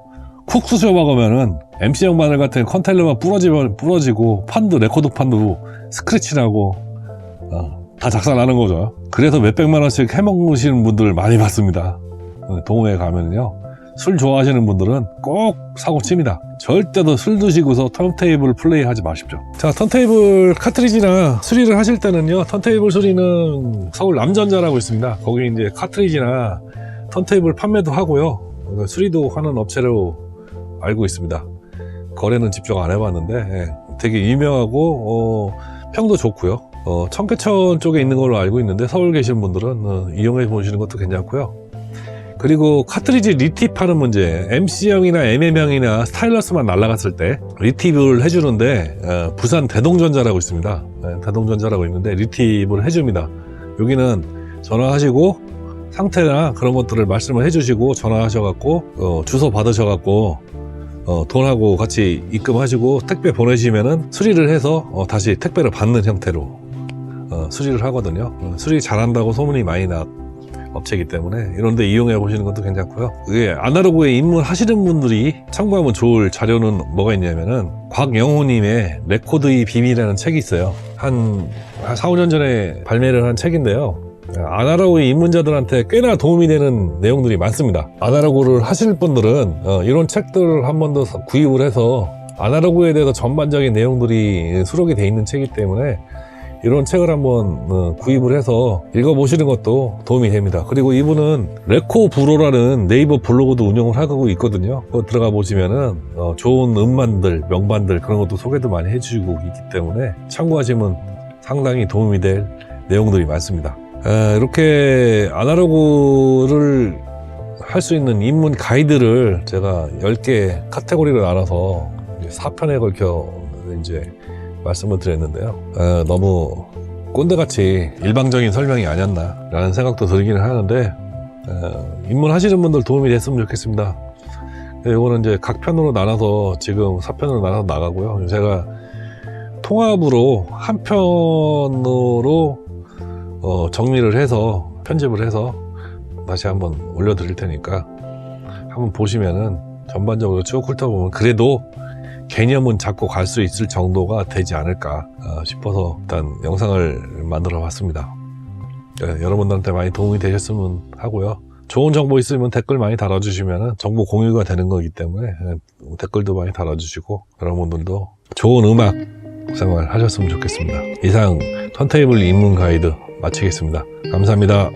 쿡 쑤셔 먹으면은 MC형 바늘 같은 컨테일러가 부러지고 판도, 레코드 판도 스크래치 나고 다 작살나는 거죠. 그래서 몇백만 원씩 해먹으시는 분들 많이 봤습니다. 동호회 가면은요, 술 좋아하시는 분들은 꼭 사고 칩니다. 절대로 술 드시고서 턴테이블 플레이 하지 마십시오. 자, 턴테이블 카트리지나 수리를 하실 때는요, 턴테이블 수리는 서울 남전자라고 있습니다. 거기 이제 카트리지나 턴테이블 판매도 하고요, 수리도 하는 업체로 알고 있습니다. 거래는 직접 안 해봤는데 되게 유명하고 평도 좋고요. 청계천 쪽에 있는 걸로 알고 있는데 서울 계신 분들은 이용해 보시는 것도 괜찮고요. 그리고 카트리지 리팁 하는 문제, MC형이나 MM형이나 스타일러스만 날아갔을 때 리팁을 해주는데 부산 대동전자라고 있습니다. 대동전자라고 있는데 리팁을 해줍니다. 여기는 전화하시고 상태나 그런 것들을 말씀을 해주시고 전화하셔갖고 주소 받으셔갖고 돈하고 같이 입금하시고 택배 보내시면은 수리를 해서 다시 택배를 받는 형태로 수리를 하거든요. 수리 잘한다고 소문이 많이 업체이기 때문에 이런데 이용해 보시는 것도 괜찮고요. 이게 아날로그에 입문하시는 분들이 참고하면 좋을 자료는 뭐가 있냐면은 곽영호님의 레코드의 비밀이라는 책이 있어요. 한 4, 5년 전에 발매를 한 책인데요, 아날로그 입문자들한테 꽤나 도움이 되는 내용들이 많습니다. 아날로그를 하실 분들은 이런 책들을 한 번 더 구입을 해서 아날로그에 대해서 전반적인 내용들이 수록이 되어 있는 책이기 때문에 이런 책을 한번 구입을 해서 읽어보시는 것도 도움이 됩니다. 그리고 이분은 레코브로라는 네이버 블로그도 운영을 하고 있거든요. 그거 들어가 보시면은 좋은 음반들, 명반들 그런 것도 소개도 많이 해주시고 있기 때문에 참고하시면 상당히 도움이 될 내용들이 많습니다. 이렇게 아날로그를 할 수 있는 입문 가이드를 제가 10개 카테고리로 나눠서 4편에 걸쳐 이제 말씀을 드렸는데요. 너무 꼰대같이 일방적인 설명이 아니었나 라는 생각도 들기는 하는데, 입문하시는 분들 도움이 됐으면 좋겠습니다. 이거는 이제 각 편으로 나눠서 지금 4편으로 나눠서 나가고요. 제가 통합으로 한 편으로 정리를 해서 편집을 해서 다시 한번 올려드릴 테니까 한번 보시면은 전반적으로 쭉 훑어보면 그래도 개념은 잡고 갈 수 있을 정도가 되지 않을까 싶어서 일단 영상을 만들어 봤습니다. 여러분들한테 많이 도움이 되셨으면 하고요. 좋은 정보 있으면 댓글 많이 달아주시면 정보 공유가 되는 거기 때문에 댓글도 많이 달아주시고 여러분들도 좋은 음악 생활 하셨으면 좋겠습니다. 이상 턴테이블 입문 가이드 마치겠습니다. 감사합니다.